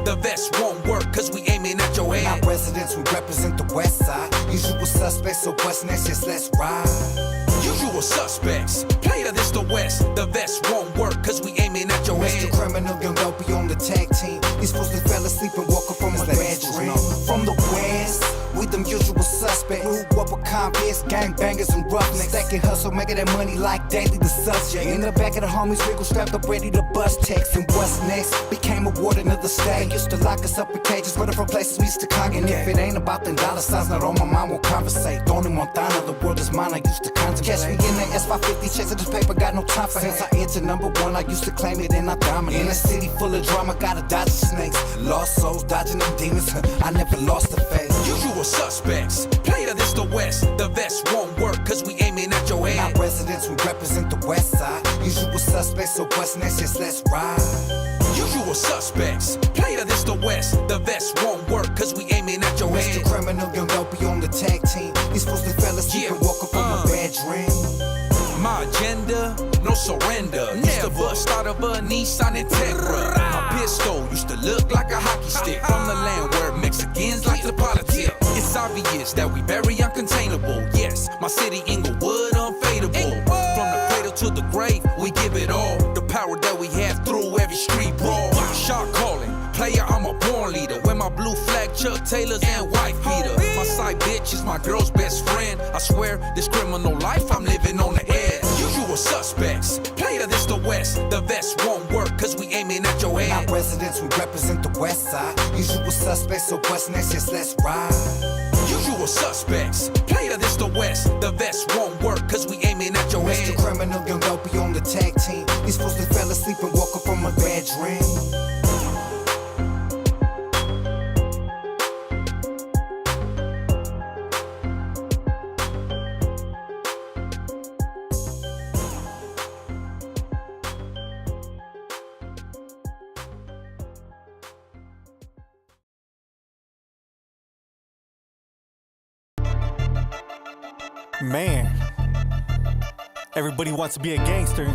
the vest won't work, cause we aiming at your head. Not residents, we represent the west side. Usual suspects, so what's next, just let's ride. Usual suspects, play to this the west, the vest won't work, cause we aiming at your head. Mr. Criminal, young dopey on the tag team. These supposed to fell asleep and woke up from a bad dream. From the west, we them usual suspects. Grew up with convicts, gangbangers and roughnecks. Stacking hustle, making that money like daily the subject. In the back of the homies, wiggle strapped up ready to bust text. And what's next? Became a warden of the state. They used to lock us up in cages, running from places we used to congregate. If it ain't about them dollar signs, not on my mind, won't conversate. Don't in Montana, the world is mine, I used to contemplate. Catch me in that S550, chasing this paper, got no time for it. Since I entered #1, I used to claim it and I dominate. In a city full of drama, gotta dodge the snakes. Lost souls, dodging them demons, I never lost the faith. Usual suspects, play to this the west, the vest won't work, cause we aiming at your head. Not residents, we represent the west side. Usual suspects, so what's next, just let's ride. Usual suspects, play to this the west, the vest won't work, cause we aiming at your head. Mr. Criminal, young dopey on the tag team. These supposed to fell asleep and woke up from a bad dream. My agenda, no surrender. Used to bust out of a Nissan Integra. My pistol used to look like a hockey stick. From the land where Mexicans like to politic. It's obvious that we very uncontainable. Yes, my city Inglewood unfadable. From the cradle to the grave, we give it all. The power that we have through every street brawl. Shot calling, player, I'm a born leader. With my blue flag, Chuck Taylors and white Peter. My side bitch is my girl's best friend. I swear, this criminal life I'm living on the edge. Usual suspects, play to this the west, the vest won't work, cause we aiming at your head. Not residents, we represent the west side. Usual suspects, so what's next, just let's ride. Usual suspects, play to this the west, the vest won't work, cause we aiming at your head. Mr. Criminal, young dopey on the tag team. These supposed to fell asleep and woke up from a bad dream. Man, everybody wants to be a gangster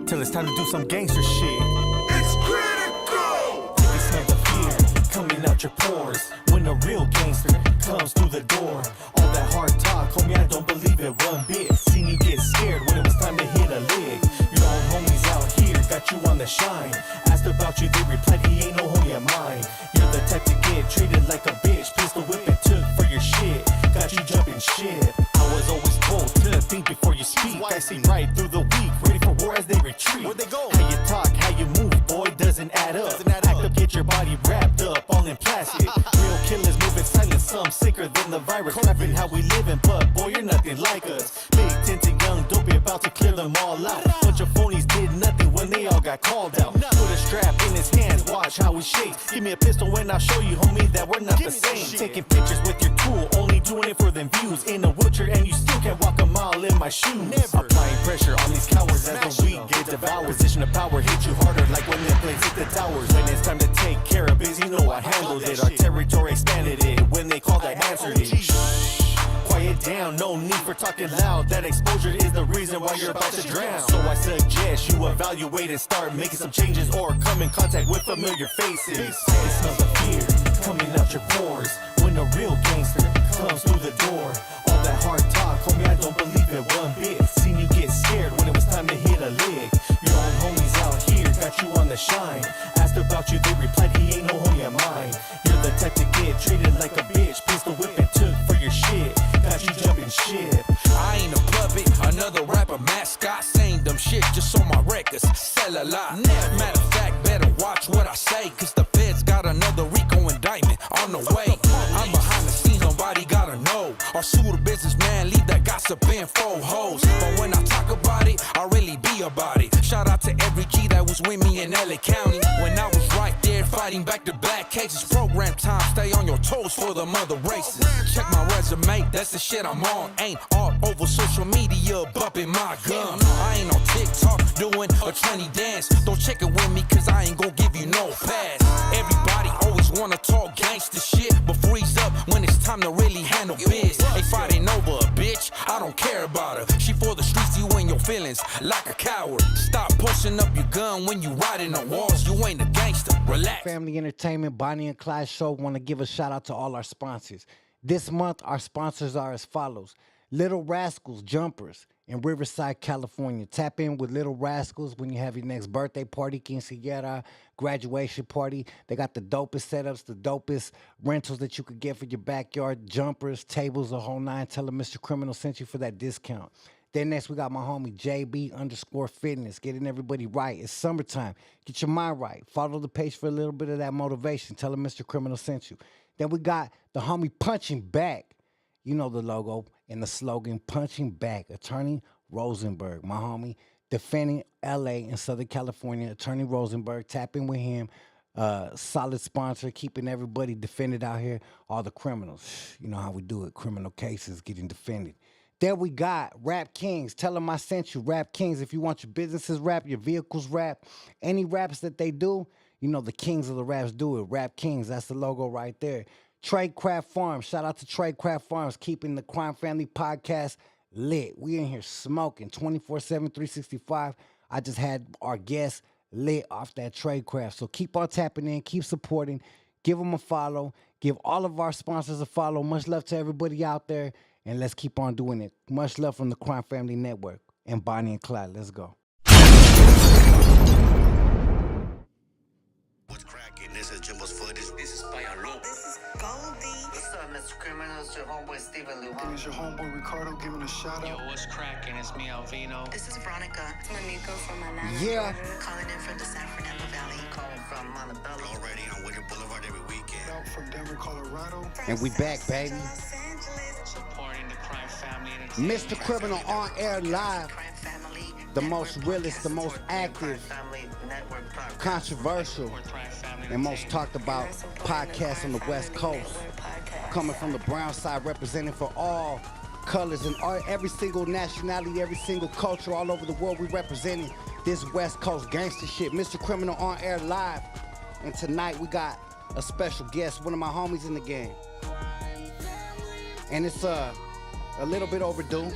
till it's time to do some gangster shit. It's critical! You can smell the fear coming out your pores when a real gangster comes through the door. All that hard talk, homie, I don't believe it one bit. Seen you get scared when it was time to hit a lick. Your own homies out here got you on the shine. Asked about you, they replied, he ain't no homie of mine. You're the type to get treated like a bitch. Pistol whip and took for your shit. Got you jumping shit. I was always told to think before you speak. I see right through the week, ready for war as they retreat. Where'd they go? How you talk, how you move, boy, doesn't add up. Act up, get your body wrapped up, all in plastic. Real killers moving silent, some sicker than the virus. Rapping how we living, but boy, you're nothing like us. Big tinted young dopey about to clear them all out. Bunch of phonies did nothing when they all got called out. Put a strap in his hands, watch how he shakes. Give me a pistol and I'll show you, homie, that we're not the same. Taking pictures with your tool, only doing it for them views. In a wheelchair and you still can't walk a mile in my shoes. Applying pressure on these cowards as the weak get devoured. Position of power hit you harder like when they plays hit the towers. When it's time to take care of biz, you know I handled it. Our territory expanded it. When they called, I answered it. Quiet down, no need for talking loud. That exposure is the reason why you're about to drown. So I suggest you evaluate and start making some changes, or come in contact with familiar faces. I smell the fear coming out your pores when a real gangster comes through the door. All that hard talk, homie, I don't believe it one bit. Seen you get scared when it was time to hit a lick. Your own homies out here got you on the shine. Asked about you, they replied, he ain't no homie of mine. You're the type to get treated like a bitch. Pistol whip and took for your shit. Got you jumping shit. I ain't a puppet, another rapper mascot. Saying dumb shit just on my records. Sell a lot. Matter of fact, better watch what I say, cause the feds got another RICO indictment on the way. I'm behind the scenes, nobody gotta know. Or sue the businessman, leave that gossip in 4 hoes. But when I talk about it, I really be about it. Shout out to every G that was with me in LA County when I was right there fighting back-to-back cases. Program time, stay on your toes for the mother races. Check my resume, that's the shit I'm on. Ain't all over social media, bumping my gun. I ain't on TikTok doing a 20 dance. Don't check it with me, cause I ain't gon' give you no pass. Everybody always wanna talk gangster shit, but freeze up when it's time to really handle biz. Ain't fighting over a bitch, I don't care about her. She for the streets, you and your feelings like a coward. Stop pushing up your gun when you riding on walls. You ain't a gangster. Relax. Family Entertainment, Bonnie and Clyde Show. Want to give a shout out to all our sponsors. This month, our sponsors are as follows. Little Rascals Jumpers in Riverside, California. Tap in with Little Rascals when you have your next birthday party, quinceañera, graduation party. They got the dopest setups, the dopest rentals that you could get for your backyard. Jumpers, tables, a whole nine. Tell them Mr. Criminal sent you for that discount. Then next, we got my homie JB_Fitness, getting everybody right. It's summertime. Get your mind right. Follow the page for a little bit of that motivation. Tell them Mr. Criminal sent you. Then we got the homie Punching Back. You know the logo and the slogan, Punching Back. Attorney Rosenberg, my homie, defending LA and Southern California. Attorney Rosenberg, tap in with him. Solid sponsor, keeping everybody defended out here. All the criminals. You know how we do it. Criminal cases getting defended. Then we got Rap Kings. Tell them I sent you. Rap Kings, if you want your businesses rap, your vehicles rap, any raps that they do, you know the kings of the raps do it. Rap Kings, that's the logo right there. Tradecraft Farms. Shout out to Tradecraft Farms, keeping the Crime Family podcast lit. We in here smoking 24/7, 365. I just had our guests lit off that Tradecraft. So keep on tapping in, keep supporting, give them a follow, give all of our sponsors a follow. Much love to everybody out there, and let's keep on doing it. Much love from the Crime Family Network and Bonnie and Clyde. Let's go. What's cracking? This is Jimbo's footage. This is Payalo. This is Goldie. What's up, Mr. Criminal? It's your homeboy Steven Lou. It's your homeboy Ricardo giving a shout Yo, out. what's cracking? It's me, Alvino. This is Veronica. It's Monico from Manana. Yeah. Calling in from the San Fernando Valley. Calling from Montebello. Already on Wicked Boulevard every weekend. Out from Denver, Colorado. And we back, baby. Los Angeles. Supporting the Crime Family Entertainment. Mr. Criminal on air live. Crime Family. The Network most realest, the podcast. most active, Family Network podcast. controversial, Support Crime Family and most Entertainment. talked about podcast on the West Coast. Coming from the brown side, representing for all colors and every single nationality, every single culture all over the world. We representing this West Coast gangster shit. Mr. Criminal on air live. And tonight we got a special guest, one of my homies in the game. And it's a little bit overdue.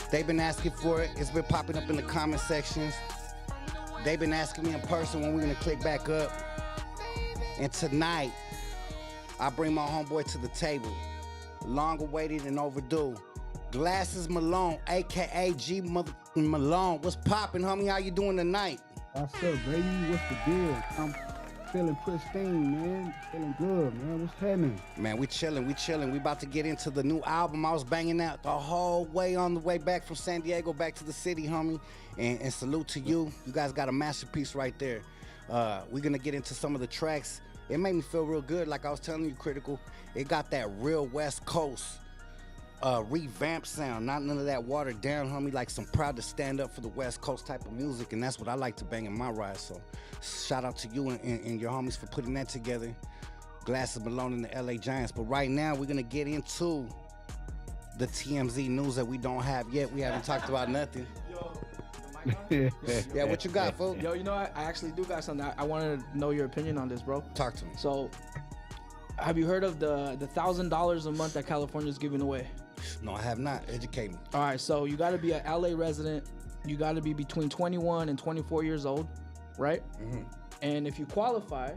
They've been asking for it. It's been popping up in the comment sections. They've been asking me in person when we're gonna click back up. And tonight, I bring my homeboy to the table. Long awaited and overdue. Glasses Malone, aka G Malone. What's poppin', homie? How you doing tonight? What's up, baby? What's the deal? I'm feeling pristine, man. Feeling good, man. What's happening? Man, we chillin'. We about to get into the new album. I was banging out the whole way on the way back from San Diego back to the city, homie. And salute to you. You guys got a masterpiece right there. We're gonna get into some of the tracks. It made me feel real good, like I was telling you, Critical. It got that real West Coast revamped sound, not none of that watered down, homie, like some proud to stand up for the West Coast type of music, and that's what I like to bang in my ride. So shout out to you and your homies for putting that together. Glasses Malone and the LA Giants. But right now we're gonna get into the TMZ news that we don't have yet. We haven't talked about nothing. Yeah, what you got, folks? Yo, you know, I actually do got something. I wanted to know your opinion on this, bro. Talk to me. So, have you heard of the $1,000 a month that California's giving away? No, I have not. Educate me. All right, so you got to be an LA resident. You got to be between 21 and 24 years old, right? Mm-hmm. And if you qualify,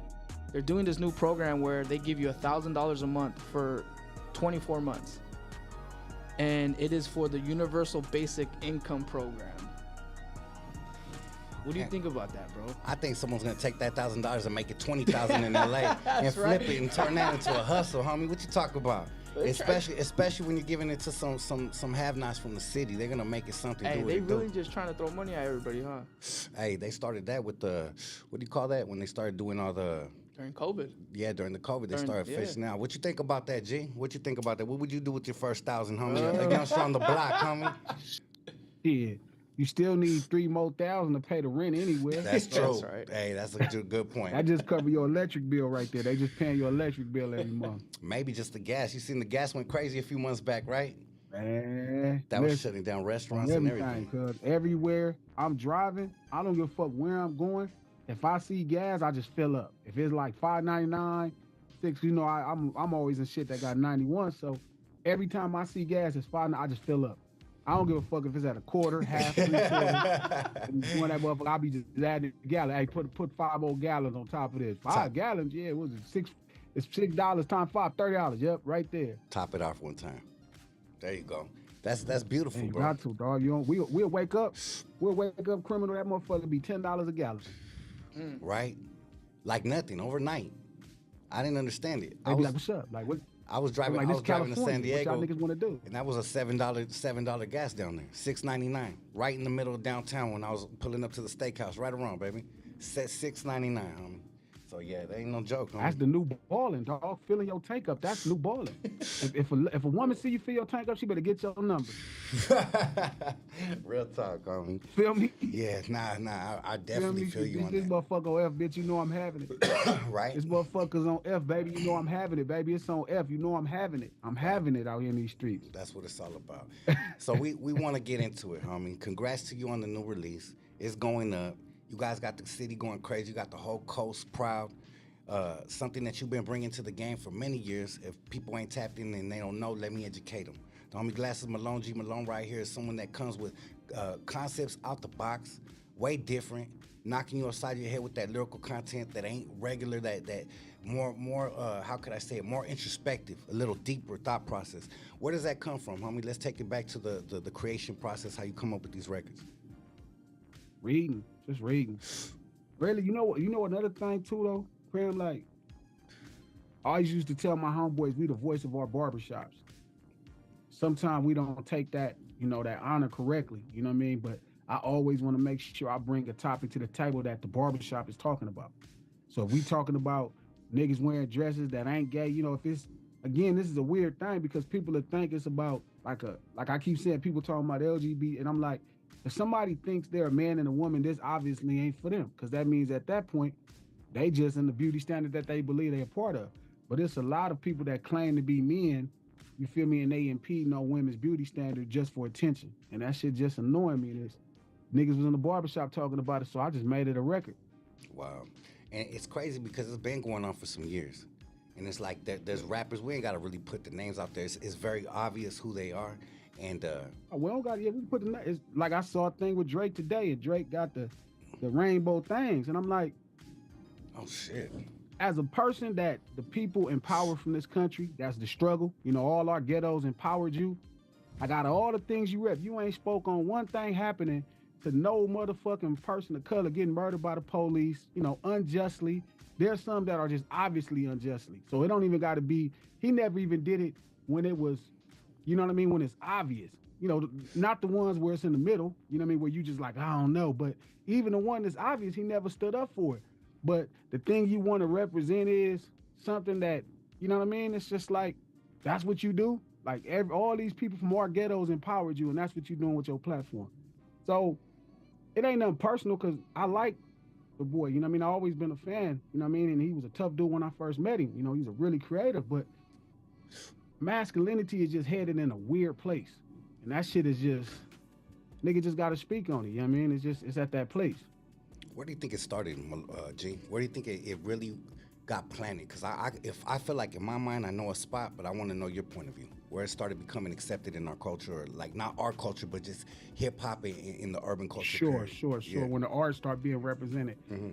they're doing this new program where they give you $1,000 a month for 24 months. And it is for the Universal Basic Income Program. What do you think about that, bro? I think someone's gonna take that $1,000 and make it $20,000 in LA and flip it and turn that into a hustle, homie. What you talk about? Especially when you're giving it to some have-nots from the city, they're gonna make it something. Hey, they really just trying to throw money at everybody, huh? Hey, they started that with the what do you call that when they started doing all the during COVID. Yeah, during the COVID, they started fishing out. What you think about that, G? What you think about that? What would you do with your first 1,000, homie? A youngster on the block, homie. Yeah. You still need 3 more thousand to pay the rent anywhere. That's true. That's right. Hey, that's a good point. That just cover your electric bill right there. They just paying your electric bill every month. Maybe just the gas. You seen the gas went crazy a few months back, right? Man, that was shutting down restaurants and everything. Cause everywhere I'm driving, I don't give a fuck where I'm going. If I see gas, I just fill up. If it's like $5.99, $6, you know, I'm always in shit that got 91. So every time I see gas, it's $5, I just fill up. I don't give a fuck if it's at a quarter, half, 3/4. And you want that motherfucker, I'll be just adding a gallon. Hey, put 5 more gallons on top of this. 5 gallons, yeah, what was it? It's $6 times 5, $30. Yep, right there. Top it off one time. There you go. That's beautiful, You bro. got to, dog. You don't, we'll wake up criminal. That motherfucker be $10 a gallon. Right? Like nothing overnight. I didn't understand it. They be like, what's up? Like what? I was driving. Like, I was driving to San Diego. What y'all niggas want to do? And that was a $7 gas down there, $6.99, right in the middle of downtown when I was pulling up to the steakhouse. Right around, baby. Set $6.99, homie. So yeah, that ain't no joke, homie. That's the new balling, dog. Filling your tank up. That's new balling. if a woman see you fill your tank up, she better get your number. Real talk, homie. Feel me? Yeah, nah. I definitely feel you on this that. motherfucker on F, bitch. You know I'm having it. Right? This motherfucker's on F, baby. You know I'm having it, baby. It's on F. You know I'm having it. I'm having it out here in these streets. That's what it's all about. So we want to get into it, homie. Congrats to you on the new release. It's going up. You guys got the city going crazy. You got the whole coast proud. Something that you've been bringing to the game for many years. If people ain't tapped in and they don't know, let me educate them. The homie Glasses Malone, G Malone right here is someone that comes with concepts out the box, way different, knocking you upside your head with that lyrical content that ain't regular, that more how could I say it, more introspective, a little deeper thought process. Where does that come from, homie? Let's take it back to the creation process, how you come up with these records. Reading, just reading. Really, you know another thing too though, Cram, like I always used to tell my homeboys we the voice of our barbershops. Sometimes we don't take that, that honor correctly, you know what I mean? But I always want to make sure I bring a topic to the table that the barbershop is talking about. So if we talking about niggas wearing dresses that ain't gay, if it's, again, this is a weird thing because people would think it's about like I keep saying, people talking about LGBT, and I'm like, if somebody thinks they're a man and a woman, this obviously ain't for them, because that means at that point, they just in the beauty standard that they believe they're a part of. But it's a lot of people that claim to be men, you feel me, and they impeding on women's beauty standard just for attention. And that shit just annoying me. This niggas was in the barbershop talking about it, so I just made it a record. Wow. And it's crazy because it's been going on for some years. And it's like there's rappers, we ain't got to really put the names out there. It's very obvious who they are. And we don't got, we put the, it's like I saw a thing with Drake today, and Drake got the rainbow things, and I'm like, oh shit. As a person that the people empower from this country, that's the struggle. All our ghettos empowered you. I got all the things you rep. You ain't spoke on one thing happening to no motherfucking person of color getting murdered by the police, unjustly. There's some that are just obviously unjustly. So it don't even got to be, he never even did it when it was, you know what I mean, when it's obvious. Not the ones where it's in the middle, you know what I mean, where you just like, I don't know. But even the one that's obvious, he never stood up for it. But the thing you want to represent is something that, you know what I mean? It's just like, that's what you do. Like all these people from our ghettos empowered you, and that's what you're doing with your platform. So it ain't nothing personal, because I like the boy, you know what I mean? I've always been a fan, you know what I mean? And he was a tough dude when I first met him. He's a really creative, but masculinity is just headed in a weird place. And that shit is just, nigga just got to speak on it, you know what I mean? It's at that place. Where do you think it started, G? Where do you think it really got planted? Because I feel like in my mind, I know a spot, but I want to know your point of view. Where it started becoming accepted in our culture, or like not our culture, but just hip hop in the urban culture. Sure. Yeah. When the art start being represented. Mm-hmm.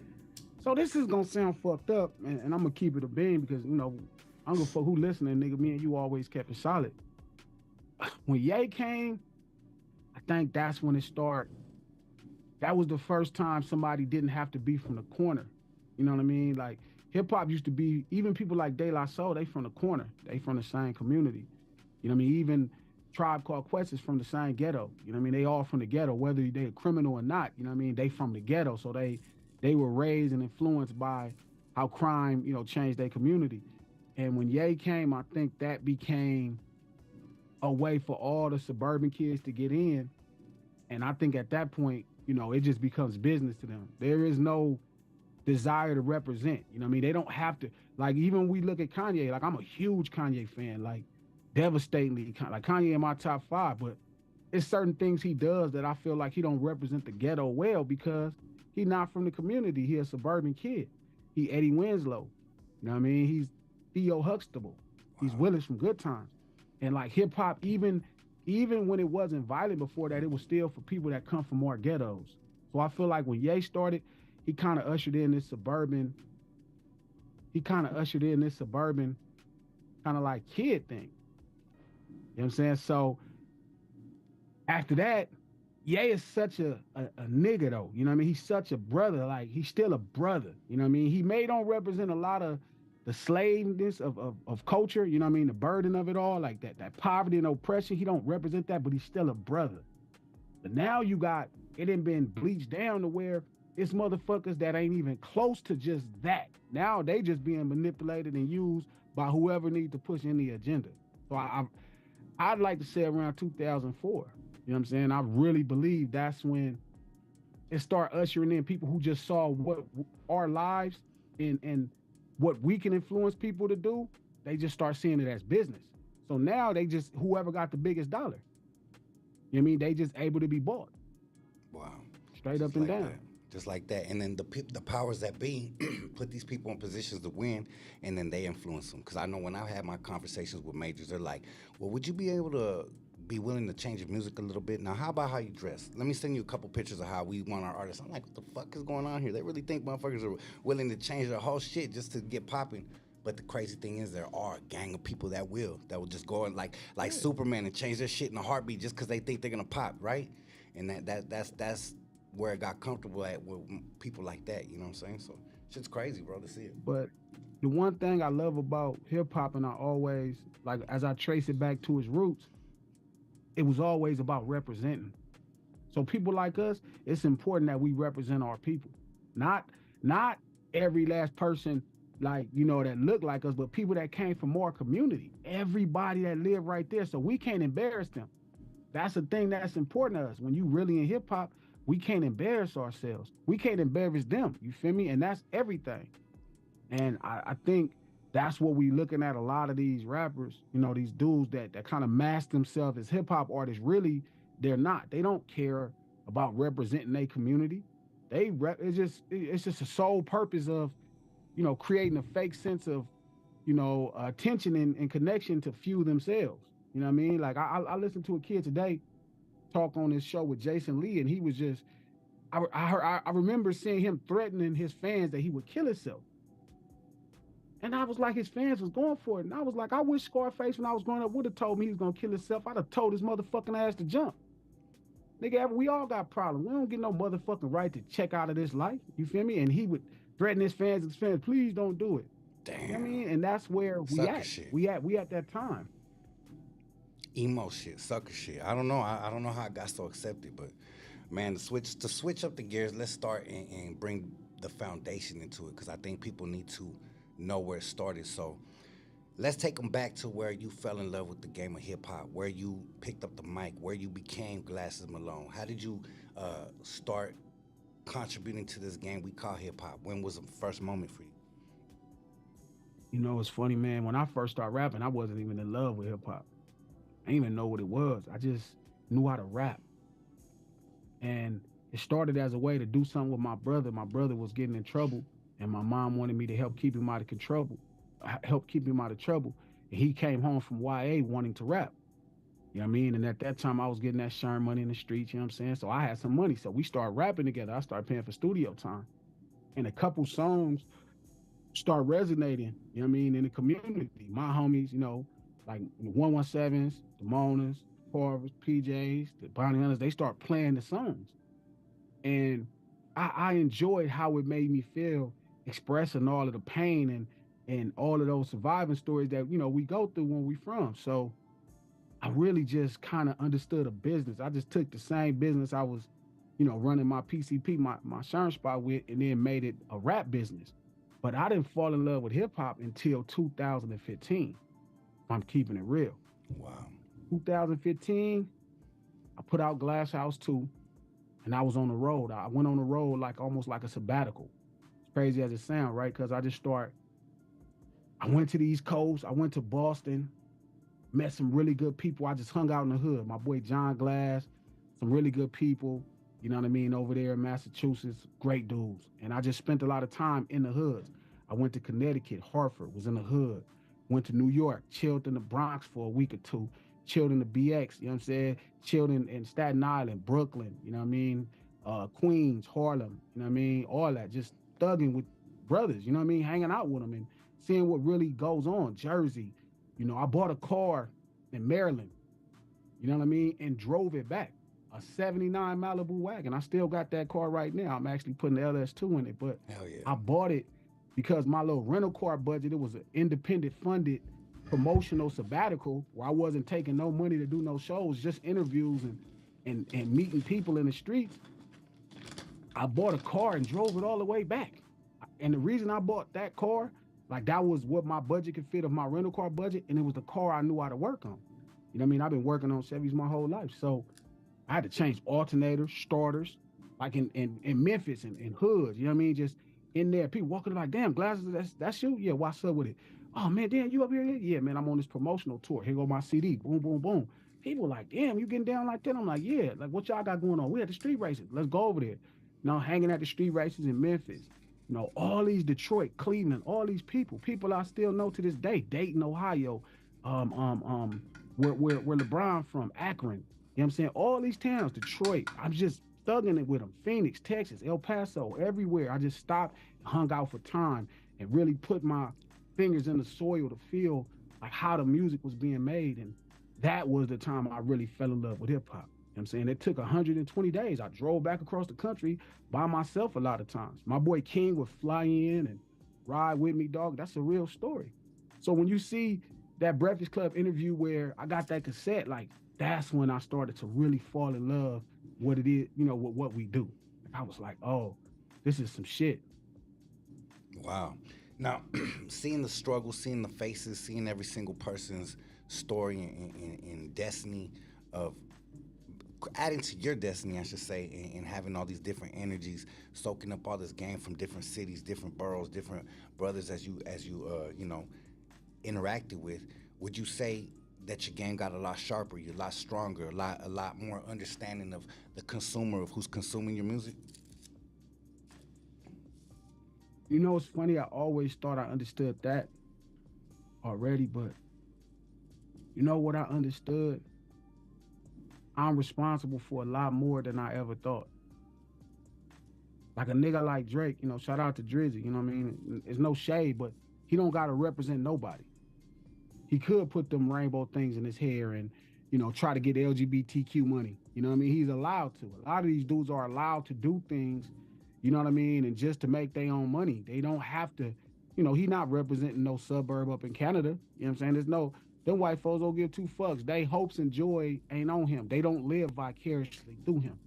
So this is gonna sound fucked up, and I'm gonna keep it a bean because I don't give a fuck who listening, nigga. Me and you always kept it solid. When Ye came, I think that's when it started. That was the first time somebody didn't have to be from the corner. You know what I mean? Like hip hop used to be, even people like De La Soul, they from the corner. They from the same community. You know what I mean? Even Tribe Called Quest is from the same ghetto. You know what I mean? They all from the ghetto, whether they a criminal or not. You know what I mean? They from the ghetto, so they were raised and influenced by how crime, changed their community. And when Ye came, I think that became a way for all the suburban kids to get in. And I think at that point, it just becomes business to them. There is no desire to represent. You know what I mean? They don't have to. Like, even when we look at Kanye, like, I'm a huge Kanye fan, like, devastatingly. Like, Kanye in my top 5, but it's certain things he does that I feel like he don't represent the ghetto well because he not from the community. He a suburban kid. He Eddie Winslow. You know what I mean? He's Theo Huxtable. He's Willis from Good Times. And, like, hip-hop, even even when it wasn't violent before that, it was still for people that come from more ghettos. So I feel like when Ye started, he kind of ushered in this suburban kind of like kid thing. You know what I'm saying? So after that, Ye is such a nigga though. You know what I mean? He's such a brother. Like he's still a brother. You know what I mean? He may don't represent a lot of the slaveness of culture. You know what I mean? The burden of it all, like that poverty and oppression. He don't represent that, but he's still a brother. But now you got it done been bleached down to where it's motherfuckers that ain't even close to just that. Now they just being manipulated and used by whoever needs to push any agenda. So I'd like to say around 2004. You know what I'm saying? I really believe that's when it started ushering in people who just saw what our lives and what we can influence people to do. They just start seeing it as business. So now they just, whoever got the biggest dollar, you know what I mean? They just able to be bought. Wow. Straight up and down. That. Just like that. And then the powers that be put these people in positions to win, and then they influence them. Because I know when I've had my conversations with majors, they're like, well, would you be able to be willing to change your music a little bit? Now, how about how you dress? Let me send you a couple pictures of how we want our artists. I'm like, what the fuck is going on here? They really think motherfuckers are willing to change their whole shit just to get popping. But the crazy thing is there are a gang of people that will just go and like Superman and change their shit in a heartbeat just because they think they're gonna pop, right? And that's where it got comfortable at with people like that, you know what I'm saying? So shit's crazy, bro, to see it. But the one thing I love about hip hop, and I always, like, as I trace it back to its roots, it was always about representing. So people like us, it's important that we represent our people. Not every last person, like, you know, that look like us, but people that came from our community. Everybody that lived right there, so we can't embarrass them. That's the thing that's important to us. When you really in hip hop, we can't embarrass ourselves. We can't embarrass them. You feel me? And that's everything. And I think that's what we looking at a lot of these rappers, you know, these dudes that kind of mask themselves as hip hop artists. Really, they're not. They don't care about representing their community. It's just a sole purpose of, you know, creating a fake sense of, you know, attention and connection to few themselves. You know what I mean? Like I listened to a kid today talk on this show with Jason Lee, and he was just, I remember seeing him threatening his fans that he would kill himself. And I was like, his fans was going for it. And I was like, I wish Scarface, when I was growing up, would have told me he was going to kill himself. I'd have told his motherfucking ass to jump. Nigga, we all got problems. We don't get no motherfucking right to check out of this life. You feel me? And he would threaten his fans, please don't do it. Damn. You know what I mean? And that's where we at. Shit. We at that time. Emo shit, sucker shit. I don't know. I don't know how I got so accepted, but man, to switch up the gears, let's start and bring the foundation into it, because I think people need to know where it started. So let's take them back to where you fell in love with the game of hip hop, where you picked up the mic, where you became Glasses Malone. How did you start contributing to this game we call hip hop? When was the first moment for you? You know, it's funny, man. When I first started rapping, I wasn't even in love with hip hop. I didn't even know what it was. I just knew how to rap. And it started as a way to do something with my brother. My brother was getting in trouble, and my mom wanted me to help keep him out of trouble. And he came home from YA wanting to rap. You know what I mean? And at that time, I was getting that sharing money in the streets, you know what I'm saying? So I had some money. So we started rapping together. I started paying for studio time. And a couple songs start resonating, you know what I mean, in the community. My homies, you know, like 117s, the Monas, Corvus, PJs, the Bounty Hunters, they start playing the songs. And I enjoyed how it made me feel, expressing all of the pain and all of those surviving stories that, you know, we go through when we from. So I really just kind of understood a business. I just took the same business I was, you know, running my PCP, my insurance spot with, and then made it a rap business. But I didn't fall in love with hip hop until 2015. I'm keeping it real. Wow. 2015, I put out Glass House 2, and I was on the road. I went on the road like almost like a sabbatical. As crazy as it sounds, right? Because I went to the East Coast, I went to Boston, met some really good people. I just hung out in the hood. My boy John Glass, some really good people, you know what I mean, over there in Massachusetts, great dudes. And I just spent a lot of time in the hoods. I went to Connecticut, Hartford, was in the hood. Went to New York, chilled in the Bronx for a week or two, chilled in the BX, you know what I'm saying? Chilled in Staten Island, Brooklyn, you know what I mean? Queens, Harlem, you know what I mean? All that, just thugging with brothers, you know what I mean? Hanging out with them and seeing what really goes on. Jersey, you know, I bought a car in Maryland, you know what I mean? And drove it back. A 79 Malibu wagon. I still got that car right now. I'm actually putting the LS2 in it, but hell yeah. I bought it because my little rental car budget, it was an independent funded promotional sabbatical where I wasn't taking no money to do no shows, just interviews and meeting people in the streets. I bought a car and drove it all the way back. And the reason I bought that car, like that was what my budget could fit of my rental car budget, and it was the car I knew how to work on. You know what I mean? I've been working on Chevys my whole life. So I had to change alternators, starters, like in Memphis and hoods, you know what I mean? Just in there, people walking like, damn, glasses, that's you? Yeah, what's up with it? Oh man, damn, you up here? Yeah, man, I'm on this promotional tour. Here go my CD, boom, boom, boom. People like, damn, you getting down like that? I'm like, yeah, like what y'all got going on? We at the street races. Let's go over there. You know, hanging at the street races in Memphis. You know, all these Detroit, Cleveland, all these people I still know to this day. Dayton, Ohio, where LeBron from, Akron. You know what I'm saying? All these towns, Detroit, I'm just thugging it with them. Phoenix, Texas, El Paso, everywhere. I just stopped, hung out for time, and really put my fingers in the soil to feel like how the music was being made. And that was the time I really fell in love with hip hop. You know what I'm saying? It took 120 days. I drove back across the country by myself a lot of times. My boy King would fly in and ride with me, dog. That's a real story. So when you see that Breakfast Club interview where I got that cassette, like, that's when I started to really fall in love what it is, you know, with what we do. I was like, oh, this is some shit. Wow. Now, seeing the struggle, seeing the faces, seeing every single person's story and destiny of adding to your destiny, I should say, and having all these different energies, soaking up all this game from different cities, different boroughs, different brothers as you interacted with, would you say that your game got a lot sharper, you're a lot stronger, a lot more understanding of the consumer, of who's consuming your music? You know, it's funny, I always thought I understood that already, but you know what I understood? I'm responsible for a lot more than I ever thought. Like a nigga like Drake, you know, shout out to Drizzy, you know what I mean? It's no shade, but he don't gotta represent nobody. He could put them rainbow things in his hair and, you know, try to get LGBTQ money. You know what I mean? He's allowed to. A lot of these dudes are allowed to do things, you know what I mean? And just to make their own money. They don't have to, you know, he not representing no suburb up in Canada. You know what I'm saying? There's no, them white folks don't give two fucks. They hopes and joy ain't on him. They don't live vicariously through him.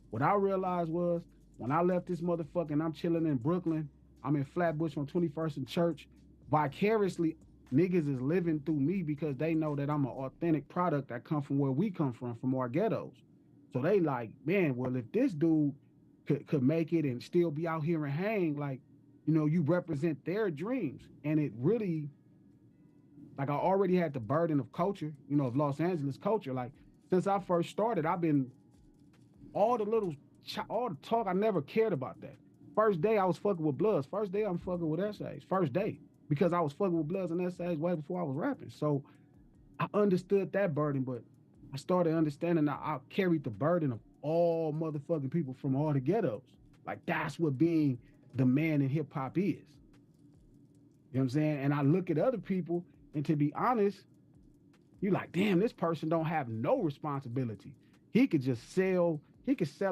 What I realized was when I left this motherfucker and I'm chilling in Brooklyn, I'm in Flatbush on 21st and Church, vicariously, niggas is living through me because they know that I'm an authentic product that come from where we come from our ghettos. So they like, man, well, if this dude could make it and still be out here and hang, like, you know, you represent their dreams. And it really, like, I already had the burden of culture, you know, of Los Angeles culture. Like, since I first started, I've been, all the talk, I never cared about that. First day, I was fucking with Bloods. First day, I'm fucking with essays. First day. Because I was fucking with Bloods and essays way before I was rapping. So I understood that burden, but I started understanding that I carried the burden of all motherfucking people from all the ghettos. Like, that's what being the man in hip hop is. You know what I'm saying? And I look at other people, and to be honest, you're like, damn, this person don't have no responsibility. He could just sell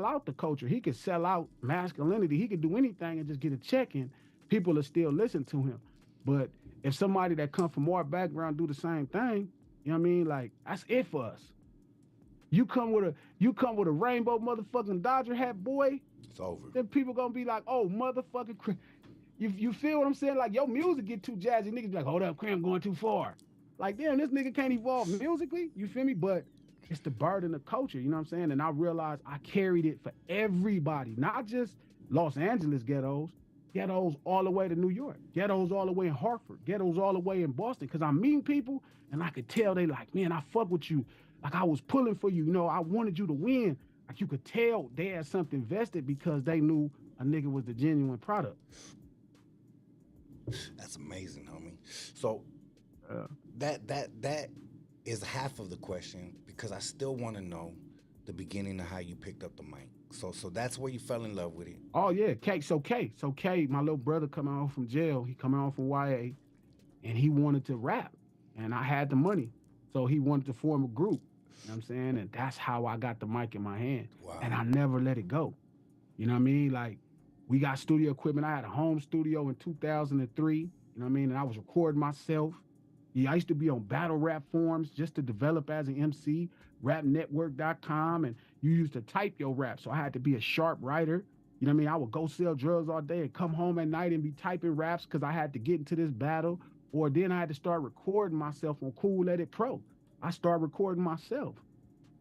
out the culture. He could sell out masculinity. He could do anything and just get a check, and people will still listen to him. But if somebody that come from our background do the same thing, you know what I mean? Like, that's it for us. You come with a rainbow motherfucking Dodger hat, boy. It's over. Then people gonna be like, oh, motherfucking, you feel what I'm saying? Like, your music get too jazzy. Niggas be like, hold up, Cram going too far. Like, damn, this nigga can't evolve musically. You feel me? But it's the burden of culture, you know what I'm saying? And I realized I carried it for everybody, not just Los Angeles ghettos all the way to New York, ghettos all the way in Hartford, ghettos all the way in Boston. Cause I'm meeting people and I could tell they like, man, I fuck with you. Like, I was pulling for you, you know, I wanted you to win. Like, you could tell they had something vested because they knew a nigga was the genuine product. That's amazing, homie. So that is half of the question because I still want to know the beginning of how you picked up the mic. So that's where you fell in love with it. Oh yeah, K, my little brother coming home from jail. He coming home from YA, and he wanted to rap, and I had the money, so he wanted to form a group. You know what I'm saying? And that's how I got the mic in my hand, and I never let it go. You know what I mean? Like, we got studio equipment. I had a home studio in 2003. You know what I mean? And I was recording myself. Yeah, I used to be on battle rap forums just to develop as an MC, rapnetwork.com, and you used to type your rap. So I had to be a sharp writer. You know what I mean? I would go sell drugs all day and come home at night and be typing raps because I had to get into this battle. Or then I had to start recording myself on Cool Let It Pro. I started recording myself.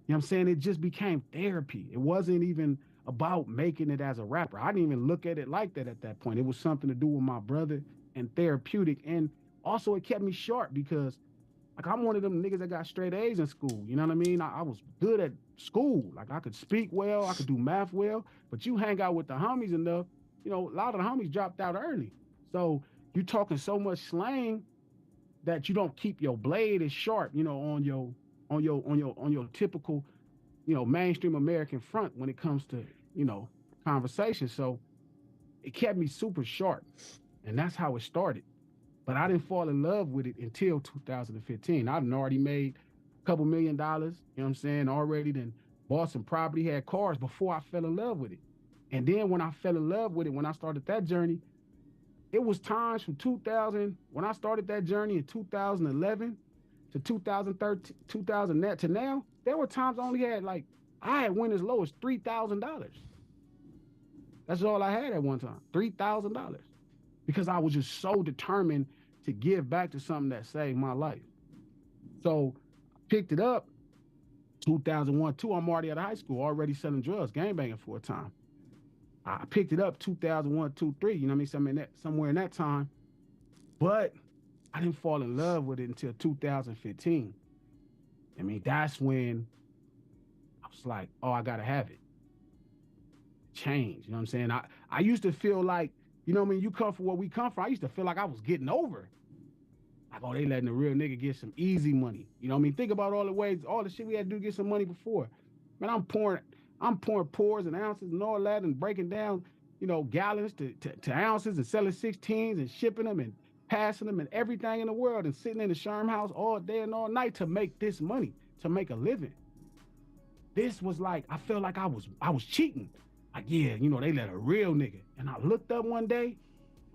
You know what I'm saying? It just became therapy. It wasn't even about making it as a rapper. I didn't even look at it like that at that point. It was something to do with my brother and therapeutic. And also, it kept me sharp because, like, I'm one of them niggas that got straight A's in school. You know what I mean? I was good at school. Like, I could speak well, I could do math well. But you hang out with the homies enough, you know, a lot of the homies dropped out early. So you talking so much slang that you don't keep your blade as sharp, you know, on your typical, you know, mainstream American front when it comes to, you know, conversation. So it kept me super sharp, and that's how it started. But I didn't fall in love with it until 2015. I'd already made a couple $1 million, you know what I'm saying, already then bought some property, had cars before I fell in love with it. And then when I fell in love with it, when I started that journey, it was times from 2000, when I started that journey in 2011 to 2013, 2000 to now, there were times I only had I had went as low as $3,000. That's all I had at one time, $3,000. Because I was just so determined to give back to something that saved my life. So I picked it up 2001, 2. I'm already out of high school, already selling drugs, gangbanging for a time. I picked it up 2001, 2, 3, you know what I mean? Somewhere in that time. But I didn't fall in love with it until 2015. I mean, that's when I was like, oh, I gotta have it. Change, you know what I'm saying? I used to feel like, you know what I mean? You come from where we come from. I used to feel like I was getting over. Like, oh, they letting a real nigga get some easy money. You know what I mean? Think about all the ways, all the shit we had to do to get some money before. Man, I'm pouring pours and ounces and all that and breaking down, you know, gallons to ounces and selling 16s and shipping them and passing them and everything in the world and sitting in the Sherm house all day and all night to make this money, to make a living. This was like, I felt like I was cheating. Like, yeah, you know, they let a real nigga. And I looked up one day,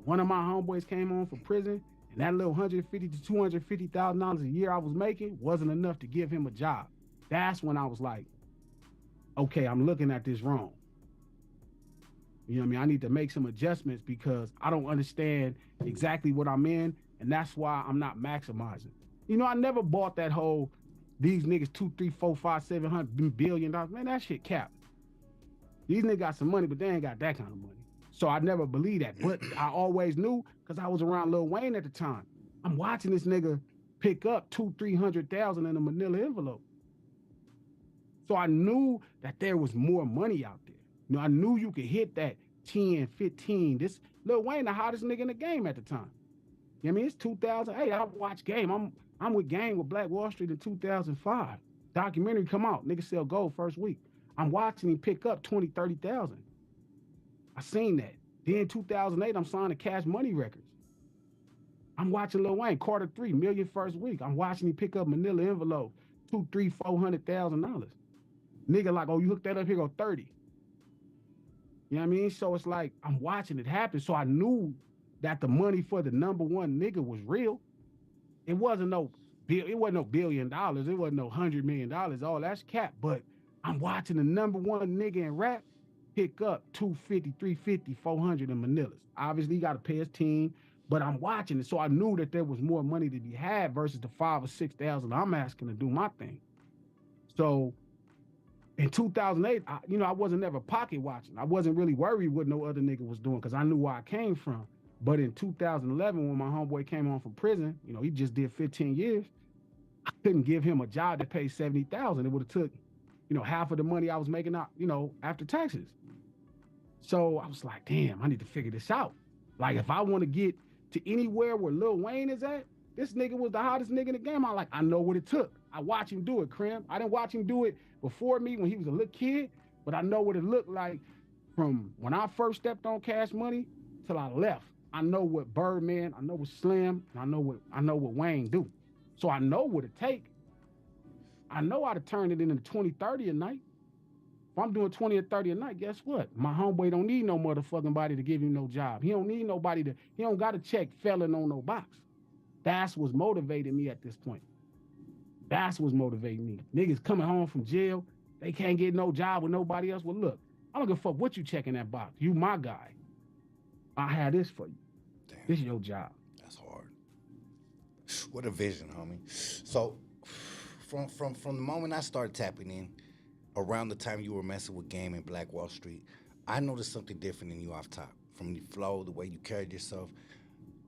one of my homeboys came home from prison, and that little $150,000 to $250,000 a year I was making wasn't enough to give him a job. That's when I was like, okay, I'm looking at this wrong. You know what I mean? I need to make some adjustments because I don't understand exactly what I'm in, and that's why I'm not maximizing. You know, I never bought that whole, these niggas 2, 3, 4, 5, 700 billion dollars. Man, that shit capped. These niggas got some money, but they ain't got that kind of money. So I never believed that. But I always knew, because I was around Lil Wayne at the time. I'm watching this nigga pick up 200,000-300,000 in a manila envelope. So I knew that there was more money out there. You know, I knew you could hit that 10, 15. This Lil Wayne, the hottest nigga in the game at the time. You know what I mean? It's 2008. I watch Game. I'm with Game with Black Wall Street in 2005. Documentary come out. Nigga sell gold first week. I'm watching him pick up 20, 30,000. I seen that. Then 2008, I'm signing Cash Money Records. I'm watching Lil Wayne, Carter 3, million first week. I'm watching him pick up manila envelope, $200,000, $300,000, $400,000. Nigga like, oh, you hooked that up, here go 30. You know what I mean? So it's like, I'm watching it happen. So I knew that the money for the number one nigga was real. It wasn't no $1 billion. It wasn't no $100 million. All that's cap. But I'm watching the number one nigga in rap pick up 250, 350, 400 in Manilas. Obviously, he got to pay his team, but I'm watching it. So I knew that there was more money to be had versus the 5,000 or 6,000 I'm asking to do my thing. So in 2008, I wasn't ever pocket watching. I wasn't really worried what no other nigga was doing because I knew where I came from. But in 2011, when my homeboy came home from prison, you know, he just did 15 years. I couldn't give him a job that paid $70,000. It would have took, you know, half of the money I was making out, you know, after taxes. So I was like, damn, I need to figure this out. Like, if I want to get to anywhere where Lil Wayne is at, This nigga was the hottest nigga in the game. I'm like, I know what it took. I watched him do it, Krim. I didn't watch him do it before me when he was a little kid, but I know what it looked like from when I first stepped on Cash Money till I left. I know what Birdman, I know what Slim, and I know what Wayne do. So I know what it take. I know how to turn it into 20, 30 a night. If I'm doing 20 or 30 a night, guess what? My homeboy don't need no motherfucking body to give him no job. He don't need nobody he don't got to check felon on no box. That's what's motivating me at this point. That's what's motivating me. Niggas coming home from jail, they can't get no job with nobody else. Well, look, I don't give a fuck what you checking that box. You my guy. I had this for you. Damn. This is your job. That's hard. What a vision, homie. So from the moment I started tapping in, around the time you were messing with Game and Black Wall Street, I noticed something different in you off top. From your flow, the way you carried yourself.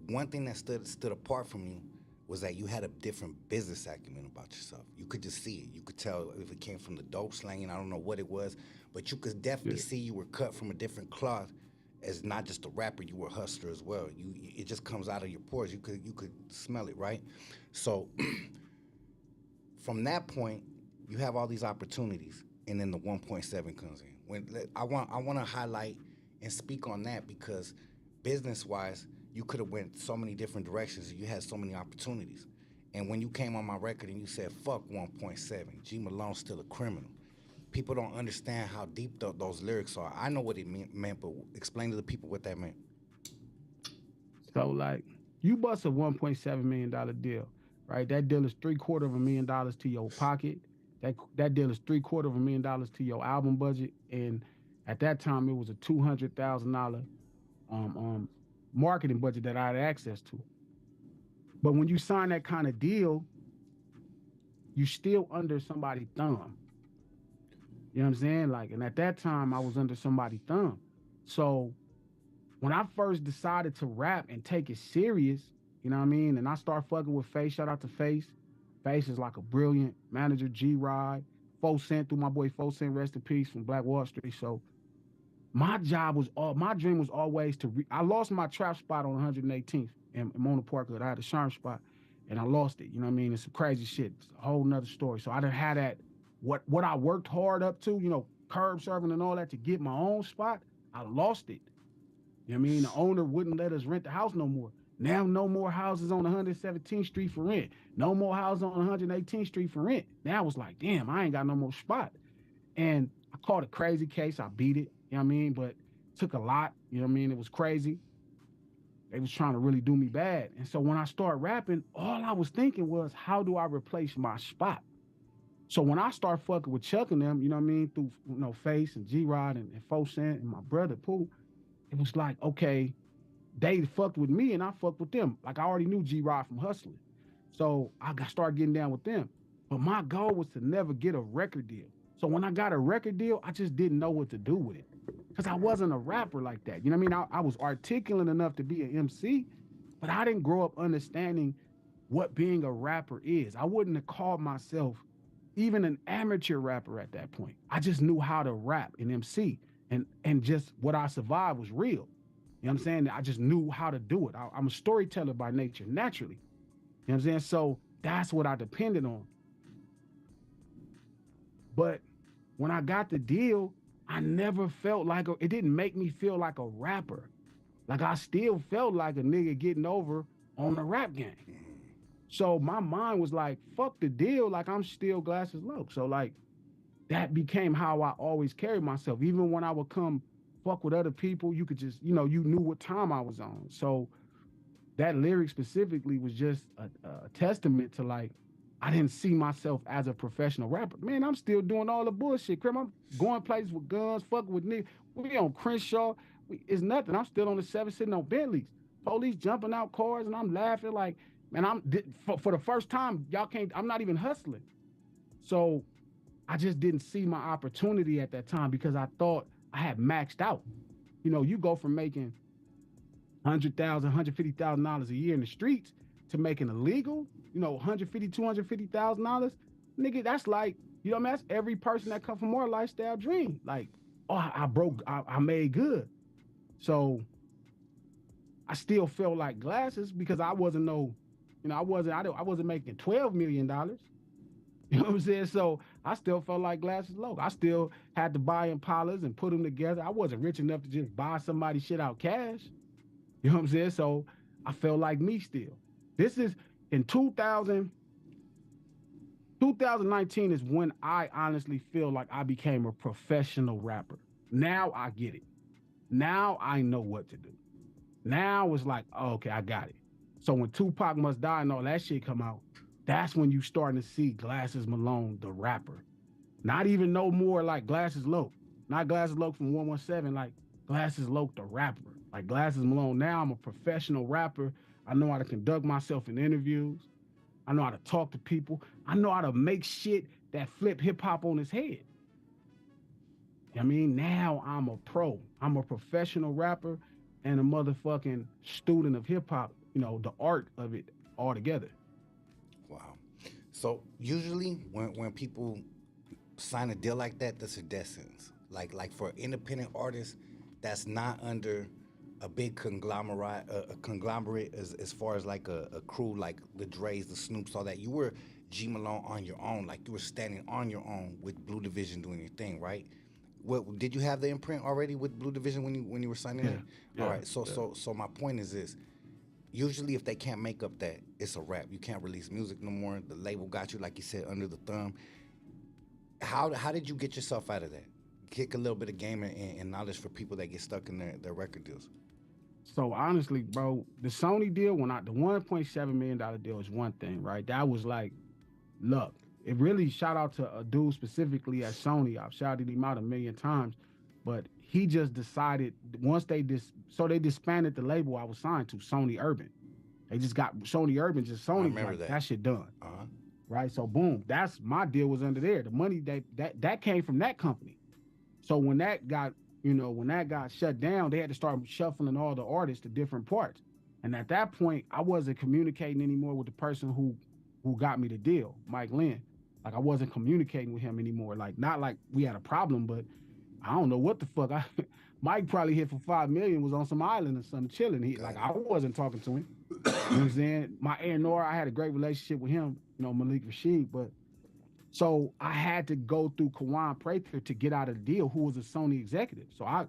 One thing that stood apart from you was that you had a different business acumen about yourself. You could just see it. You could tell if it came from the dope slanging, I don't know what it was, but you could definitely see you were cut from a different cloth as not just a rapper, you were a hustler as well. It just comes out of your pores. You could smell it, right? So from that point, you have all these opportunities, and then the 1.7 comes in. I want to highlight and speak on that because business-wise, you could have went so many different directions. You had so many opportunities. And when you came on my record and you said, fuck 1.7, G Malone's still a criminal, people don't understand how deep those lyrics are. I know what it meant, but explain to the people what that meant. So, like, you bust a $1.7 million deal, right? That deal is $750,000 to your pocket. That deal is $750,000 to your album budget. And at that time, it was a $200,000 marketing budget that I had access to. But when you sign that kind of deal, you still under somebody's thumb. You know what I'm saying? Like, and at that time, I was under somebody's thumb. So when I first decided to rap and take it serious, you know what I mean? And I start fucking with Face. Shout out to Face. Face is like a brilliant manager, G-Rod. 4 Cent, through my boy 4 Cent, rest in peace, from Black Wall Street. So my dream was always I lost my trap spot on 118th in Mona Parkwood. I had a sharp spot and I lost it. You know what I mean? It's some crazy shit. It's a whole nother story. So I done had that, what I worked hard up to, you know, curb serving and all that to get my own spot, I lost it. You know what I mean? The owner wouldn't let us rent the house no more. Now no more houses on 117th Street for rent. No more houses on 118th Street for rent. Now I was like, damn, I ain't got no more spot. And I caught a crazy case. I beat it. You know what I mean? But it took a lot. You know what I mean? It was crazy. They was trying to really do me bad. And so when I started rapping, all I was thinking was, how do I replace my spot? So when I start fucking with Chuck and them, you know what I mean, through, you know, Face and G-Rod and 4 Cent and my brother Pooh, it was like, okay, they fucked with me and I fucked with them. Like, I already knew G-Rod from hustling. So I started getting down with them. But my goal was to never get a record deal. So when I got a record deal, I just didn't know what to do with it. Because I wasn't a rapper like that. You know what I mean? I was articulate enough to be an MC, but I didn't grow up understanding what being a rapper is. I wouldn't have called myself even an amateur rapper at that point. I just knew how to rap and MC. And just what I survived was real. You know what I'm saying? I just knew how to do it. I'm a storyteller by nature, naturally. You know what I'm saying? So that's what I depended on. But when I got the deal, I never felt like, it didn't make me feel like a rapper. Like, I still felt like a nigga getting over on the rap game. So my mind was like, fuck the deal, like I'm still Glasses Low. So like, that became how I always carried myself. Even when I would come fuck with other people, you could just, you know, you knew what time I was on. So that lyric specifically was just a testament to, like, I didn't see myself as a professional rapper. Man, I'm still doing all the bullshit. I'm going places with guns, fucking with niggas. We on Crenshaw. It's nothing. I'm still on the 7 sitting on Bentleys. Police jumping out cars and I'm laughing like, man, for the first time, I'm not even hustling. So I just didn't see my opportunity at that time because I thought I had maxed out. You know, you go from making $100,000, $150,000 a year in the streets to making illegal, you know, $150,000, $250,000, nigga, that's like, you know what I mean? That's every person that come from our lifestyle dream. Like, oh, I made good. So I still felt like Glasses because I wasn't no You know, I wasn't making $12 million. You know what I'm saying? So I still felt like Glass is low. I still had to buy Impalas and put them together. I wasn't rich enough to just buy somebody shit out cash. You know what I'm saying? So I felt like me still. This is in 2019 is when I honestly feel like I became a professional rapper. Now I get it. Now I know what to do. Now it's like, oh, okay, I got it. So when Tupac Must Die and all that shit come out, that's when you starting to see Glasses Malone, the rapper. Not even no more like Glasses Loke. Not Glasses Loke from 117, like Glasses Loke, the rapper. Like Glasses Malone, now I'm a professional rapper. I know how to conduct myself in interviews. I know how to talk to people. I know how to make shit that flip hip hop on its head. I mean, now I'm a pro. I'm a professional rapper and a motherfucking student of hip hop, you know, the art of it all together. Wow. So usually when people sign a deal like that, that's a death sentence. Like for an independent artist that's not under a big conglomerate, as far as like a crew like the Dre's, the Snoops, all that. You were G Malone on your own, like you were standing on your own with Blue Division doing your thing, right? What did you have the imprint already with Blue Division when you were signing it? Yeah, all right. So my point is this. Usually if they can't make up that, it's a wrap. You can't release music no more. The label got you, like you said, under the thumb. How did you get yourself out of that? Kick a little bit of game and knowledge for people that get stuck in their record deals. So honestly, bro, the Sony deal, the $1.7 million deal is one thing, right? That was like, look, it really shout out to a dude specifically at Sony. I've shouted him out a million times, but he just decided once they disbanded the label I was signed to, Sony Urban. They just got Sony Urban, just Sony. I remember that shit done. Uh-huh. Right? So boom, that's my deal was under there. The money that came from that company. So when that got shut down, they had to start shuffling all the artists to different parts. And at that point, I wasn't communicating anymore with the person who got me the deal, Mike Lynn. Like I wasn't communicating with him anymore. Like not like we had a problem, but I don't know what the fuck. Mike probably hit for $5 million, was on some island or something chilling. I wasn't talking to him. You know what I'm saying? My A&R, I had a great relationship with him, Malik Rashid, but so I had to go through Kawan Prather to get out of the deal, who was a Sony executive. So I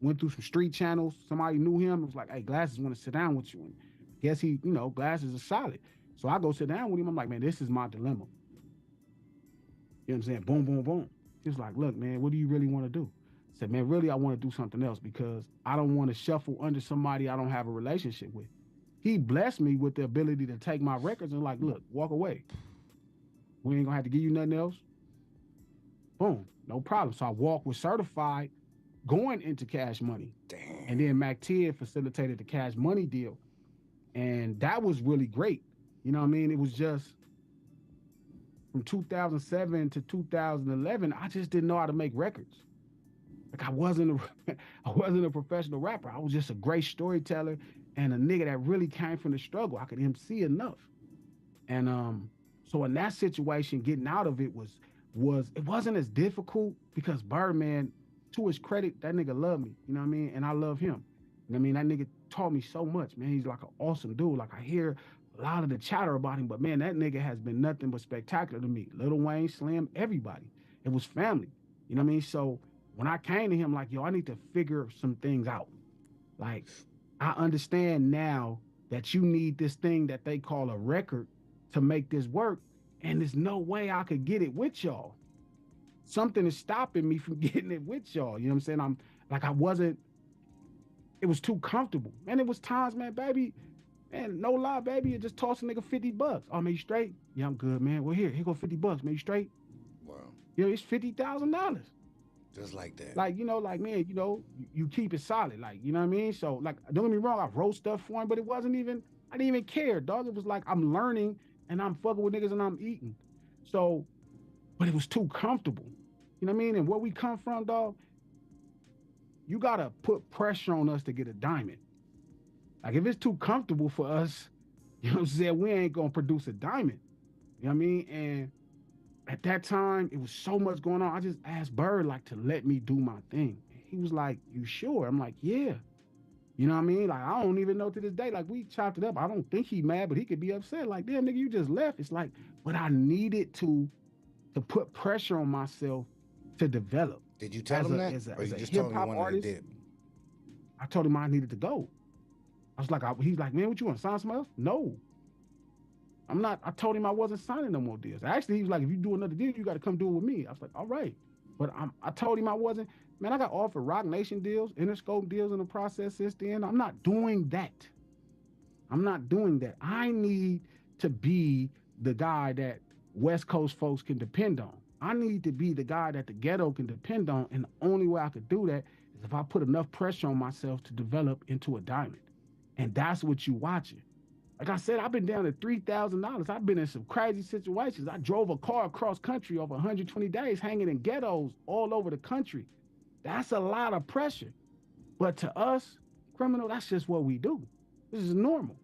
went through some street channels. Somebody knew him. It was like, hey, Glasses want to sit down with you. And guess he, Glasses is solid. So I go sit down with him. I'm like, man, this is my dilemma. You know what I'm saying? Boom, boom, boom. He was like, look, man, what do you really want to do? I said, man, really, I want to do something else because I don't want to shuffle under somebody I don't have a relationship with. He blessed me with the ability to take my records and like, look, walk away. We ain't gonna have to give you nothing else. Boom, no problem. So I walked with Certified going into Cash Money. Damn. And then Mack 10 facilitated the Cash Money deal. And that was really great. You know what I mean? It was just from 2007 to 2011, I just didn't know how to make records. Like I wasn't a professional rapper. I was just a great storyteller and a nigga that really came from the struggle. I could MC enough. And so in that situation, getting out of it it wasn't as difficult because Birdman, to his credit, that nigga loved me. You know what I mean? And I love him. You know what I mean? That nigga taught me so much, man. He's like an awesome dude. Like I hear a lot of the chatter about him, but man, that nigga has been nothing but spectacular to me. Lil Wayne, Slim, everybody. It was family. You know what I mean? So when I came to him, like, yo, I need to figure some things out. Like, I understand now that you need this thing that they call a record to make this work, and there's no way I could get it with y'all. Something is stopping me from getting it with y'all. You know what I'm saying? It was too comfortable. Man, it was times, man, baby, man, no lie, baby, you just toss a nigga $50. Oh, man, you straight? Yeah, I'm good, man. Well, here go $50, man, you straight? Wow. It's $50,000. Just like that. Like, man, you keep it solid. Like, you know what I mean? So, like, don't get me wrong, I wrote stuff for him, but I didn't even care, dog. It was like, I'm learning and I'm fucking with niggas and I'm eating. So, but it was too comfortable. You know what I mean? And where we come from, dog, you gotta put pressure on us to get a diamond. Like, if it's too comfortable for us, you know what I'm saying, we ain't gonna produce a diamond. You know what I mean? And at that time, it was so much going on. I just asked Bird, like, to let me do my thing. He was like, you sure? I'm like, yeah. You know You know what I mean? Like, I don't even know to this day. Like, we chopped it up. I don't think he mad, but he could be upset. Like, damn, nigga, you just left. It's like, but I needed to put pressure on myself to develop. Did you tell him that? Or you just told him you wanted to dip? I told him I needed to go. I was like, he's like, man, what you want to sign somebody else? No. I'm not. I told him I wasn't signing no more deals. Actually, he was like, if you do another deal, you got to come do it with me. I was like, all right. But I told him I wasn't. Man, I got offered Rock Nation deals, Interscope deals in the process since then. I'm not doing that. I'm not doing that. I need to be the guy that West Coast folks can depend on. I need to be the guy that the ghetto can depend on. And the only way I could do that is if I put enough pressure on myself to develop into a diamond. And that's what you watching. Like I said, I've been down to $3,000. I've been in some crazy situations. I drove a car across country over 120 days, hanging in ghettos all over the country. That's a lot of pressure. But to us, criminal, that's just what we do. This is normal.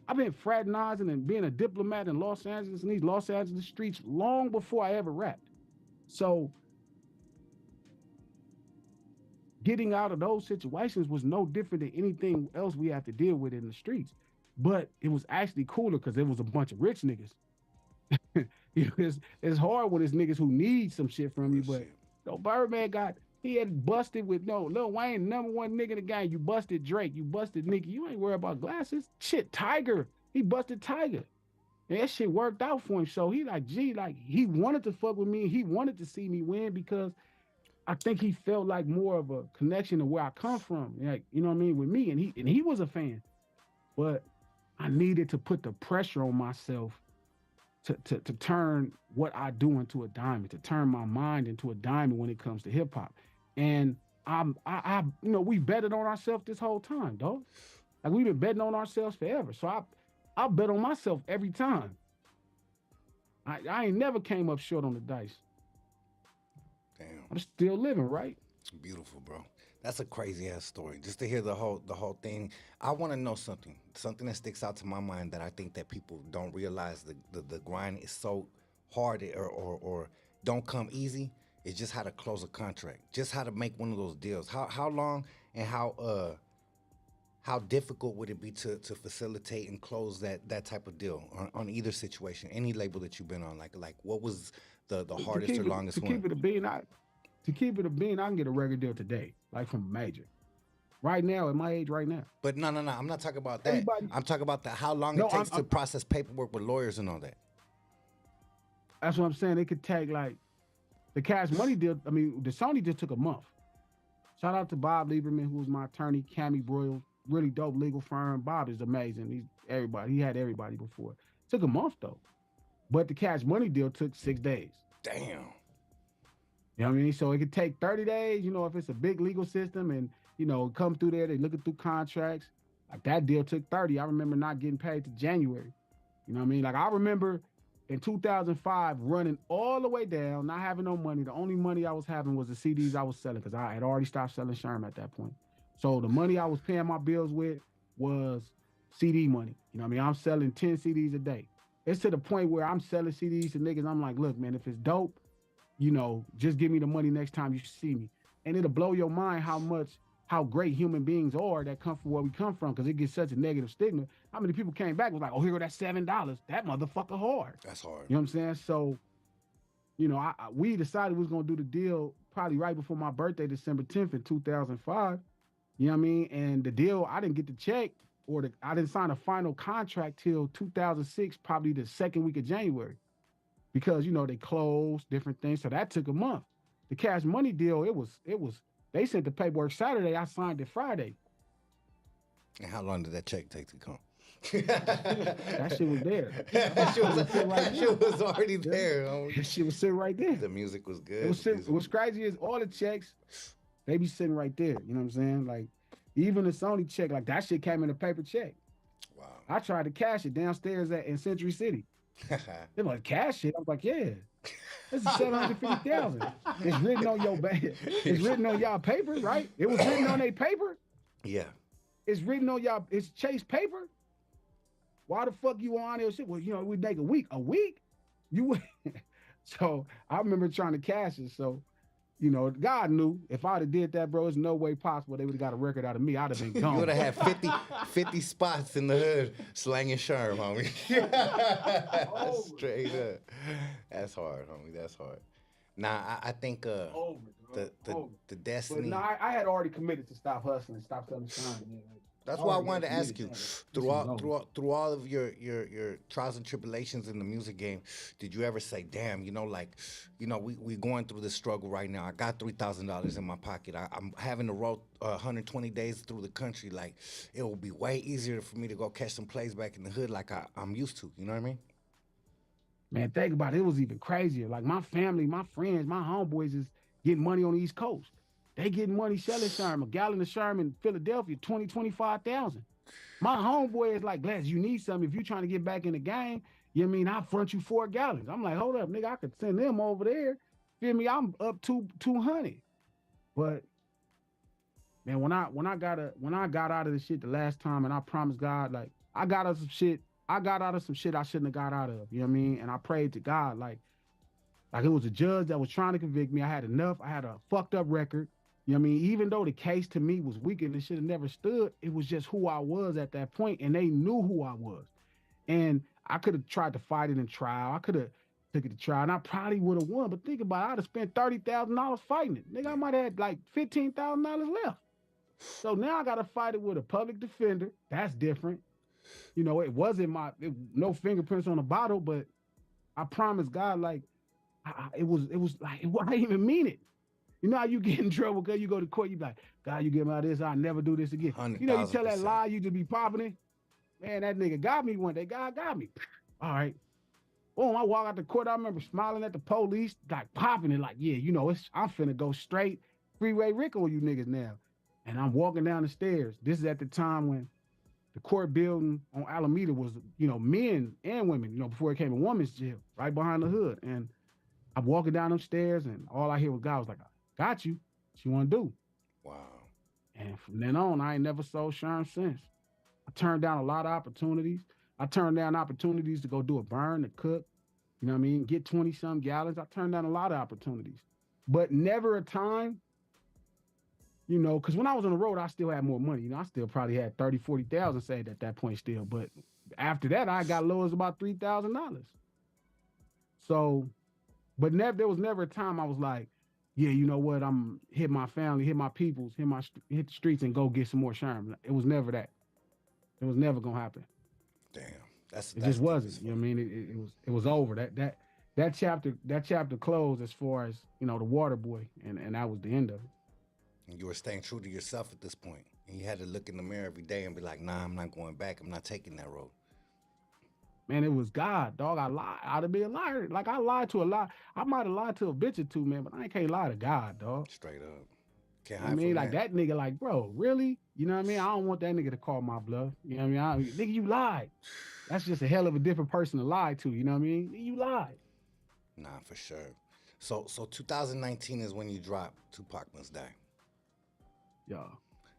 I've been fraternizing and being a diplomat in Los Angeles and these Los Angeles streets long before I ever rapped. So getting out of those situations was no different than anything else we have to deal with in the streets. But it was actually cooler because it was a bunch of rich niggas. It's hard when it's niggas who need some shit from you, but Birdman he had busted with Lil Wayne, #1 nigga in the game. You busted Drake, you busted Nicki. You ain't worried about glasses. Shit, Tiger. He busted Tiger. And that shit worked out for him. So he he wanted to fuck with me. He wanted to see me win because I think he felt like more of a connection to where I come from. Like, you know what I mean, with me. And he was a fan. But I needed to put the pressure on myself to turn what I do into a diamond, to turn my mind into a diamond when it comes to hip hop. And we betted on ourselves this whole time, dog. Like, we've been betting on ourselves forever. So I bet on myself every time. I ain't never came up short on the dice. Damn. I'm still living, right? Beautiful, bro. That's a crazy ass story. Just to hear the whole thing. I want to know something that sticks out to my mind that I think that people don't realize. The grind is so hard or don't come easy. It's just how to close a contract, just how to make one of those deals. How long and how difficult would it be to facilitate and close that type of deal on either situation, any label that you've been on? Like what was the hardest or longest one? To keep it a bean, I can get a record deal today, like from a major. Right now, at my age right now. But no. I'm not talking about that. I'm talking about how long it takes to process paperwork with lawyers and all that. That's what I'm saying. It could take like the Cash Money deal. I mean, the Sony deal took a month. Shout out to Bob Lieberman, who was my attorney, Cammy Broyle, really dope legal firm. Bob is amazing. He had everybody before. Took a month though. But the Cash Money deal took 6 days. Damn. You know what I mean? So it could take 30 days, if it's a big legal system and, come through there, they looking through contracts. Like that deal took 30. I remember not getting paid to January. You know what I mean? Like I remember in 2005 running all the way down, not having no money. The only money I was having was the CDs I was selling because I had already stopped selling Sherm at that point. So the money I was paying my bills with was CD money. You know what I mean? I'm selling 10 CDs a day. It's to the point where I'm selling CDs to niggas. I'm like, look, man, if it's dope, just give me the money next time you see me. And it'll blow your mind how great human beings are that come from where we come from, because it gets such a negative stigma. How many people came back and was like, oh, here go that $7. That motherfucker hard. That's hard. You know what I'm saying? So, we decided we was going to do the deal probably right before my birthday, December 10th in 2005. You know what I mean? And the deal, I didn't get the check I didn't sign a final contract till 2006, probably the second week of January. Because, they closed, different things. So that took a month. The Cash Money deal, it was, they sent the paperwork Saturday. I signed it Friday. And how long did that check take to come? That shit was there. That shit was already there. That shit was sitting right there. The music was good. What's crazy is all the checks, they be sitting right there. You know what I'm saying? Like, even the Sony check, like that shit came in a paper check. Wow. I tried to cash it downstairs in Century City. They're like, cash it? I was like, yeah. This is $750,000. It's written on your bank. It's written on y'all paper, right? It was written on their paper. Yeah. It's written on y'all. It's Chase paper. Why the fuck you on there? Shit? Well, we make a week. A week? So I remember trying to cash it. So You know, God knew if I'd have did that, bro, there's no way possible they would have got a record out of me. I'd have been gone. You would have had 50 spots in the hood slanging Sherm, homie. Straight up. That's hard, homie. That's hard. Nah, I think the destiny. But no, I had already committed to stop hustling, stop selling shine. Man. That's why I wanted to ask you, through all of your trials and tribulations in the music game, did you ever say, damn, we going through this struggle right now. I got $3,000 in my pocket. I'm having to roll 120 days through the country. Like, it will be way easier for me to go catch some plays back in the hood like I'm used to. You know what I mean? Man, think about it. It was even crazier. Like, my family, my friends, my homeboys is getting money on the East Coast. They getting money selling Sherm. A gallon of Sherm in Philadelphia, 25,000. My homeboy is like, Glass, you need something. If you trying to get back in the game, you know what I mean, I'll front you 4 gallons. I'm like, hold up, nigga, I could send them over there. Feel me? I'm up to 200. But man, when I got out of this shit the last time, and I promised God, like, I got out of some shit I shouldn't have got out of. You know what I mean? And I prayed to God, like it was a judge that was trying to convict me. I had enough. I had a fucked up record. You know what I mean? Even though the case to me was weak and it should have never stood, it was just who I was at that point, and they knew who I was. And I could have tried to fight it in trial. I could have took it to trial, and I probably would have won. But think about it, I'd have spent $30,000 fighting it. Nigga, I might have had like $15,000 left. So now I got to fight it with a public defender. That's different. You know, it wasn't no fingerprints on the bottle, but I promised God, like, it was like, I didn't even mean it. You know how you get in trouble because you go to court, you be like, God, you get me out of this, I'll never do this again. You know, you tell that lie, you just be popping it. Man, that nigga got me one day. God got me. All right. Boom, I walk out the court, I remember smiling at the police, like popping it, like, yeah, you know, I'm finna go straight Freeway Rick on you niggas now. And I'm walking down the stairs. This is at the time when the court building on Alameda was, you know, men and women, you know, before it came a women's jail, right behind the hood. And I'm walking down them stairs, and all I hear was God was like, got you. What you want to do? Wow. And from then on, I ain't never sold Sherm since. I turned down a lot of opportunities. I turned down opportunities to go do a burn, to cook, you know what I mean? Get 20-some gallons. I turned down a lot of opportunities. But never a time, you know, because when I was on the road, I still had more money. You know, I still probably had 30, 40,000 saved at that point still. But after that, I got low as about $3,000. So, but there was never a time I was like, yeah, you know what? I'm hit my family, hit my peoples, hit the streets, and go get some more Sherm. It was never that. It was never gonna happen. Damn, it just wasn't. You know what I mean? It was over. That chapter closed as far as, you know, the water boy, and that was the end of it. And you were staying true to yourself at this point, and you had to look in the mirror every day and be like, nah, I'm not going back. I'm not taking that road. Man, it was God, dog. I lied. I'd have been a liar. Like, I lied to a lie. I might have lied to a bitch or two, man, but I can't lie to God, dog. Straight up. Can't hide from like that nigga, like, bro, really? You know what I mean? I don't want that nigga to call my bluff. You know what I mean? Nigga, you lied. That's just a hell of a different person to lie to. You know what I mean? You lied. Nah, for sure. So 2019 is when you dropped Tupac Must Die. Yeah.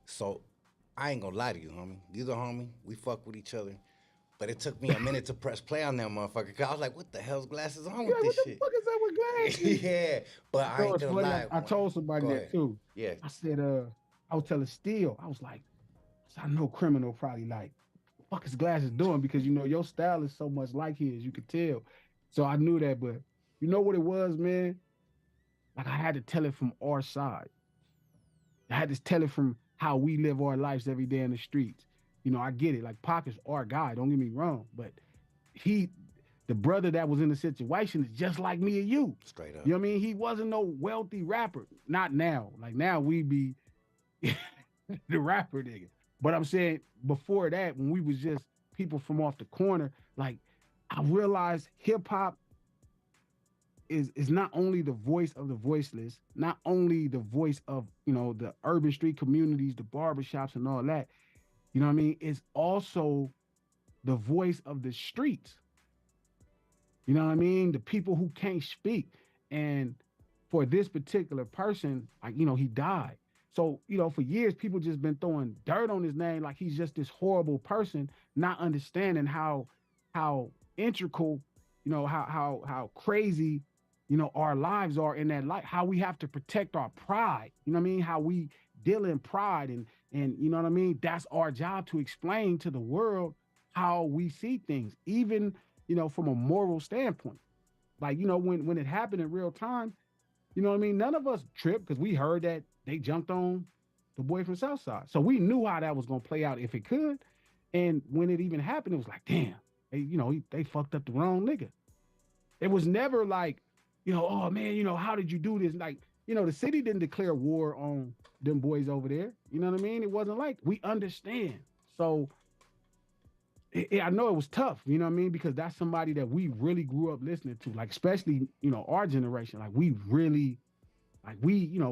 So I ain't gonna lie to you, homie. You the homie. We fuck with each other. But it took me a minute to press play on that motherfucker. Cause I was like, what the hell's Glasses on with this shit? What the fuck is that with Glasses? Yeah, but I ain't gonna lie. I told somebody that too. Yeah. I said, I was telling Steele, I was like, I know Criminal probably like, what the fuck is Glasses doing? Because, you know, your style is so much like his, you could tell. So I knew that, but you know what it was, man? Like, I had to tell it from our side. I had to tell it from how we live our lives every day in the streets. You know, I get it. Like, Pac is our guy. Don't get me wrong. But the brother that was in the situation is just like me and you. Straight up. You know what I mean? He wasn't no wealthy rapper. Not now. Like, now we be the rapper nigga. But I'm saying before that, when we was just people from off the corner, like, I realized hip hop is not only the voice of the voiceless, not only the voice of, you know, the urban street communities, the barbershops and all that. You know what I mean? It's also the voice of the streets. You know what I mean? The people who can't speak. And for this particular person, like, you know, he died. So, you know, for years, people just been throwing dirt on his name like he's just this horrible person, not understanding how integral, you know, how crazy our lives are in that light, how we have to protect our pride. You know what I mean? How we deal in pride and you know what I mean? That's our job to explain to the world how we see things, even, from a moral standpoint. Like, when it happened in real time, you know what I mean? None of us tripped because we heard that they jumped on the boy from Southside. So we knew how that was going to play out if it could. And when it even happened, it was like, damn, they fucked up the wrong nigga. It was never like, oh man, how did you do this? Like, the city didn't declare war on them boys over there. You know what I mean? It wasn't like, we understand. So I know it was tough, you know what I mean? Because that's somebody that we really grew up listening to, like, especially, our generation. Like, we really,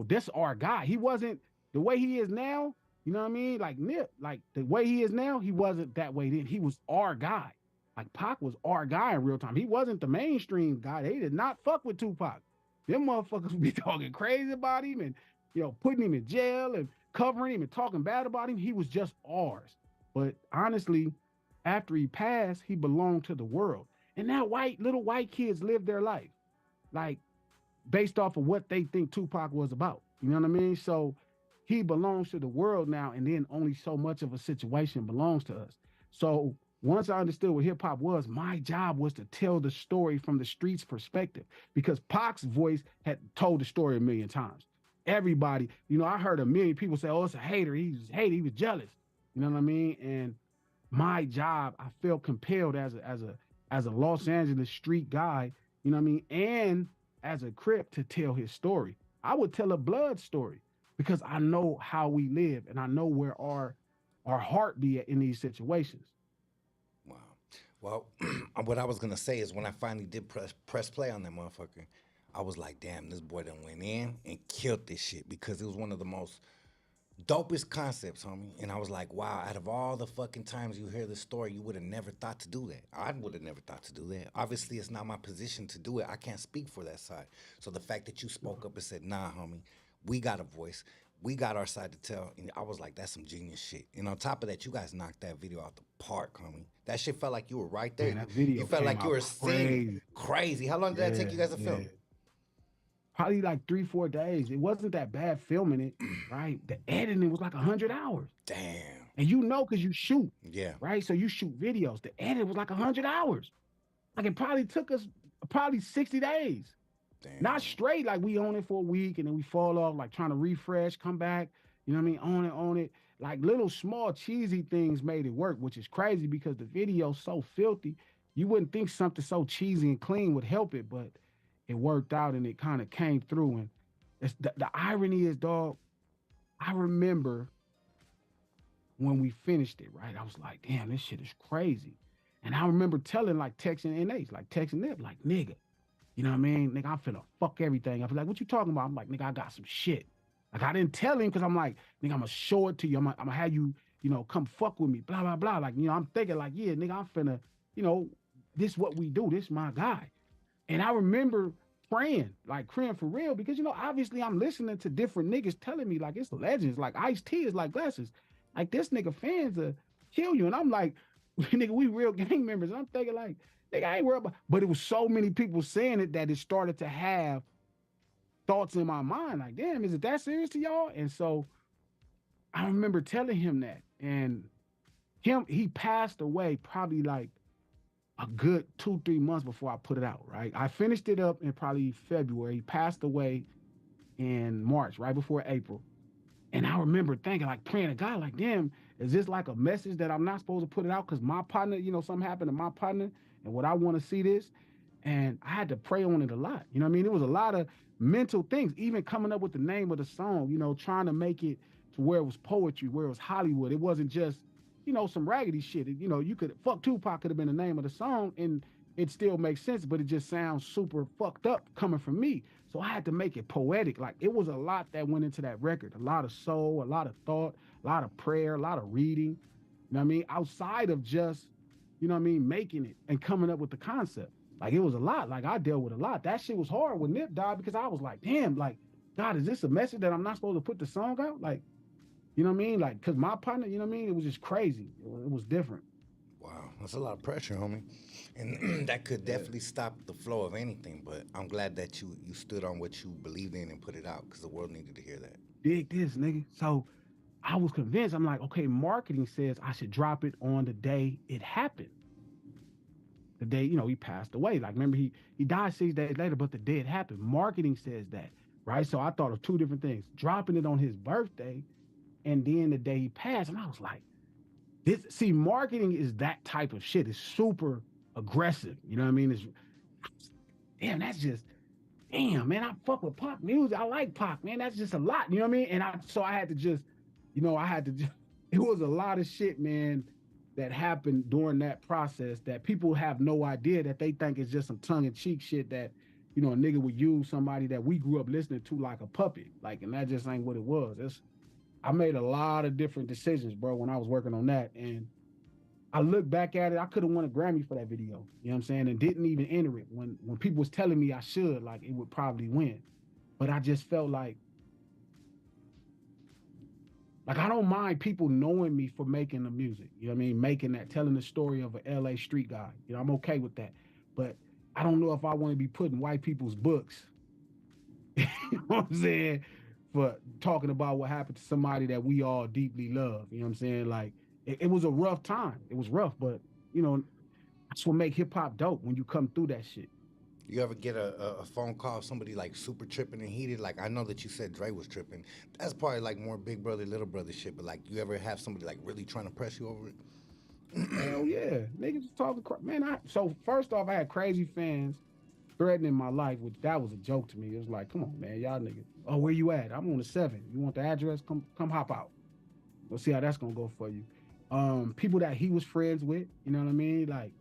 this our guy. He wasn't the way he is now, you know what I mean? Like Nip, like the way he is now, he wasn't that way then. He was our guy. Like Pac was our guy in real time. He wasn't the mainstream guy. They did not fuck with Tupac. Them motherfuckers would be talking crazy about him and, putting him in jail and covering him and talking bad about him. He was just ours. But honestly, after he passed, he belonged to the world. And now little white kids live their life, like, based off of what they think Tupac was about. You know what I mean? So he belongs to the world now, and then only so much of a situation belongs to us. So once I understood what hip hop was, my job was to tell the story from the streets' perspective, because Pac's voice had told the story a million times. Everybody, I heard a million people say, oh, it's a hater. He was jealous. You know what I mean? And my job, I felt compelled as a Los Angeles street guy, you know what I mean? And as a Crip, to tell his story. I would tell a blood story because I know how we live and I know where our heart be at in these situations. Wow. Well, what I was going to say is when I finally did press play on that motherfucker, I was like, damn, this boy done went in and killed this shit, because it was one of the most dopest concepts, homie. And I was like, wow, out of all the fucking times you hear this story, you would have never thought to do that. I would have never thought to do that. Obviously, it's not my position to do it. I can't speak for that side. So the fact that you spoke up and said, nah, homie, we got a voice. We got our side to tell. And I was like, that's some genius shit. And on top of that, you guys knocked that video out the park, homie. That shit felt like you were right there. Man, that video you felt like you were singing crazy. How long did that take you guys to film? Probably like 3-4 days. It wasn't that bad filming it, right? The editing was like 100 hours. Damn. And because you shoot. Yeah. Right? So you shoot videos. The edit was like 100 hours. Like, it probably took us 60 days. Damn. Not straight, like we own it for a week and then we fall off, like trying to refresh, come back, you know what I mean? Own it. Like little small cheesy things made it work, which is crazy because the video's so filthy. You wouldn't think something so cheesy and clean would help it, but it worked out and it kind of came through. And it's the irony is, dog, I remember when we finished it, right? I was like, damn, this shit is crazy. And I remember texting NH, like texting them, like, nigga, you know what I mean? Nigga, I'm finna fuck everything. I was like, what you talking about? I'm like, nigga, I got some shit. Like, I didn't tell him because I'm like, nigga, I'm gonna show it to you. I'm gonna have you, come fuck with me, blah, blah, blah. Like, I'm thinking like, yeah, nigga, I'm finna, this what we do. This my guy. And I remember praying for real, because, obviously I'm listening to different niggas telling me, like, it's legends, like Ice-T is like glasses. Like, this nigga fans will kill you. And I'm like, nigga, we real gang members. And I'm thinking like, nigga, I ain't worried about, but it was so many people saying it that it started to have thoughts in my mind. Like, damn, is it that serious to y'all? And so I remember telling him that, and he passed away probably like a good 2-3 months before I put it out, right? I finished it up in probably February. He passed away in March, right before April. And I remember thinking, like, praying to God, like, damn, is this like a message that I'm not supposed to put it out? Because my partner, something happened to my partner, and what I want to see this. And I had to pray on it a lot. You know what I mean? It was a lot of mental things, even coming up with the name of the song, trying to make it to where it was poetry, where it was Hollywood. It wasn't just, some raggedy shit. You could, fuck Tupac could have been the name of the song and it still makes sense, but it just sounds super fucked up coming from me. So I had to make it poetic. Like, it was a lot that went into that record. A lot of soul, a lot of thought, a lot of prayer, a lot of reading. You know what I mean? Outside of just, making it and coming up with the concept. Like, it was a lot. Like, I dealt with a lot. That shit was hard when Nip died, because I was like, damn, like, God, is this a message that I'm not supposed to put the song out? Like, you know what I mean? Like, because my partner, you know what I mean? It was just crazy. It was different. Wow. That's a lot of pressure, homie. And that could definitely stop the flow of anything. But I'm glad that you stood on what you believed in and put it out because the world needed to hear that. Dig this, nigga. So I was convinced. I'm like, okay, marketing says I should drop it on the day it happened. The day, he passed away. Like, remember, he died 6 days later, but the day it happened. Marketing says that, right? So I thought of two different things: dropping it on his birthday, and then the day he passed. And I was like, marketing is that type of shit. It's super aggressive. You know what I mean? Damn, that's just, damn, man, I fuck with Pac music. I like Pac, man. That's just a lot. You know what I mean? And I had to just, it was a lot of shit, man, that happened during that process that people have no idea, that they think it's just some tongue-in-cheek shit that, a nigga would use somebody that we grew up listening to like a puppet. Like, and that just ain't what it was. I made a lot of different decisions, bro, when I was working on that. And I look back at it, I could have won a Grammy for that video. You know what I'm saying? And didn't even enter it. When people was telling me I should, like, it would probably win. But I just felt like I don't mind people knowing me for making the music. You know what I mean? Making that, telling the story of an LA street guy. I'm okay with that. But I don't know if I want to be putting white people's books, you know what I'm saying, for talking about what happened to somebody that we all deeply love. You know what I'm saying? Like, it was a rough time. It was rough, but, that's what make hip hop dope, when you come through that shit. You ever get a phone call, somebody like super tripping and heated? Like, I know that you said Dre was tripping. That's probably like more big brother, little brother shit. But like, you ever have somebody like really trying to press you over it? Hell yeah, niggas was talking man. So first off, I had crazy fans threatening my life, which that was a joke to me. It was like, come on, man, y'all niggas. Oh, where you at? I'm on the 7. You want the address? Come hop out. We'll see how that's gonna go for you. People that he was friends with, you know what I mean? Like,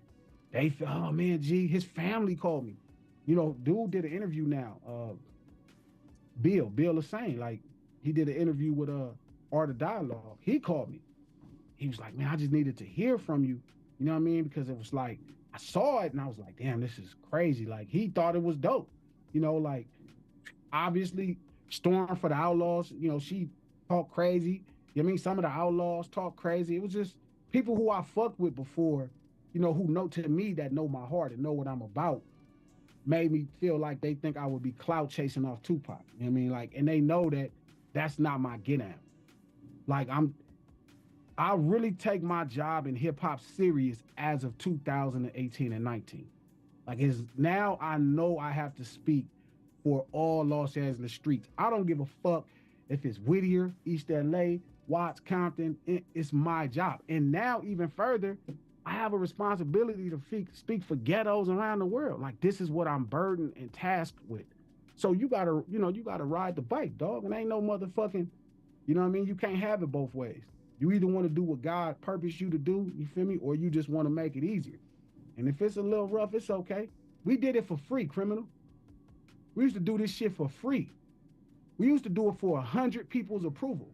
they felt, oh man, G, his family called me. Dude did an interview now. Bill Lassane, like, he did an interview with Art of Dialogue. He called me. He was like, man, I just needed to hear from you. You know what I mean? Because it was like, I saw it and I was like, damn, this is crazy. Like, he thought it was dope. Like, obviously, Storm for the Outlaws, she talked crazy. You know what I mean? Some of the Outlaws talk crazy. It was just people who I fucked with before, who know to me, that know my heart and know what I'm about, made me feel like they think I would be clout chasing off Tupac. You know what I mean? Like, and they know that that's not my get out. Like, I really take my job in hip hop serious as of 2018 and 19. Like, now I know I have to speak for all Los Angeles streets. I don't give a fuck if it's Whittier, East LA, Watts, Compton. It's my job. And now, even further, I have a responsibility to speak for ghettos around the world. Like, this is what I'm burdened and tasked with. So you gotta ride the bike, dog. And ain't no motherfucking, you know what I mean? You can't have it both ways. You either want to do what God purposed you to do, you feel me? Or you just want to make it easier. And if it's a little rough, it's okay. We did it for free, criminal. We used to do this shit for free. We used to do it for 100 people's approval.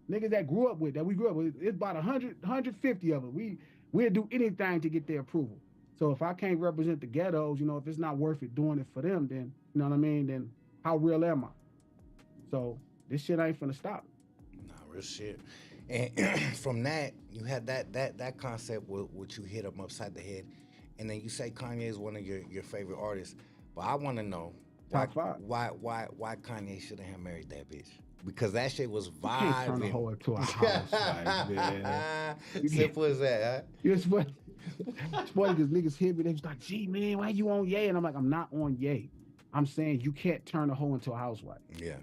Niggas that we grew up with, it's about 150 of them. We'd do anything to get their approval. So if I can't represent the ghettos, if it's not worth it doing it for them, then, you know what I mean? Then how real am I? So this shit ain't finna stop. Nah, real shit. And from that, you had that concept which you hit him upside the head, and then you say Kanye is one of your favorite artists. But I want to know why Kanye shouldn't have married that bitch, because that shit was vibing. You can't turn a hoe into a housewife, man. Simple as that, huh? It's funny because niggas hit me. They was like, "Gee, man, why you on Ye?" And I'm like, "I'm not on Ye. I'm saying you can't turn a hoe into a housewife." Yeah.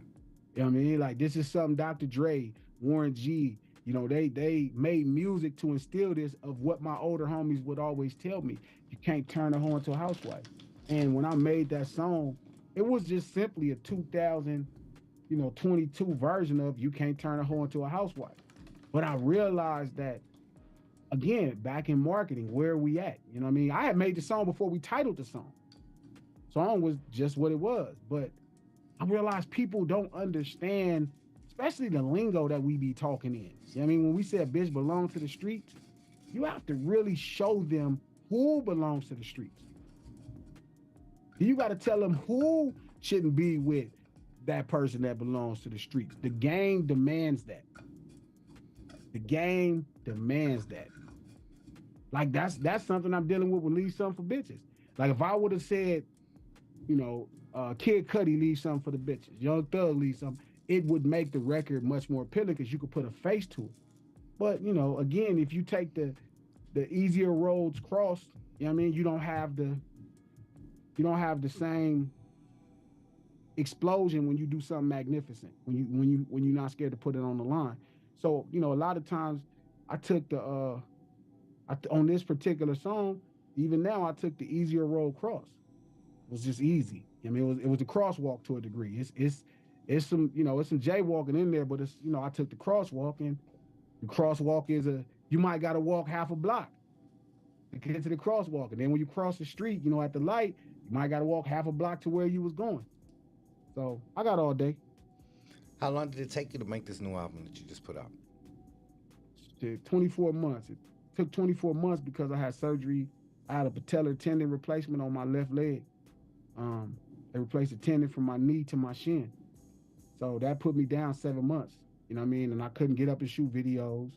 You know what I mean? Like, this is something Dr. Dre, Warren G, they made music to instill this of what my older homies would always tell me. You can't turn a hoe into a housewife. And when I made that song, it was just simply a 2022 version of you can't turn a hoe into a housewife. But I realized that, again, back in marketing, where are we at? You know what I mean? I had made the song before we titled the song. Song was just what it was. But I realized people don't understand, especially the lingo that we be talking in. You know what I mean? When we say a bitch belongs to the streets, you have to really show them who belongs to the streets. You got to tell them who shouldn't be with that person that belongs to the streets. The game demands that. The game demands that. Like that's something I'm dealing with Leave Something for Bitches. Like if I would have said, you know, Kid Cudi Leave Something for the Bitches, Young Thug Leave Something, it would make the record much more appealing because you could put a face to it. But you know, again, if you take the easier roads crossed, you know what I mean, you don't have the same explosion when you do something magnificent, when you're not scared to put it on the line. So, you know, a lot of times I took the on this particular song, even now I took the easier road cross. It was just easy. I mean, it was a crosswalk to a degree. It's some, you know, it's some jaywalking in there, but it's, you know, I took the crosswalk, and the crosswalk is you might got to walk half a block to get to the crosswalk. And then when you cross the street, you know, at the light, you might got to walk half a block to where you was going. So I got all day. How long did it take you to make this new album that you just put out? 24 months. It took 24 months because I had surgery. I had a patellar tendon replacement on my left leg. They replaced the tendon from my knee to my shin. So that put me down 7 months. You know what I mean? And I couldn't get up and shoot videos.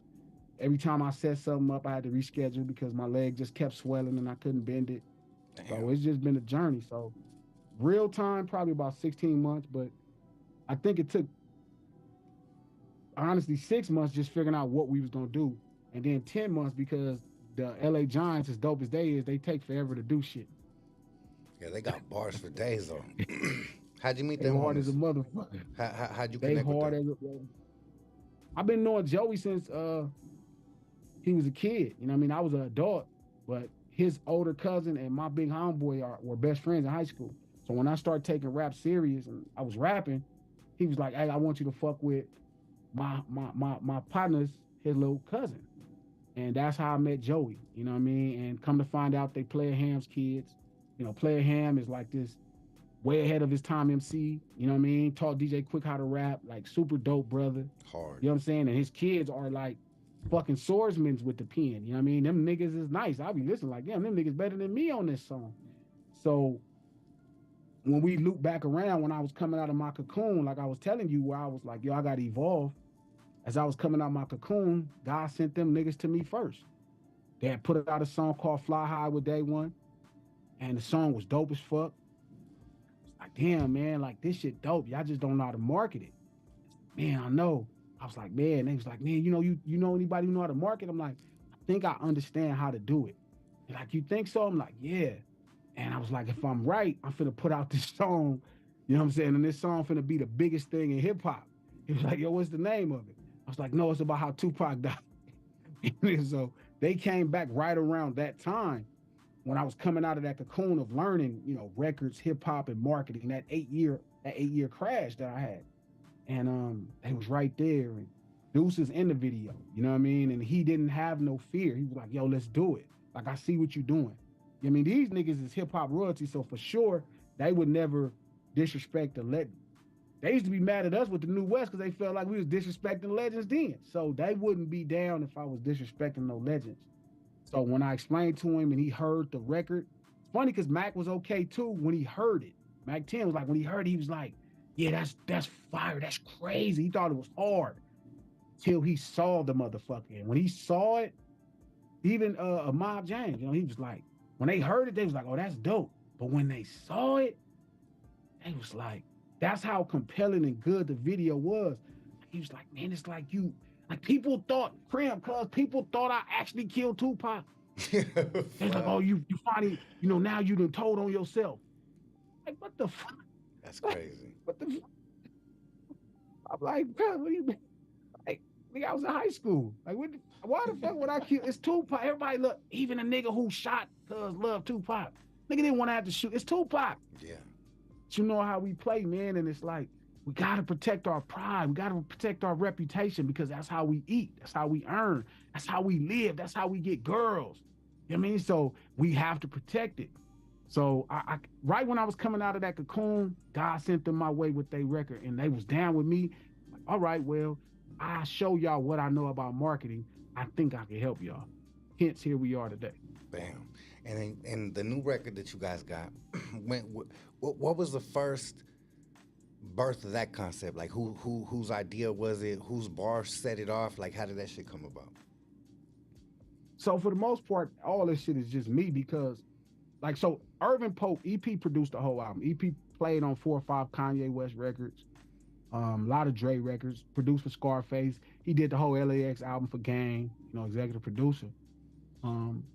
Every time I set something up, I had to reschedule because my leg just kept swelling and I couldn't bend it. Damn. So it's just been a journey. So real time, probably about 16 months, but I think it took, honestly, 6 months just figuring out what we was going to do. And then 10 months because the LA Giants, as dope as they is, they take forever to do shit. Yeah, they got bars for days, though. How'd you meet they them? Hard as a motherfucker. How'd you they connect hard with them? As a, I've been knowing Joey since he was a kid. You know what I mean? I was an adult, but his older cousin and my big homeboy were best friends in high school. So when I started taking rap serious and I was rapping, he was like, "Hey, I want you to fuck with my partner's his little cousin." And that's how I met Joey. You know what I mean? And come to find out, they Player Ham's kids. You know, Player Ham is like this way ahead of his time MC. You know what I mean? Taught DJ Quick how to rap, like super dope brother. Hard. You know what I'm saying? And his kids are like fucking swordsmen with the pen. You know what I mean? Them niggas is nice. I be listening like, damn, them niggas better than me on this song. So when we loop back around, when I was coming out of my cocoon, like I was telling you, where I was like, yo, I got to evolve. As I was coming out of my cocoon, God sent them niggas to me first. They had put out a song called Fly High with Day One, and the song was dope as fuck. It's like, damn, man, like this shit dope. Y'all just don't know how to market it. Man, I know. I was like, man, they was like, man, you know anybody who know how to market? I'm like, I think I understand how to do it. They're like, you think so? I'm like, yeah. And I was like, if I'm right, I'm finna put out this song, you know what I'm saying? And this song finna be the biggest thing in hip hop. He was like, yo, what's the name of it? I was like, no, it's about how Tupac died. So they came back right around that time when I was coming out of that cocoon of learning, you know, records, hip hop, and marketing, that 8-year crash that I had. And they was right there. And Deuce is in the video, you know what I mean? And he didn't have no fear. He was like, yo, let's do it. Like, I see what you're doing. I mean, these niggas is hip hop royalty, so for sure, they would never disrespect the legend. They used to be mad at us with the New West because they felt like we was disrespecting legends then. So they wouldn't be down if I was disrespecting no legends. So when I explained to him and he heard the record, it's funny because Mack was okay too when he heard it. Mack 10 was like, when he heard it, he was like, yeah, that's fire, that's crazy. He thought it was hard till he saw the motherfucker. And when he saw it, even a Mob James, you know, he was like, when they heard it, they was like, oh, that's dope. But when they saw it, they was like, that's how compelling and good the video was. He was like, man, it's like you, like people thought, cuz people thought I actually killed Tupac. They was like, oh, you finally, you know, now you done told on yourself. Like, what the fuck? That's crazy. What the fuck? I'm like, bro, what do you mean? Like, nigga, I was in high school. Like, why the fuck would I kill? It's Tupac. Everybody look, even a nigga who shot cuz loved Tupac. Nigga didn't want to have to shoot. It's Tupac. Yeah. But you know how we play, man, and it's like, we gotta protect our pride. We gotta protect our reputation because that's how we eat. That's how we earn. That's how we live. That's how we get girls. You know what I mean? So we have to protect it. So I right when I was coming out of that cocoon, God sent them my way with their record and they was down with me. Like, all right, well, I show y'all what I know about marketing. I think I can help y'all. Hence, here we are today. Bam. And the new record that you guys got, what was the first birth of that concept? Like whose idea was it? Whose bar set it off? Like how did that shit come about? So for the most part, all this shit is just me because, like, so Irvin Pope, EP produced the whole album. EP played on 4 or 5 Kanye West records, a lot of Dre records, produced for Scarface. He did the whole LAX album for Gang, executive producer.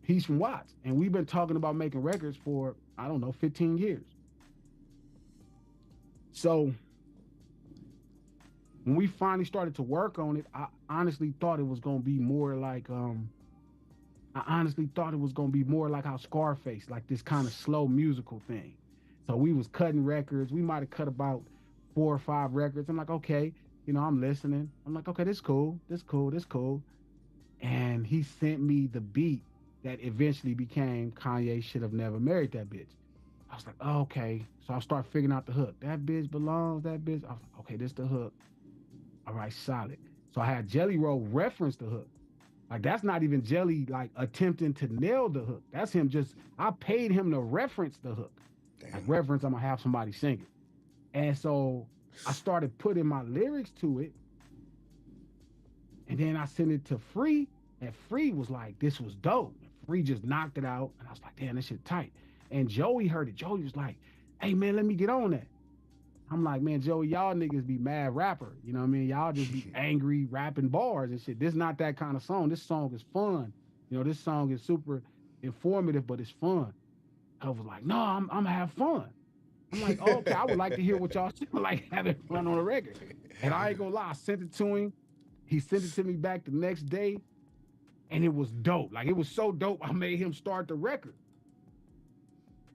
He's from Watts, and we've been talking about making records for, I don't know, 15 years. So when we finally started to work on it, I honestly thought it was gonna be more like how Scarface, like this kind of slow musical thing. So we was cutting records. We might have cut about 4 or 5 records. I'm like, okay, I'm listening. I'm like, okay, this cool. And he sent me the beat that eventually became Kanye Should Have Never Married That Bitch. I was like, oh, okay. So I start figuring out the hook. That bitch belongs, that bitch. I was like, okay, this the hook. All right, solid. So I had Jelly Roll reference the hook. Like, that's not even Jelly, like, attempting to nail the hook. That's him I paid him to reference the hook. Damn. Like, reference, I'm going to have somebody sing it. And so I started putting my lyrics to it. And then I sent it to Free. And Free was like, this was dope. Free just knocked it out. And I was like, damn, this shit tight. And Joey heard it. Joey was like, hey, man, let me get on that. I'm like, man, Joey, y'all niggas be mad rapper. You know what I mean? Y'all just be angry rapping bars and shit. This is not that kind of song. This song is fun. This song is super informative, but it's fun. I was like, no, I'm gonna have fun. I'm like, oh, okay, I would like to hear what y'all like having fun on a record. And I ain't gonna lie, I sent it to him. He sent it to me back the next day, and it was dope. Like, it was so dope, I made him start the record.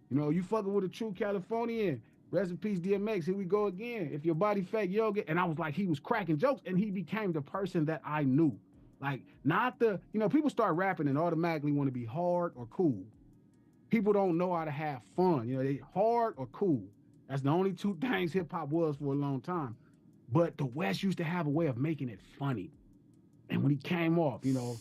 You fucking with a true Californian. Rest in peace, DMX. Here we go again. If your body fat, you'll get. And I was like, he was cracking jokes, and he became the person that I knew. Like, not the, people start rapping and automatically want to be hard or cool. People don't know how to have fun. They hard or cool. That's the only 2 things hip hop was for a long time. But the West used to have a way of making it funny. And when he came off, you're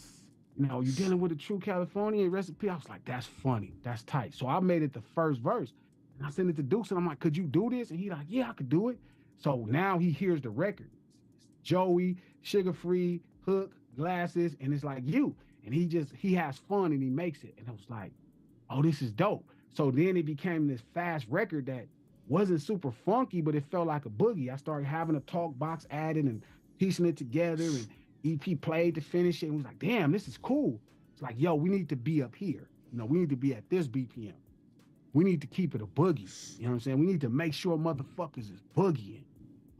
dealing with a true Californian recipe. I was like, that's funny. That's tight. So I made it the first verse. And I sent it to Dukes, and I'm like, could you do this? And he like, yeah, I could do it. So now he hears the record. It's Joey, Sugar Free, Hook, Glasses, and it's like you. And he has fun, and he makes it. And I was like, oh, this is dope. So then it became this fast record that wasn't super funky, but it felt like a boogie. I started having a talk box added and piecing it together, and EP played to finish it, and was like, damn, this is cool. It's like, yo, we need to be up here. We need to be at this BPM. We need to keep it a boogie. You know what I'm saying? We need to make sure motherfuckers is boogieing.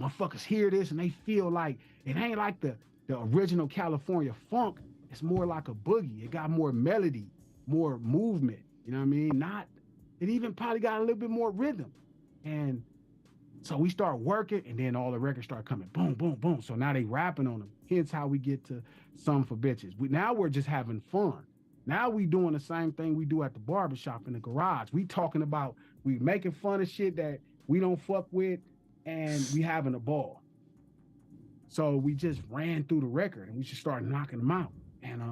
Motherfuckers hear this and they feel like it ain't like the original California funk. It's more like a boogie. It got more melody, more movement. You know what I mean? It even probably got a little bit more rhythm. And so we start working, and then all the records start coming. Boom, boom, boom. So now they rapping on them. Hence how we get to Some for Bitches. Now we're just having fun. Now we doing the same thing we do at the barbershop in the garage. We talking about, we making fun of shit that we don't fuck with, and we having a ball. So we just ran through the record, and we just started knocking them out. And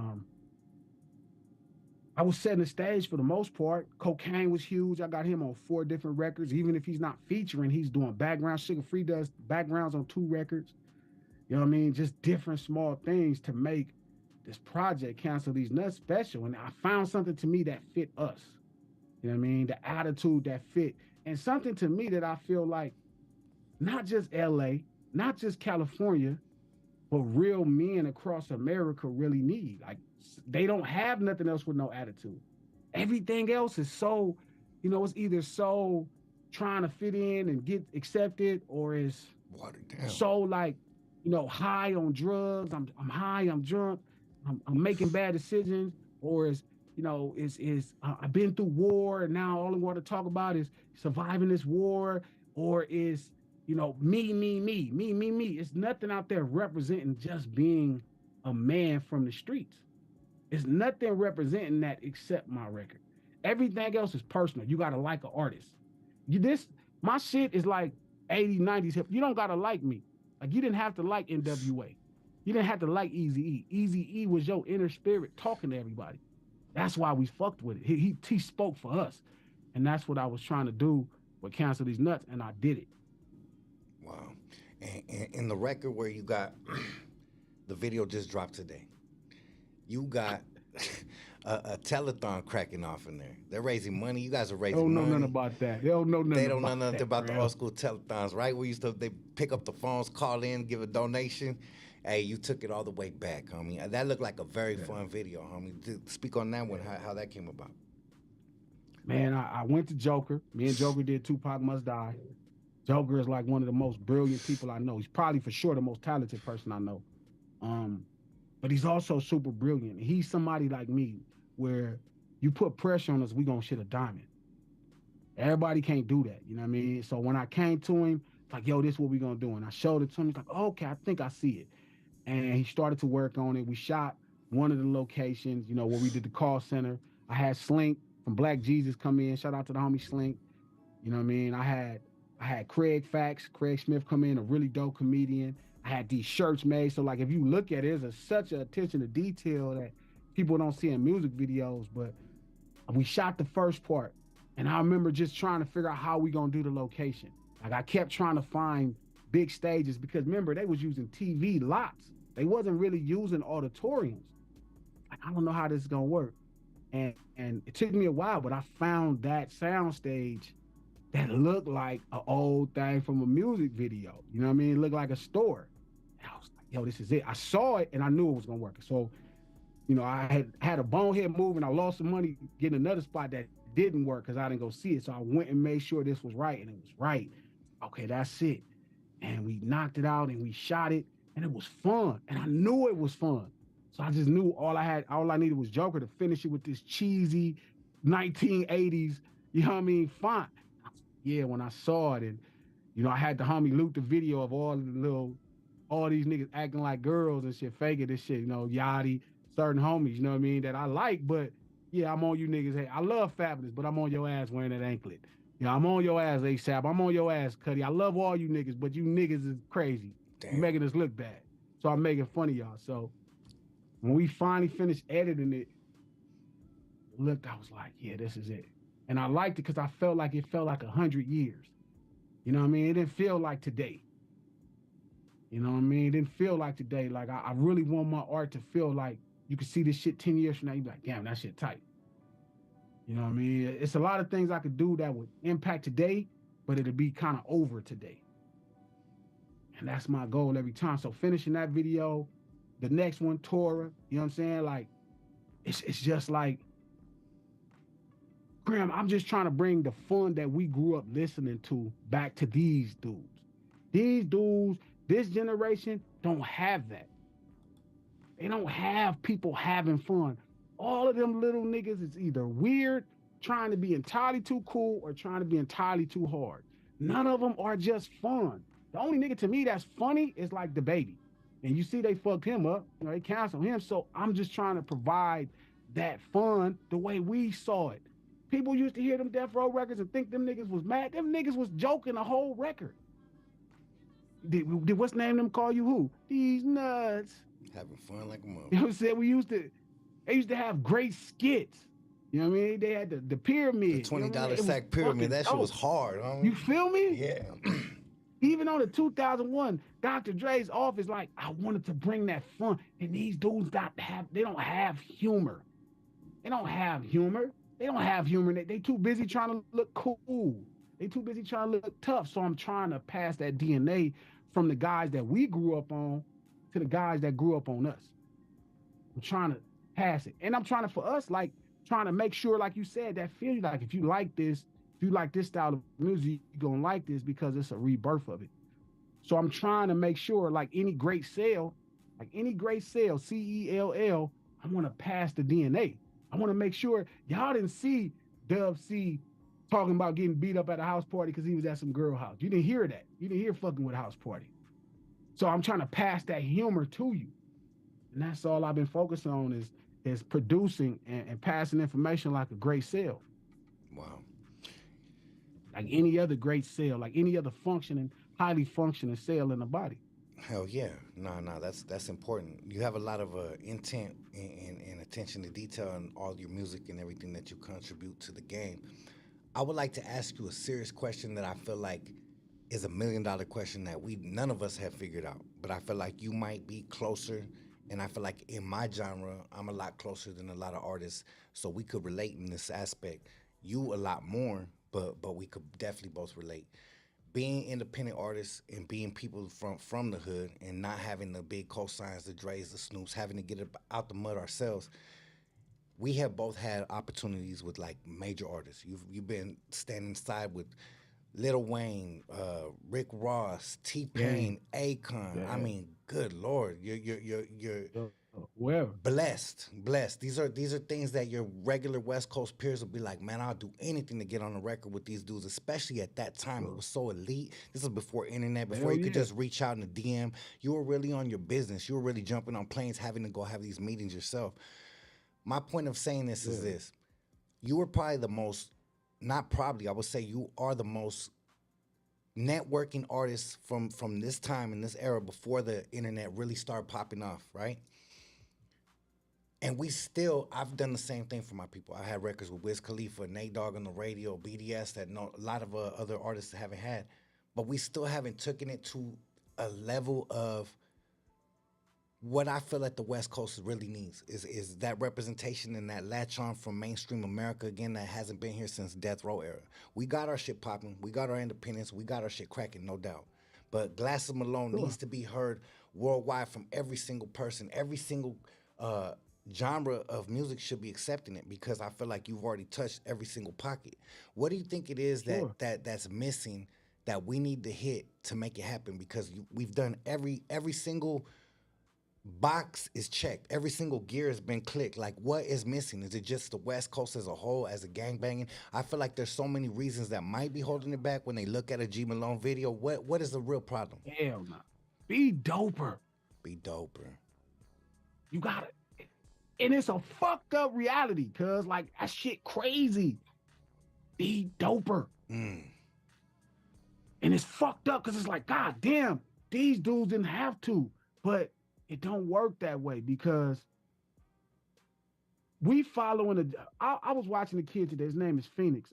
I was setting the stage for the most part. Cocaine was huge. I got him on 4 different records. Even if he's not featuring, he's doing background. Sugar Free does backgrounds on 2 records. You know what I mean? Just different small things to make this project, Cancel These Nuts, special. And I found something to me that fit us. You know what I mean? The attitude that fit. And something to me that I feel like not just LA, not just California, but real men across America really need. Like, they don't have nothing else with no attitude. Everything else is so, it's either so trying to fit in and get accepted, or is watered down. So like, high on drugs. I'm high, I'm drunk, I'm making bad decisions, or is, I've been through war, and now all I want to talk about is surviving this war, or is, me. It's nothing out there representing just being a man from the streets. It's nothing representing that except my record. Everything else is personal. You gotta like an artist. My shit is like 80s, 90s hip. You don't gotta like me. Like, you didn't have to like NWA. You didn't have to like Eazy-E. Eazy-E was your inner spirit talking to everybody. That's why we fucked with it. He spoke for us. And that's what I was trying to do with Cancel These Nuts, and I did it. Wow. And in the record where you got, the video just dropped today, you got a telethon cracking off in there. They're raising money. You guys are They raising don't know money. nothing about that. They don't know nothing. They don't know nothing about the bro. old school telethons, right? They pick up the phones, call in, give a donation. Hey, you took it all the way back, homie. That looked like a very fun video, homie. Speak on that one, how that came about. Man, I went to Joker. Me and Joker did Tupac Must Die. Joker is like one of the most brilliant people I know. He's probably for sure the most talented person I know. But he's also super brilliant. He's somebody like me where you put pressure on us, we gonna shit a diamond. Everybody can't do that, you know what I mean? So when I came to him, like, yo, this is what we gonna do. And I showed it to him, he's like, okay, I think I see it. And he started to work on it. We shot one of the locations, you know, where we did the call center. I had Slink from Black Jesus come in. Shout out to the homie Slink. You know what I mean? I had Craig Smith come in, a really dope comedian. I had these shirts made. So like if you look at it, there's such an attention to detail that people don't see in music videos. But we shot the first part. And I remember just trying to figure out how we gonna do the location. Like I kept trying to find big stages because remember, they was using TV lots. They wasn't really using auditoriums. Like, I don't know how this is gonna work. And it took me a while, but I found that sound stage that looked like an old thing from a music video. You know what I mean? It looked like a store. And I was like, yo, this is it. I saw it and I knew it was gonna work. So, you know, I had a bonehead move and I lost some money getting another spot that didn't work because I didn't go see it. So I went and made sure this was right, and it was right. Okay, that's it. And we knocked it out and we shot it, and it was fun. And I knew it was fun. So I just knew all I needed was Joker to finish it with this cheesy 1980s, you know what I mean, font. Yeah, when I saw it, and you know, I had the homie loop the video of all these niggas acting like girls and shit, faking this shit, you know, Yachty, certain homies, you know what I mean, that I like, but yeah, I'm on you niggas. Hey, I love Fabulous, but I'm on your ass wearing that anklet. You know, I'm on your ass, ASAP. I'm on your ass, Cuddy. I love all you niggas, but you niggas is crazy. Damn. You're making us look bad. So I'm making fun of y'all. So when we finally finished editing it, I was like, yeah, this is it. And I liked it because it felt like 100 years. You know what I mean? It didn't feel like today. You know what I mean? It didn't feel like today. Like I really want my art to feel like you can see this shit 10 years from now, you be like, damn, that shit tight. You know what I mean? It's a lot of things I could do that would impact today, but it'll be kind of over today. And that's my goal every time. So finishing that video, the next one, Torah, you know what I'm saying? Like, it's just like, Graham, I'm just trying to bring the fun that we grew up listening to back to these dudes. These dudes, this generation, don't have that. They don't have people having fun. All of them little niggas is either weird, trying to be entirely too cool, or trying to be entirely too hard. None of them are just fun. The only nigga to me that's funny is like the baby. And you see they fucked him up, you know, they canceled him. So I'm just trying to provide that fun the way we saw it. People used to hear them Death Row records and think them niggas was mad. Them niggas was joking the whole record. Did what's the name them call you who? These nuts. Having fun like a mother. You know what I'm saying? They used to have great skits. You know what I mean? They had the pyramid. The $20 you know sack pyramid. That shit was hard, huh? You feel me? Yeah. Even on the 2001 Dr. Dre's office, like, I wanted to bring that fun. And these dudes they don't have humor. They don't have humor. They too busy trying to look cool. They too busy trying to look tough. So I'm trying to pass that DNA from the guys that we grew up on to the guys that grew up on us. I'm trying to pass it. And I'm trying to make sure, like you said, that feel like if you like this style of music, you're gonna like this because it's a rebirth of it. So I'm trying to make sure, like any great sale, CELL, I want to pass the DNA. I want to make sure y'all didn't see Dub C talking about getting beat up at a house party because he was at some girl house. You didn't hear that. You didn't hear fucking with a house party. So I'm trying to pass that humor to you. And that's all I've been focused on is producing and passing information like a great sale. Wow. Like any other great cell, like any other highly functioning cell in the body. Hell yeah. No, that's important. You have a lot of intent and attention to detail in all your music and everything that you contribute to the game. I would like to ask you a serious question that I feel like is $1 million question that none of us have figured out, but I feel like you might be closer And I feel like in my genre, I'm a lot closer than a lot of artists, so we could relate in this aspect. You a lot more, but we could definitely both relate. Being independent artists and being people from the hood and not having the big cosigns, the Dre's, the Snoops, having to get it out the mud ourselves. We have both had opportunities with like major artists. You've been standing side with Lil Wayne, Rick Ross, T Pain, Akon. Yeah. I mean, good Lord, you're Whoever. blessed. These are things that your regular West Coast peers will be like, man, I'll do anything to get on the record with these dudes. Especially at that time, it was so elite. This was before internet, before you could just reach out in the DM. You were really on your business. You were really jumping on planes, having to go have these meetings yourself. My point of saying this is this: you were probably the most, not probably, I would say you are the most networking artist from this time in this era before the internet really started popping off, right? And I've done the same thing for my people. I had records with Wiz Khalifa, Nate Dogg on the radio, BDS that a lot of other artists haven't had. But we still haven't taken it to a level of what I feel like the West Coast really needs is that representation and that latch on from mainstream America again that hasn't been here since Death Row era. We got our shit popping. We got our independence. We got our shit cracking, no doubt. But Glasses Malone needs to be heard worldwide from every single person. Every single genre of music should be accepting it because I feel like you've already touched every single pocket. What do you think it is that's missing that we need to hit to make it happen? Because we've done every single box is checked. Every single gear has been clicked. Like, what is missing? Is it just the West Coast as a whole, as a gangbanging? I feel like there's so many reasons that might be holding it back when they look at a G Malone video. What is the real problem? Hell no. Be doper. Be doper. You got it. And it's a fucked up reality, cuz like that shit crazy. Be doper. And it's fucked up because it's like, God damn, these dudes didn't have to. But it don't work that way because we following I was watching a kid today. His name is Phoenix.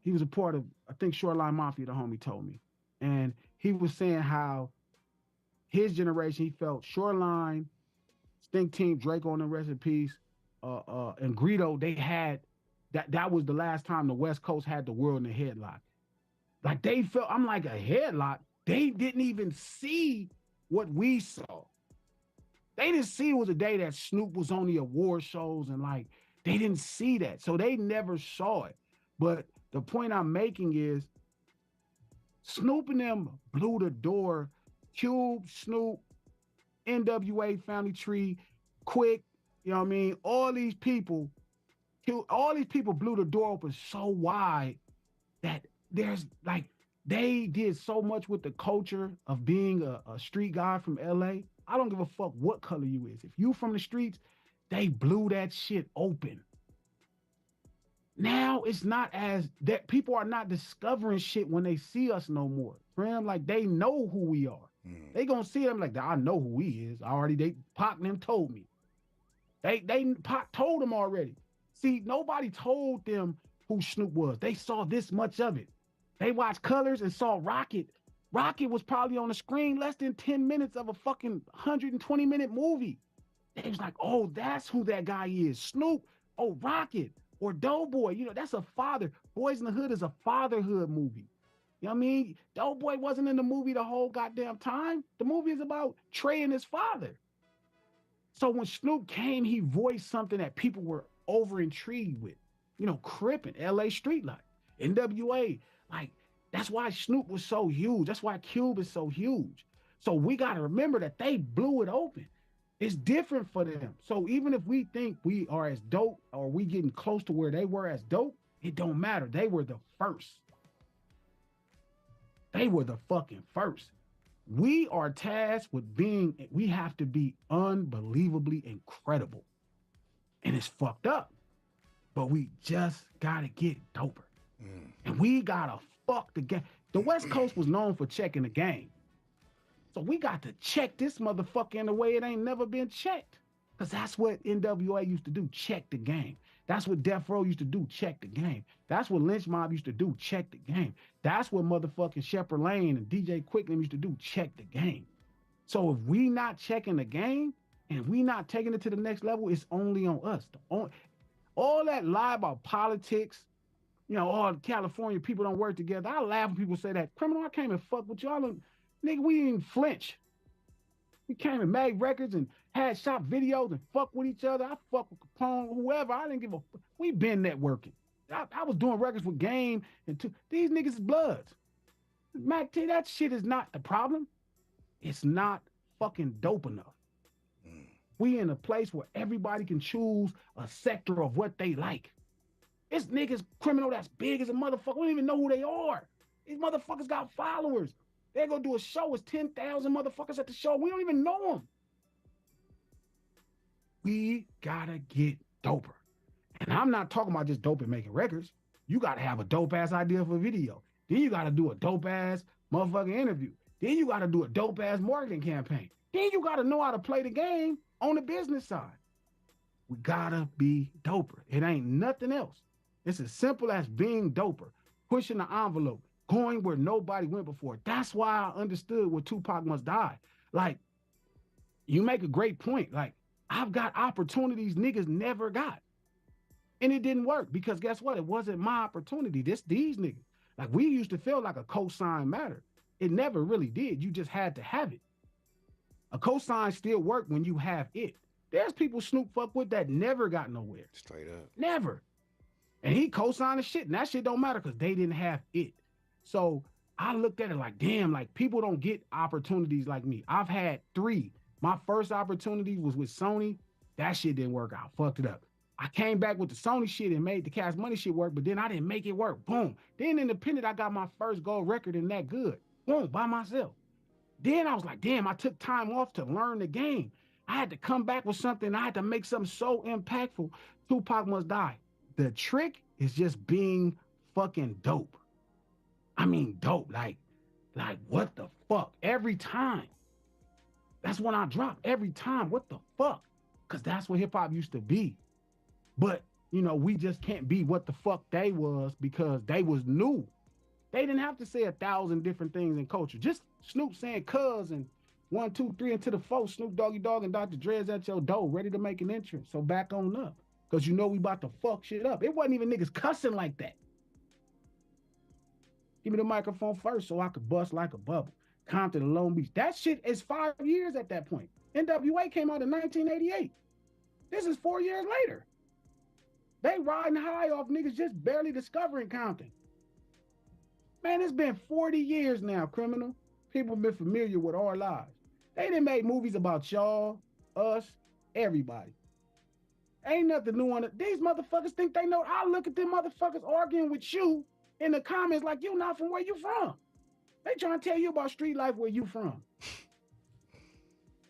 He was a part of, I think, Shoreline Mafia, the homie told me. And he was saying how his generation, he felt Shoreline, Stink Team, Drake on the rest in peace, and Greedo, they had, that was the last time the West Coast had the world in a headlock. Like they felt, I'm like, a headlock? They didn't even see what we saw. They didn't see it was a day that Snoop was on the award shows and like, they didn't see that. So they never saw it. But the point I'm making is Snoop and them blew the door. Cube, Snoop, NWA, Family Tree, Quick, you know what I mean? All these people blew the door open so wide that there's like, they did so much with the culture of being a street guy from LA. I don't give a fuck what color you is. If you from the streets, they blew that shit open. Now it's not as that people are not discovering shit when they see us no more. Friend, like they know who we are. They gonna see them like, I know who he is. Pac and them told me. Pac told them already. See, nobody told them who Snoop was. They saw this much of it. They watched Colors and saw Rocket. Rocket was probably on the screen less than 10 minutes of a fucking 120-minute movie. They was like, oh, that's who that guy is. Snoop, oh, Rocket, or Doughboy. You know, that's a father. Boys in the Hood is a fatherhood movie. You know what I mean? Doughboy wasn't in the movie the whole goddamn time. The movie is about Trey and his father. So when Snoop came, he voiced something that people were over intrigued with. You know, Crippin', LA Street Life, NWA. Like, that's why Snoop was so huge. That's why Cube is so huge. So we got to remember that they blew it open. It's different for them. So even if we think we are as dope or we getting close to where they were as dope, it don't matter. They were the first. They were the fucking first. We are tasked with we have to be unbelievably incredible. And it's fucked up. But we just got to get doper. And we got to fuck the game. The West Coast was known for checking the game. So we got to check this motherfucker in a way it ain't never been checked. Because that's what NWA used to do, check the game. That's what Death Row used to do, check the game. That's what Lynch Mob used to do, check the game. That's what motherfucking Shepherd Lane and DJ Quickland used to do, check the game. So if we not checking the game, And if we not taking it to the next level, it's only on us. All that lie about politics, you know, all California people don't work together. I laugh when people say that. Criminal, I came and fuck with y'all. Nigga, we didn't flinch. We came and made records and had shot videos and fuck with each other. I fuck with Capone, whoever. I didn't give a fuck. We been networking. I was doing records with Game and these niggas is bloods. Mack, that shit is not the problem. It's not fucking dope enough. We in a place where everybody can choose a sector of what they like. This niggas criminal that's big as a motherfucker. We don't even know who they are. These motherfuckers got followers. They go do a show. It's 10,000 motherfuckers at the show. We don't even know them. We gotta get doper. And I'm not talking about just dope and making records. You gotta have a dope ass idea for a video. Then you gotta do a dope ass motherfucking interview. Then you gotta do a dope ass marketing campaign. Then you gotta know how to play the game on the business side. We gotta be doper. It ain't nothing else. It's as simple as being doper, pushing the envelope, going where nobody went before. That's why I understood what Tupac Must Die. Like, you make a great point. Like, I've got opportunities niggas never got. And it didn't work because guess what? It wasn't my opportunity. These niggas. Like, we used to feel like a cosign mattered. It never really did. You just had to have it. A cosign still worked when you have it. There's people Snoop fuck with that never got nowhere. Straight up. Never. And he co-signed the shit, and that shit don't matter because they didn't have it. So I looked at it like, damn, like people don't get opportunities like me. I've had 3. My first opportunity was with Sony. That shit didn't work out. Fucked it up. I came back with the Sony shit and made the Cash Money shit work, but then I didn't make it work. Boom. Then independent, I got my first gold record and that good. Boom, by myself. Then I was like, damn, I took time off to learn the game. I had to come back with something. I had to make something so impactful. Tupac Must Die. The trick is just being fucking dope. I mean, dope. Like what the fuck? Every time. That's when I drop. Every time. What the fuck? Because that's what hip hop used to be. But, you know, we just can't be what the fuck they was because they was new. They didn't have to say 1,000 different things in culture. Just Snoop saying cuz and 1, 2, 3 into the 4, Snoop Doggy Dogg and Dr Dre is at your door, ready to make an entrance. So back on up. Because you know we about to fuck shit up. It wasn't even niggas cussing like that. Give me the microphone first so I could bust like a bubble. Compton and Long Beach. That shit is 5 years at that point. NWA came out in 1988. This is 4 years later. They riding high off niggas just barely discovering Compton. Man, it's been 40 years now, criminal. People been familiar with our lives. They done made movies about y'all, us, everybody. Ain't nothing new on it. These motherfuckers think they know. I look at them motherfuckers arguing with you in the comments like you not from where you from. They trying to tell you about street life where you from.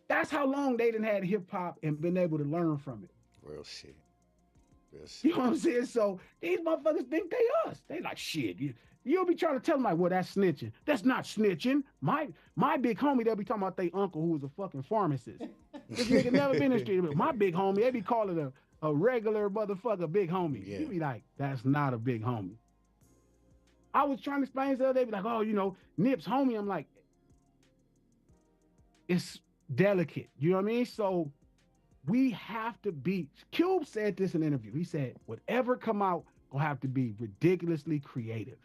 That's how long they done had hip hop and been able to learn from it. Real shit. Real shit. You know what I'm saying? So these motherfuckers think they us. They like, shit. You'll be trying to tell them like, well, that's snitching. That's not snitching. My big homie, they'll be talking about their uncle who was a fucking pharmacist. This nigga never been in the street. But my big homie, they be calling a regular motherfucker big homie. Yeah. You be like, that's not a big homie. I was trying to explain to them, they be like, oh, you know, Nip's homie. I'm like, it's delicate. You know what I mean? So we have to be, Cube said this in an interview. He said, whatever come out will have to be ridiculously creative.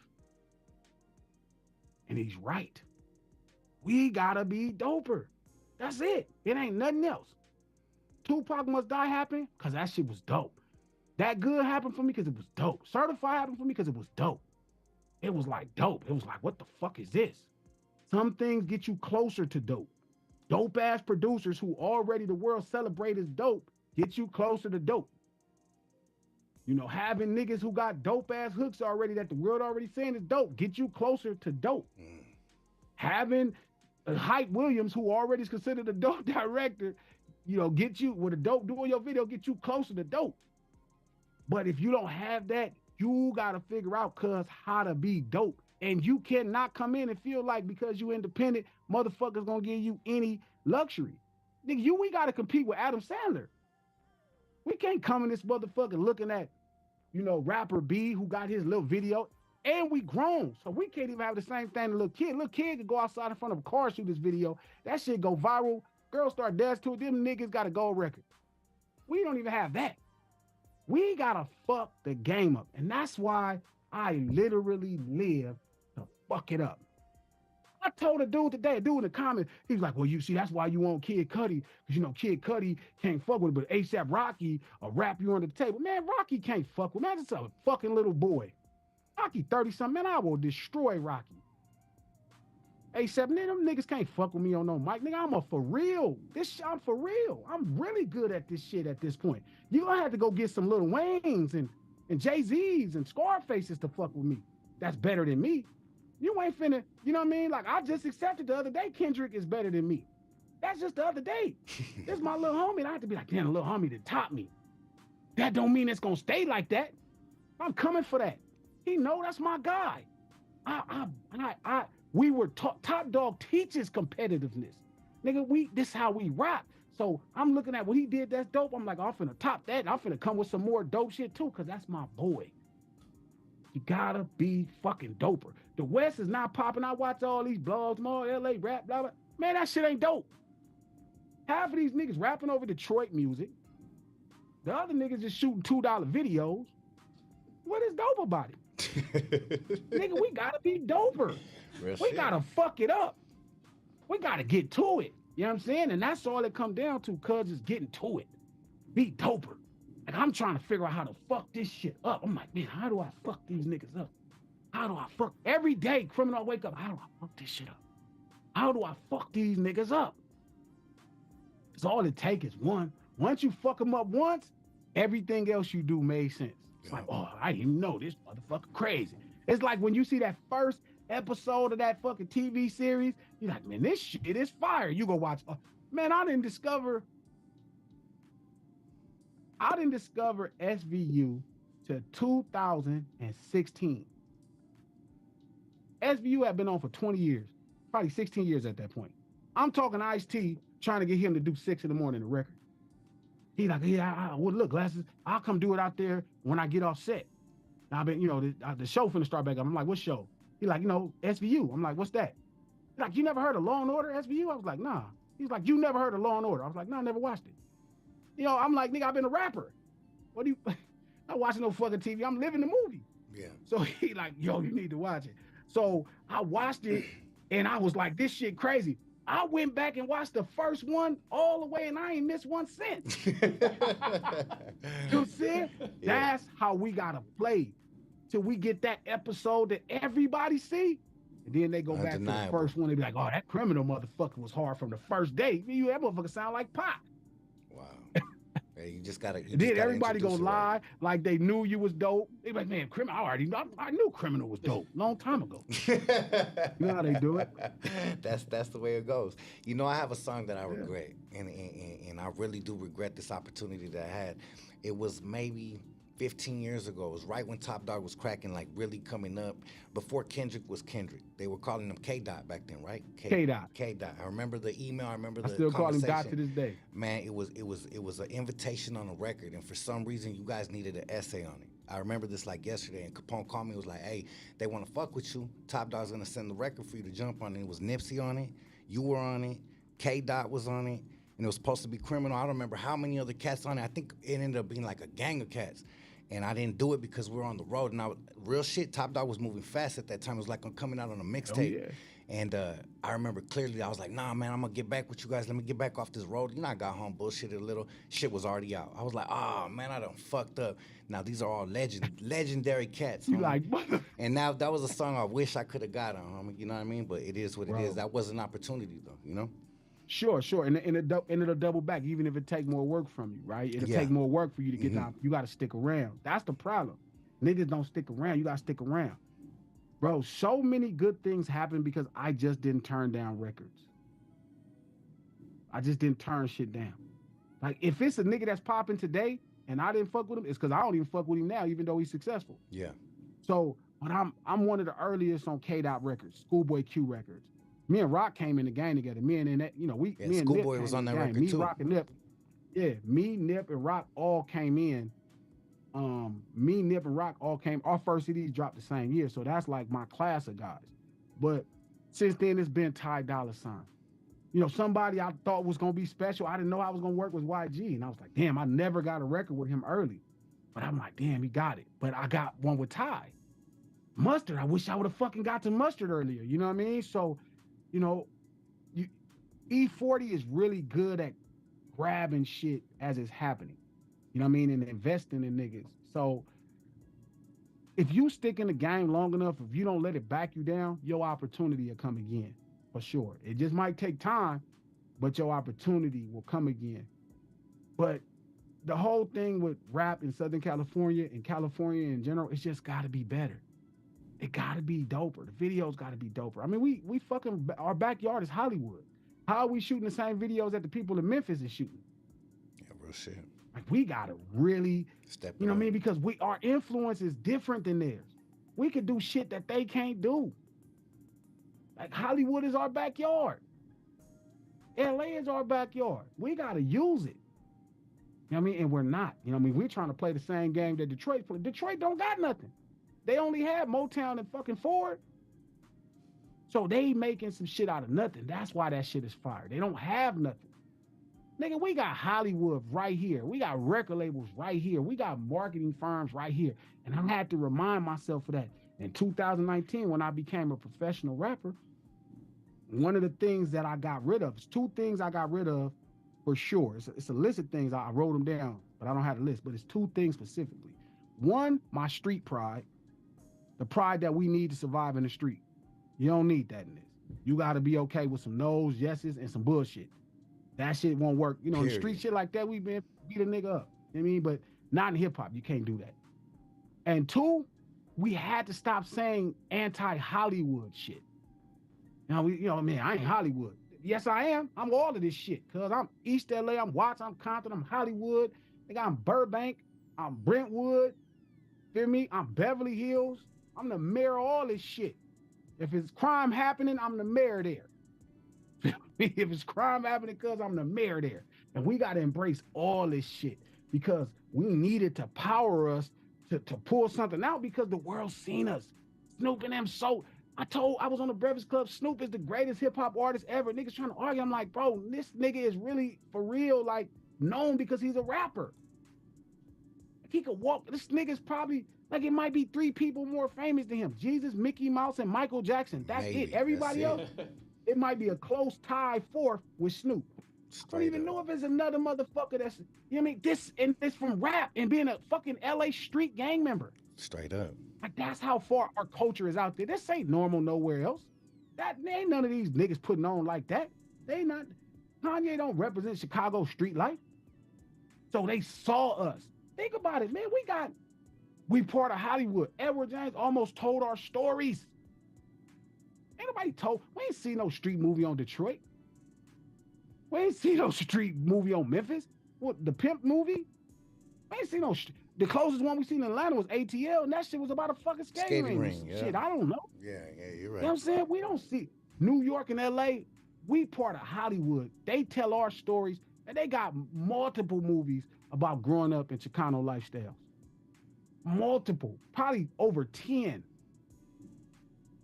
And he's right. We gotta be doper. That's it. It ain't nothing else. Tupac Must Die happened because that shit was dope. That Good happened for me because it was dope. Certified happened for me because it was dope. It was like dope. It was like, what the fuck is this? Some things get you closer to dope. Dope ass producers who already the world celebrate as dope get you closer to dope. You know, having niggas who got dope ass hooks already that the world already saying is dope get you closer to dope. Having Hype Williams, who already is considered a dope director, you know, get you with a dope doing your video, get you closer to dope. But if you don't have that, you gotta figure out how to be dope. And you cannot come in and feel like because you independent, motherfuckers gonna give you any luxury. Nigga, we gotta compete with Adam Sandler. We can't come in this motherfucker looking at, you know, rapper B who got his little video, and we grown. So we can't even have the same thing to little kid. Little kid could go outside in front of a car, shoot this video. That shit go viral Girls start dancing to it. Them niggas got a gold record. We don't even have that. We gotta fuck the game up. And that's why I literally live to fuck it up. I told a dude today, a dude in the comments, he was like, well, you see, that's why you want Kid Cudi, because you know Kid Cudi can't fuck with it, but ASAP Rocky will rap you under the table. Man, Rocky can't fuck with, man, that's a fucking little boy. Rocky 30-something, man, I will destroy Rocky. ASAP, man, them niggas can't fuck with me on no mic. Nigga, I'm a for real. I'm for real. I'm really good at this shit at this point. You gonna have to go get some Lil Waynes and Jay-Z's and Scarfaces to fuck with me. That's better than me. You ain't finna, you know what I mean? Like, I just accepted the other day Kendrick is better than me. That's just the other day. This is my little homie, and I have to be like, damn, the little homie that top me. That don't mean it's gonna stay like that. I'm coming for that. He know that's my guy. We were top dog teaches competitiveness. Nigga, this how we rock. So I'm looking at what he did that's dope. I'm like, I'm finna top that. I'm finna come with some more dope shit too, because that's my boy. You gotta be fucking doper. The West is not popping. I watch all these blogs, more LA rap, blah, blah. Man, that shit ain't dope. Half of these niggas rapping over Detroit music. The other niggas just shooting $2 videos. What is dope about it? Nigga, we gotta be doper. We gotta fuck it up. We gotta get to it. You know what I'm saying? And that's all it come down to, cuz, is getting to it. Be doper. Like, I'm trying to figure out how to fuck this shit up. I'm like, man, how do I fuck these niggas up? How do I fuck? Every day, criminal wake up, how do I fuck this shit up? How do I fuck these niggas up? Because all it takes is one. Once you fuck them up once, everything else you do made sense. It's like, oh, I didn't even know this motherfucker crazy. It's like when you see that first episode of that fucking TV series, you're like, man, this shit is fire. You go watch. Man, I didn't discover SVU to 2016. SVU had been on for 20 years, probably 16 years at that point. I'm talking Ice-T trying to get him to do 6 in the morning, the record. He like, yeah, well, look, Glasses, I'll come do it out there when I get off set. Now, I've been, you know, the show finna start back up. I'm like, what show? He like, you know, SVU. I'm like, what's that? He's like, you never heard of Law and Order, SVU? I was like, nah. He's like, you never heard of Law and Order? I was like, no, I never watched it. You know, I'm like, nigga, I've been a rapper. What do you, not watching no fucking TV. I'm living the movie. Yeah. So he like, yo, you need to watch it. So I watched it and I was like, this shit crazy. I went back and watched the first one all the way and I ain't missed one cent. You see? Yeah. That's how we gotta play till we get that episode that everybody see. And then they go back to the first one. They be like, oh, that criminal motherfucker was hard from the first day. That motherfucker sound like Pac. Wow. Hey, you just gotta. Then everybody gonna lie like they knew you was dope. They be like, man, criminal. I knew criminal was dope long time ago. You know how they do it. That's the way it goes. You know, I have a song that I regret, and I really do regret this opportunity that I had. It was maybe 15 years ago. It was right when Top Dog was cracking, like really coming up. Before Kendrick was Kendrick. They were calling him K-Dot back then, right? K-Dot. K-Dot. I remember the email. I remember the still call him Dot to this day. Man, it was an invitation on a record, and for some reason, you guys needed an essay on it. I remember this like yesterday, and Capone called me and was like, hey, they want to fuck with you. Top Dog's going to send the record for you to jump on. And it was Nipsey on it. You were on it. K-Dot was on it. And it was supposed to be Criminal. I don't remember how many other cats on it. I think it ended up being like a gang of cats. And I didn't do it because we were on the road. And real shit, Top Dog was moving fast at that time. It was like I'm coming out on a mixtape. Oh, yeah. And I remember clearly, I was like, nah, man, I'm going to get back with you guys. Let me get back off this road. You know, I got home, bullshitted a little. Shit was already out. I was like, oh, man, I done fucked up. Now, these are all legendary cats. You like, and now that was a song I wish I could have got on, homie. You know what I mean? But it is what it is. That was an opportunity, though, you know? Sure. And it'll double back, even if it take more work from you, right? It'll take more work for you to get down. You got to stick around. That's the problem. Niggas don't stick around. You got to stick around. Bro, so many good things happen because I just didn't turn down records. I just didn't turn shit down. Like, if it's a nigga that's popping today and I didn't fuck with him, it's because I don't even fuck with him now, even though he's successful. Yeah. So, but I'm one of the earliest on K-Dot records, Schoolboy Q records. Me and Rock came in the gang together. Me and that, you know, me and Schoolboy Nip was on that gang. record me, too. Rock, and Nip. Yeah, me, Nip, and Rock all came in. Me, Nip, and Rock all came. Our first CDs dropped the same year, so that's like my class of guys. But since then, it's been Ty Dolla $ign. You know, somebody I thought was gonna be special. I didn't know I was gonna work with YG. And I was like, damn, I never got a record with him early. But I'm like, damn, he got it. But I got one with Ty. Mustard. I wish I would have fucking got to Mustard earlier. You know what I mean? So, you know, E40 is really good at grabbing shit as it's happening. You know what I mean? And investing in niggas. So if you stick in the game long enough, if you don't let it back you down, your opportunity will come again. For sure. It just might take time, but your opportunity will come again. But the whole thing with rap in Southern California and California in general, it's just got to be better. It got to be doper. The videos got to be doper. I mean, we fucking, our backyard is Hollywood. How are we shooting the same videos that the people in Memphis is shooting? Yeah, real shit. Like, we got to really, Step you know what I mean? Because our influence is different than theirs. We could do shit that they can't do. Like, Hollywood is our backyard. LA is our backyard. We got to use it. You know what I mean? And we're not. You know what I mean? We're trying to play the same game that Detroit plays. Detroit don't got nothing. They only have Motown and fucking Ford. So they making some shit out of nothing. That's why that shit is fire. They don't have nothing. Nigga, we got Hollywood right here. We got record labels right here. We got marketing firms right here. And I had to remind myself of that. In 2019, when I became a professional rapper, one of the things that I got rid of, it's two things I got rid of for sure. It's a list of things. I wrote them down, but I don't have a list. But it's two things specifically. One, my street pride. The pride that we need to survive in the street. You don't need that in this. You got to be okay with some no's, yeses, and some bullshit. That shit won't work. You know, the street shit like that, we been beat a nigga up. You know what I mean? But not in hip hop. You can't do that. And two, we had to stop saying anti-Hollywood shit. Man, I ain't Hollywood. Yes, I am. I'm all of this shit. Cause I'm East LA, I'm Watts, I'm Compton, I'm Hollywood. Nigga, I'm Burbank, I'm Brentwood. Feel me? I'm Beverly Hills. I'm the mayor of all this shit. If it's crime happening, I'm the mayor there. If it's crime happening, cause I'm the mayor there. And we gotta embrace all this shit because we needed to power us to pull something out because the world's seen us. Snoop and them I was on the Breakfast Club, Snoop is the greatest hip hop artist ever. Niggas trying to argue. I'm like, bro, this nigga is really for real, like, known because he's a rapper. He could walk. This nigga's probably, like, it might be 3 people more famous than him. Jesus, Mickey Mouse, and Michael Jackson. That's it. Everybody else, it might be a close tie fourth with Snoop. I don't even know if there's another motherfucker that's, you know what I mean? This from rap and being a fucking LA street gang member. Straight up. Like, that's how far our culture is out there. This ain't normal nowhere else. There ain't none of these niggas putting on like that. They not. Kanye don't represent Chicago street life. So they saw us. Think about it, man. We part of Hollywood. Edward James almost told our stories. Ain't nobody told. We ain't seen no street movie on Detroit. We ain't seen no street movie on Memphis. What, the Pimp movie? We ain't seen no. The closest one we seen in Atlanta was ATL, and that shit was about a fucking skating ring. Yeah. Shit, I don't know. Yeah, you're right. You know what I'm saying? We don't see New York and LA. We part of Hollywood. They tell our stories, and they got multiple movies about growing up in Chicano lifestyles. Multiple, probably over 10.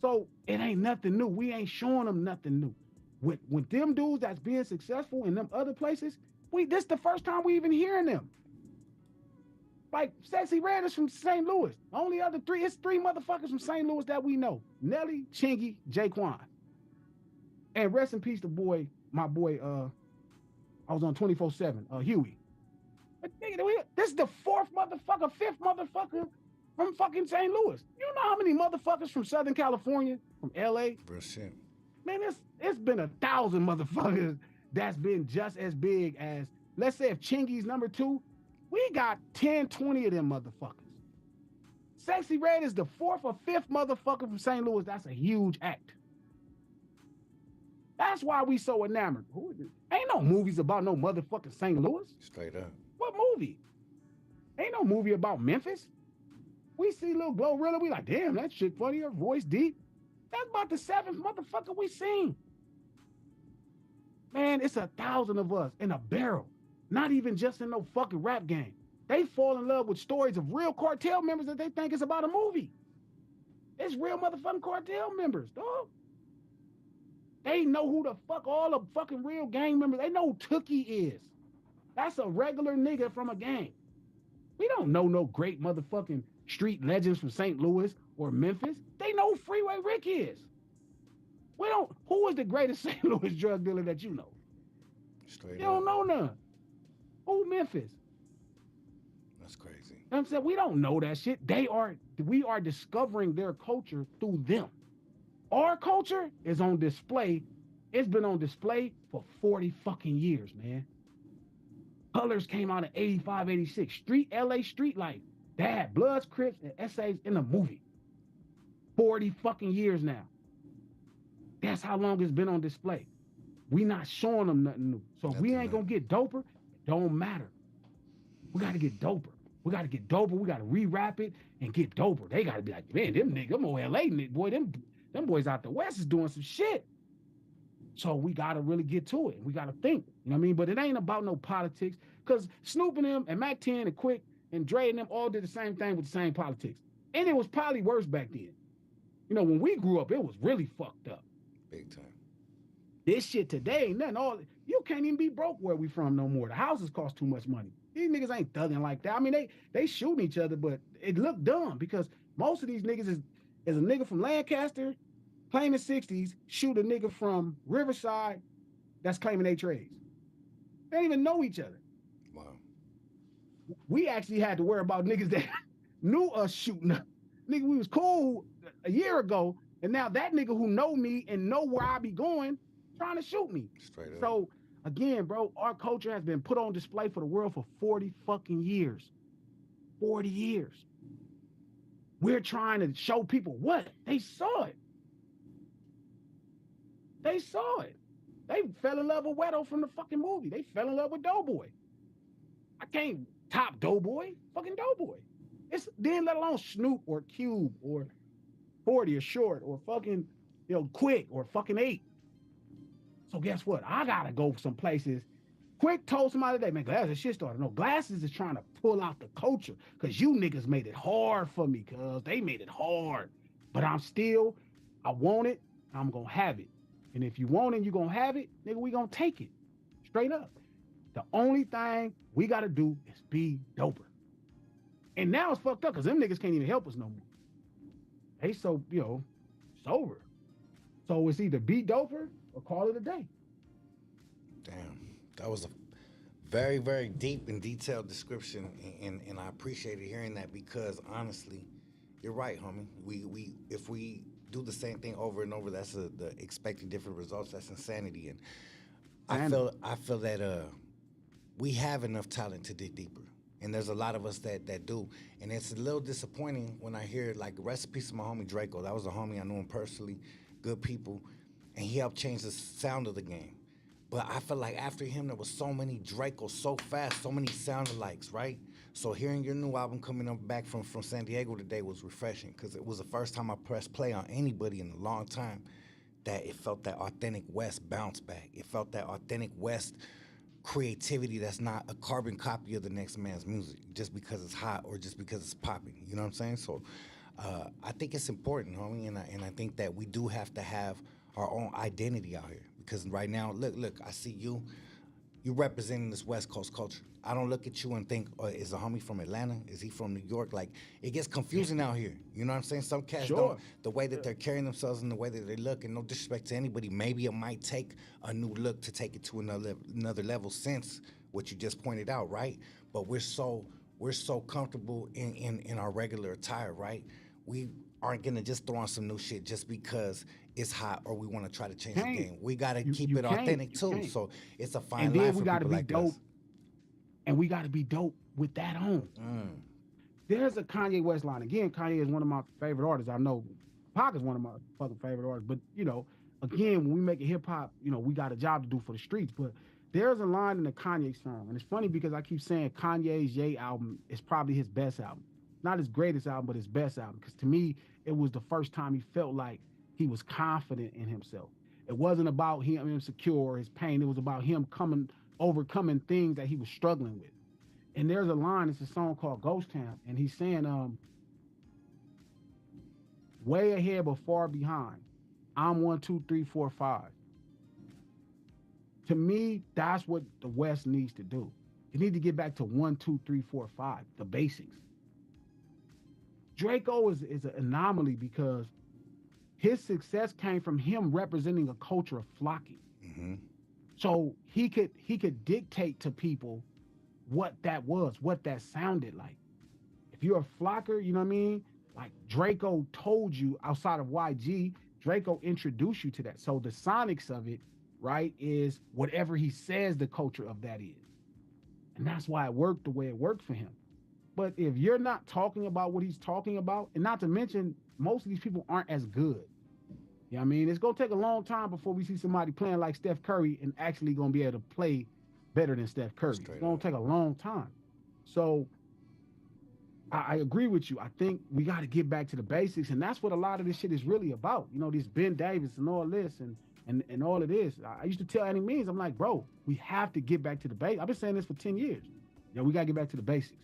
So it ain't nothing new. We ain't showing them nothing new. With them dudes that's being successful in them other places, this the first time we even hearing them. Like, Sexy Red is from St. Louis. Only other 3, it's 3 motherfuckers from St. Louis that we know. Nelly, Chingy, Jaquan. And rest in peace to my boy, I was on 24/7, Huey. But nigga, this is the 4th motherfucker, 5th motherfucker from fucking St. Louis. You know how many motherfuckers from Southern California, from LA? Real shit. Man, it's been 1,000 motherfuckers that's been just as big as, let's say if Chingy's number 2, we got 10, 20 of them motherfuckers. Sexy Red is the 4th or 5th motherfucker from St. Louis. That's a huge act. That's why we so enamored. Ain't no movies about no motherfucking St. Louis. Straight up. What movie? Ain't no movie about Memphis. We see Lil Glorilla, we like, damn, that shit funny, her voice deep. That's about the 7th motherfucker we seen. Man, it's 1,000 of us in a barrel. Not even just in no fucking rap game. They fall in love with stories of real cartel members that they think is about a movie. It's real motherfucking cartel members, dog. They know who the fuck all the fucking real gang members. They know who Tookie is. That's a regular nigga from a gang. We don't know no great motherfucking street legends from St. Louis or Memphis. They know who Freeway Rick is. We don't. Who is the greatest St. Louis drug dealer that you know? Straight You up. don't know none. Who Memphis? That's crazy. You know what I'm saying? We don't know that shit. We are discovering their culture through them. Our culture is on display. It's been on display for 40 fucking years, man. Colors came out in 85, 86. LA street life. They had Bloods, Crips, and essays in the movie. 40 fucking years now. That's how long it's been on display. We not showing them nothing new. So if we ain't gonna get doper, it don't matter. We gotta get doper. We gotta get doper. We gotta re-rap it and get doper. They gotta be like, man, them old LA niggas, boy, them boys out the West is doing some shit. So we gotta really get to it. We gotta think. You know what I mean? But it ain't about no politics. Cause Snoop and them and Mack 10 and Quick and Dre and them all did the same thing with the same politics. And it was probably worse back then. You know, when we grew up, it was really fucked up. Big time. This shit today ain't nothing. You can't even be broke where we from no more. The houses cost too much money. These niggas ain't thugging like that. I mean, they shooting each other, but it looked dumb because most of these niggas is a nigga from Lancaster claiming 60s, shoot a nigga from Riverside that's claiming they trades. They don't even know each other. Wow. We actually had to worry about niggas that knew us shooting up. Nigga, we was cool a year ago, and now that nigga who know me and know where I be going trying to shoot me. Straight up. So again, bro, our culture has been put on display for the world for 40 fucking years. 40 years. We're trying to show people what? They saw it. They saw it. They fell in love with Wedo from the fucking movie. They fell in love with Doughboy. I can't top Doughboy. Fucking Doughboy. It's then let alone Snoop or Cube or 40 or Short or fucking, Quick or fucking 8. So guess what? I gotta go some places. Quick told somebody today, man, Glasses is shit starter. No, Glasses is trying to pull out the culture because you niggas made it hard for me, cuz they made it hard. But I want it, I'm gonna have it. And if you want it, you gonna have it, nigga, we gonna take it. Straight up. The only thing we gotta do is be doper. And now it's fucked up because them niggas can't even help us no more. They so, sober. So it's either be doper or call it a day. Damn. That was a very, very deep and detailed description, and I appreciated hearing that because honestly, you're right, homie. We if we do the same thing over and over, that's the expecting different results. That's insanity, and I feel that we have enough talent to dig deeper, and there's a lot of us that do, and it's a little disappointing when I hear like recipes from my homie Draco. That was a homie I knew him personally, good people, and he helped change the sound of the game. But I feel like after him, there was so many Dracos so fast, so many sound-alikes, right? So hearing your new album coming up back from San Diego today was refreshing because it was the first time I pressed play on anybody in a long time that it felt that authentic West bounce back. It felt that authentic West creativity that's not a carbon copy of the next man's music just because it's hot or just because it's popping. You know what I'm saying? So I think it's important, homie, and I think that we do have to have our own identity out here. Because right now, look, I see you representing this West Coast culture. I don't look at you and think, is a homie from Atlanta? Is he from New York? Like, it gets confusing out here. You know what I'm saying? Some cats don't, the way that they're carrying themselves and the way that they look, and no disrespect to anybody, maybe it might take a new look to take it to another level since what you just pointed out, right? But we're so comfortable in our regular attire, right? We aren't gonna just throw on some new shit just because it's hot or we want to try to change the game. We gotta keep it authentic too. So it's a fine line for people like us. And we gotta be dope with that on. There's a Kanye West line. Again, Kanye is one of my favorite artists. I know Pac is one of my fucking favorite artists. But again, when we make it hip hop, we got a job to do for the streets. But there's a line in the Kanye song, and it's funny because I keep saying Kanye's Ye album is probably his best album. Not his greatest album, but his best album. Because to me, it was the first time he felt like he was confident in himself. It wasn't about him insecure or his pain. It was about him overcoming things that he was struggling with. And there's a line, it's a song called Ghost Town, and he's saying, way ahead but far behind. I'm 1, 2, 3, 4, 5. To me, that's what the West needs to do. You need to get back to 1, 2, 3, 4, 5, the basics. Draco is an anomaly because his success came from him representing a culture of flocking. Mm-hmm. So he could dictate to people what that was, what that sounded like. If you're a flocker, you know what I mean? Like Draco told you outside of YG, Draco introduced you to that. So the sonics of it, right, is whatever he says the culture of that is. And that's why it worked the way it worked for him. But if you're not talking about what he's talking about, and not to mention, most of these people aren't as good. You know what I mean? It's going to take a long time before we see somebody playing like Steph Curry and actually going to be able to play better than Steph Curry. It's going to take a long time. So I agree with you. I think we got to get back to the basics, and that's what a lot of this shit is really about. You know, this Ben Davis and all this and all of this. I used to tell Annie Means, I'm like, bro, we have to get back to the basics. I've been saying this for 10 years. You know, we got to get back to the basics.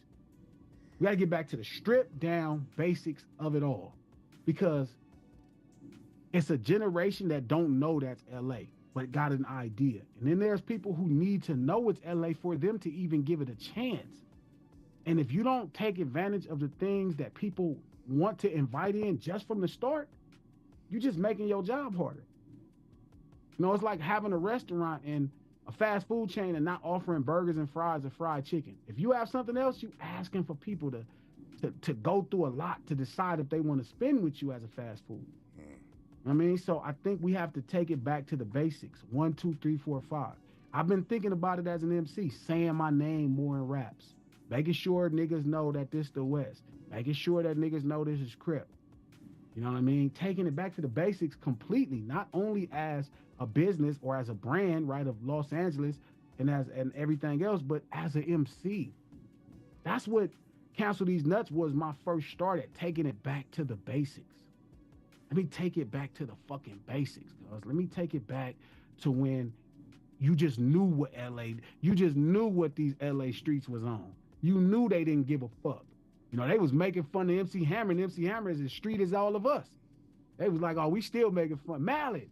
We got to get back to the stripped down basics of it all, because it's a generation that don't know that's LA, but got an idea. And then there's people who need to know it's LA for them to even give it a chance. And if you don't take advantage of the things that people want to invite in just from the start, you're just making your job harder. You know, it's like having a restaurant and a fast food chain and not offering burgers and fries or fried chicken. If you have something else, you asking for people to go through a lot to decide if they want to spend with you as a fast food. I mean, so I think we have to take it back to the basics. 1, 2, 3, 4, 5. I've been thinking about it as an MC, saying my name more in raps, making sure niggas know that this the West, making sure that niggas know this is Crip. You know what I mean? Taking it back to the basics completely, not only as a business or as a brand, right, of Los Angeles and everything else, but as an MC. That's what Cancel These Nuts was my first start at, taking it back to the basics. Let me take it back to the fucking basics, guys. Let me take it back to when you just knew what you just knew what these LA streets was on. You knew they didn't give a fuck. You know, they was making fun of MC Hammer, and MC Hammer is as street as all of us. They was like, oh, we still making fun. Mallet,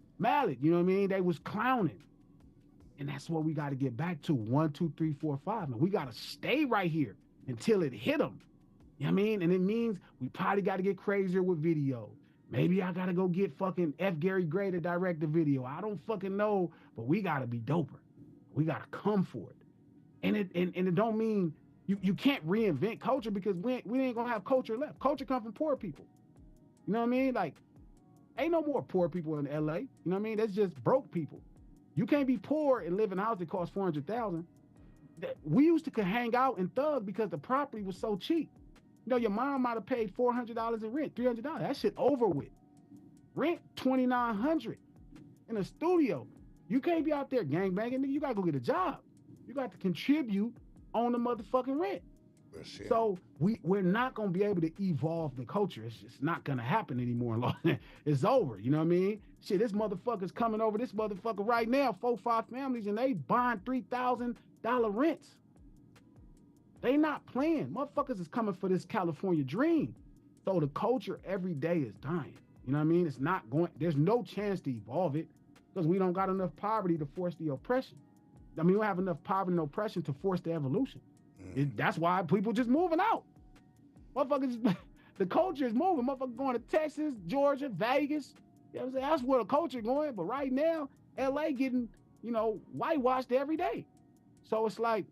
you know what I mean? They was clowning. And that's what we got to get back to. 1, 2, 3, 4, 5. And we got to stay right here until it hit them. You know what I mean? And it means we probably got to get crazier with video. Maybe I got to go get fucking F. Gary Gray to direct the video. I don't fucking know, but we got to be doper. We got to come for it. And it don't mean you can't reinvent culture, because we ain't going to have culture left. Culture comes from poor people. You know what I mean? Like, ain't no more poor people in LA. You know what I mean? That's just broke people. You can't be poor and live in a house that costs $400,000. We used to hang out and thug because the property was so cheap. You know, your mom might have paid $400 in rent, $300. That shit over with. Rent $2,900 in a studio. You can't be out there gangbanging, nigga. You gotta go get a job. You got to contribute on the motherfucking rent. So we're not gonna be able to evolve the culture. It's just not gonna happen anymore. It's over. You know what I mean? Shit, this motherfucker's coming over this motherfucker right now, 4, 5 families, and they buying $3,000 rents. They not playing. Motherfuckers is coming for this California dream. So the culture every day is dying. You know what I mean? It's not going, there's no chance to evolve it because we don't got enough poverty to force the oppression. I mean, we don't have enough poverty and oppression to force the evolution. That's why people just moving out. Motherfuckers, the culture is moving. Motherfuckers going to Texas, Georgia, Vegas. You know what I'm saying? That's where the culture going. But right now, LA getting, you know, whitewashed every day. So it's like,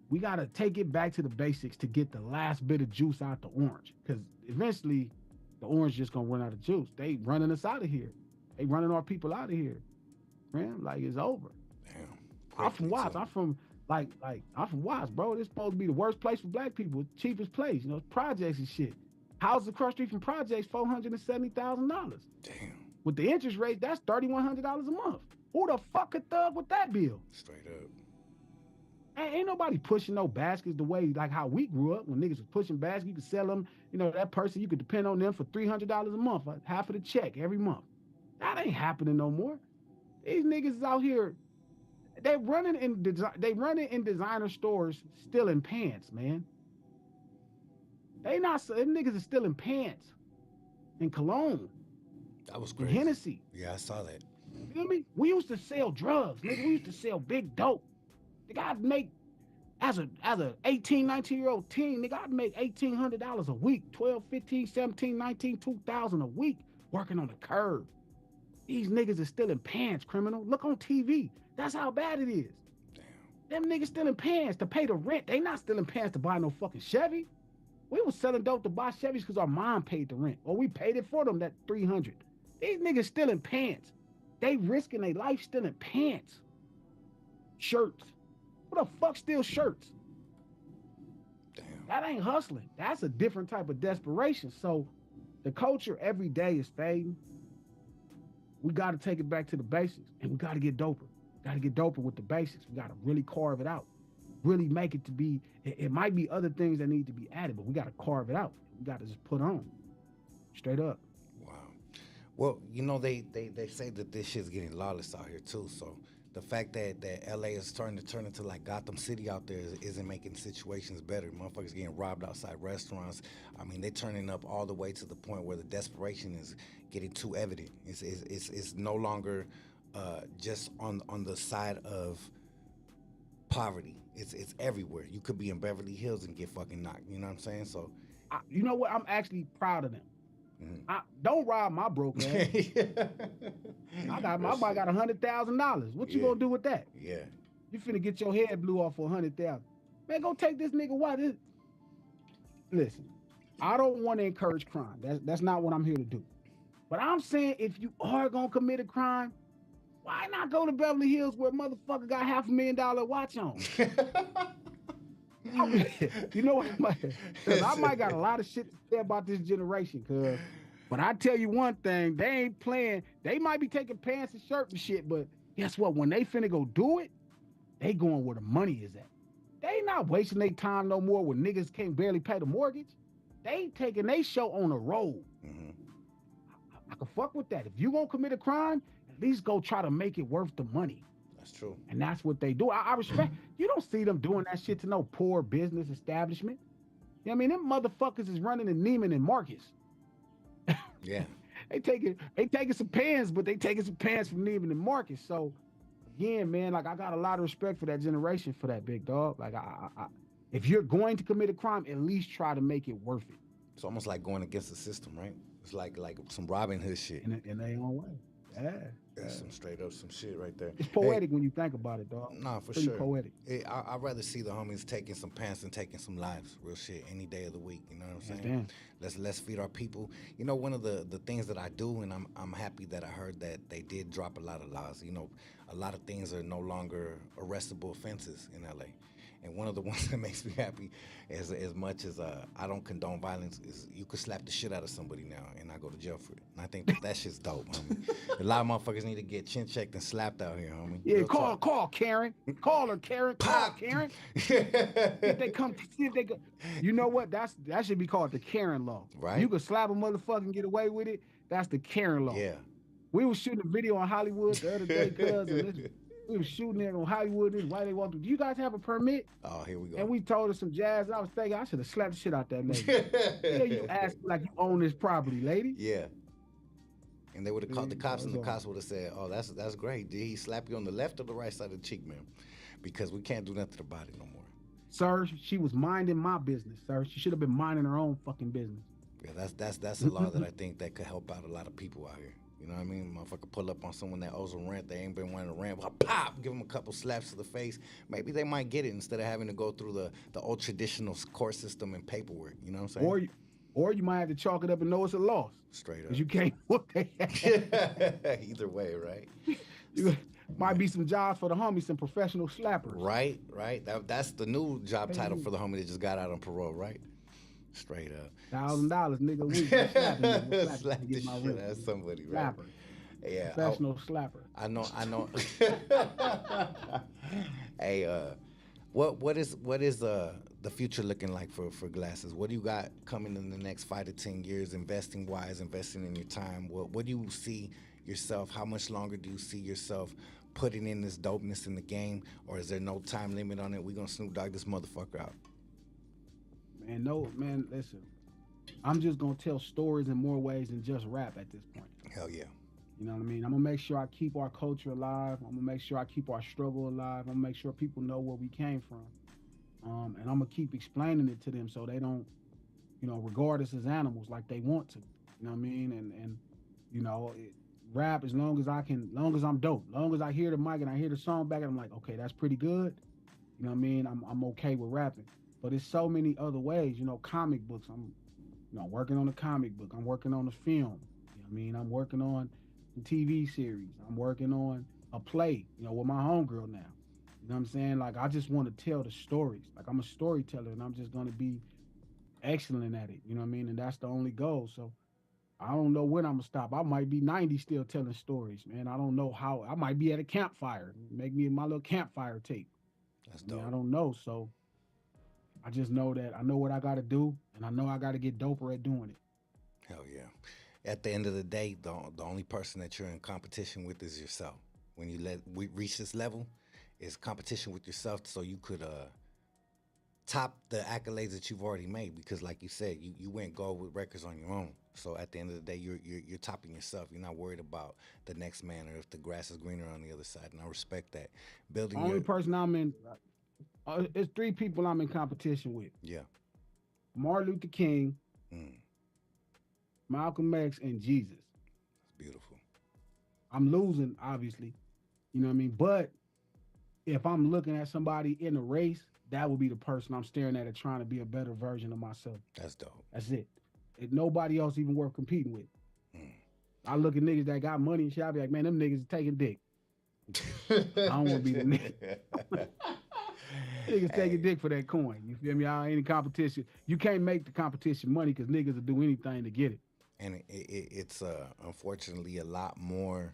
we got to take it back to the basics to get the last bit of juice out the orange. Because eventually, the orange just going to run out of juice. They running us out of here. They running our people out of here. Man, like, it's over. Damn. I'm from Watts. I'm from Watts, bro. This supposed to be the worst place for black people, cheapest place. You know, projects and shit. Houses across the street from projects, $470,000. Damn. With the interest rate, that's $3,100 a month. Who the fuck could thug with that bill? Straight up. Ain't nobody pushing no baskets the way like how we grew up when niggas was pushing baskets. You could sell them, you know, that person, you could depend on them for $300 a month, like half of the check every month. That ain't happening no more. These niggas is out here, they running in designer stores stealing pants, man. Them niggas is stealing pants and cologne. That was crazy. And Hennessy. Yeah, I saw that. feel me? We used to sell drugs, nigga. We used to sell big dope. Nigga, I'd make, as a 18, 19-year-old teen, nigga, I'd make $1,800 a week, 12, 15, 17, 19, 2,000 a week working on the curb. These niggas are still in pants, criminal. Look on TV. That's how bad it is. Damn. Them niggas still in pants to pay the rent. They not still in pants to buy no fucking Chevy. We was selling dope to buy Chevys because our mom paid the rent, or we paid it for them, that $300. These niggas still in pants. They risking their life still in pants. Shirts. What the fuck still shirts? Damn. That ain't hustling. That's a different type of desperation. So the culture every day is fading. We got to take it back to the basics, and we got to get doper. Got to get doper with the basics. We got to really carve it out. Really make it to be, it might be other things that need to be added, but we got to carve it out. We got to just put on. Straight up. Wow. Well, you know, they say that this shit's getting lawless out here too, so the fact that LA is starting to turn into like Gotham City out there isn't making situations better. Motherfuckers getting robbed outside restaurants. I mean, they turning up all the way to the point where the desperation is getting too evident. It's no longer just on the side of poverty. It's everywhere. You could be in Beverly Hills and get fucking knocked. You know what I'm saying? So, you know what? I'm actually proud of them. Mm-hmm. Don't rob my broke ass. I might got $100,000. What you gonna do with that? Yeah. You finna get your head blew off for $100,000. Man, go take this nigga. Why this? Listen, I don't want to encourage crime. That's not what I'm here to do. But I'm saying if you are gonna commit a crime, why not go to Beverly Hills where a motherfucker got $500,000 watch on? You know what? Cause I might got a lot of shit to say about this generation, cuz. But I tell you one thing, they ain't playing. They might be taking pants and shirt and shit, but guess what? When they finna go do it, they going where the money is at. They not wasting their time no more when niggas can't barely pay the mortgage. They taking their show on the road. Mm-hmm. I can fuck with that. If you gonna commit a crime, at least go try to make it worth the money. That's true. And that's what they do. I respect. You don't see them doing that shit to no poor business establishment. You know what I mean? Them motherfuckers is running in Neiman and Marcus. Yeah. They taking some pants, but they taking some pants from Neiman and Marcus. So again, man, like I got a lot of respect for that generation, for that big dog. Like I if you're going to commit a crime, at least try to make it worth it. It's almost like going against the system, right? It's like some Robin Hood shit. In their own way. Yeah. Some straight up some shit right there. It's poetic when you think about it, dog. Nah, for Pretty sure. Poetic. I'd rather see the homies taking some pants and taking some lives, real shit, any day of the week. You know what I'm saying? Let's feed our people. You know, one of the things that I do, and I'm happy that I heard that they did drop a lot of laws. You know, a lot of things are no longer arrestable offenses in LA. And one of the ones that makes me happy, as much as I don't condone violence, is you could slap the shit out of somebody now and not go to jail for it. And I think that shit's dope, homie. A lot of motherfuckers need to get chin checked and slapped out here, homie. Yeah, call Karen. Call her, Karen. Call Karen. If they come, see if they go. You know what? That should be called the Karen law. Right. You could slap a motherfucker and get away with it. That's the Karen law. Yeah. We was shooting a video on Hollywood the other day, cuz. We was shooting it on Hollywood. Why they walked through? Do you guys have a permit? Oh, here we go. And we told her some jazz. And I was thinking I should have slapped the shit out that lady. Yeah, you asked like you own this property, lady. Yeah. And they would have called the cops, and the cops would have said, "Oh, that's great. Did he slap you on the left or the right side of the cheek, man? Because we can't do nothing about it no more." Sir, she was minding my business, sir. She should have been minding her own fucking business. Yeah, that's a law that I think that could help out a lot of people out here. You know what I mean? Motherfucker pull up on someone that owes them rent. They ain't been wanting to rent. Well, pop! Give them a couple slaps to the face. Maybe they might get it instead of having to go through the old traditional court system and paperwork. You know what I'm saying? Or you might have to chalk it up and know it's a loss. Straight up. Because you can't whoop their ass. Either way, right? Might be some jobs for the homies, some professional slappers. Right. That's the new job title for the homie that just got out on parole, right? Straight up. $1,000, nigga, a week. Slap the shit out of somebody, right? Slapper. Yeah. Professional slapper. I know. Hey, what is the future looking like for Glasses? What do you got coming in the next 5 to 10 years, investing in your time? What do you see yourself? How much longer do you see yourself putting in this dopeness in the game, or is there no time limit on it? We gonna Snoop Dogg this motherfucker out. Man, listen. I'm just gonna tell stories in more ways than just rap at this point. Hell yeah. You know what I mean? I'm gonna make sure I keep our culture alive. I'm gonna make sure I keep our struggle alive. I'm gonna make sure people know where we came from. And I'm gonna keep explaining it to them so they don't, regard us as animals like they want to. You know what I mean? And rap as long as long as I'm dope, long as I hear the mic and I hear the song back, and I'm like, okay, that's pretty good. You know what I mean? I'm okay with rapping. But there's so many other ways. Comic books. I'm working on a comic book. I'm working on a film. You know what I mean? I'm working on a TV series. I'm working on a play, with my homegirl now. You know what I'm saying? Like, I just want to tell the stories. Like, I'm a storyteller, and I'm just going to be excellent at it. You know what I mean? And that's the only goal. So I don't know when I'm going to stop. I might be 90 still telling stories, man. I don't know how. I might be at a campfire. Make me my little campfire tape. That's dope. I don't know. So I just know that I know what I got to do, and I know I got to get doper at doing it. Hell yeah. At the end of the day, the only person that you're in competition with is yourself. When you reach this level, it's competition with yourself so you could top the accolades that you've already made. Because like you said, you went gold with records on your own. So at the end of the day, you're topping yourself. You're not worried about the next man or if the grass is greener on the other side. And I respect that. Building the only person I'm in, it's 3 people I'm in competition with. Yeah. Martin Luther King, Malcolm X, and Jesus. That's beautiful. I'm losing, obviously. You know what I mean? But if I'm looking at somebody in a race, that would be the person I'm staring at and trying to be a better version of myself. That's dope. That's it. And nobody else even worth competing with. I look at niggas that got money and shit, I be like, man, them niggas is taking dick. I don't want to be the nigga. Niggas taking dick for that coin. You feel me? I ain't in competition. You can't make the competition money because niggas will do anything to get it. And it's unfortunately a lot more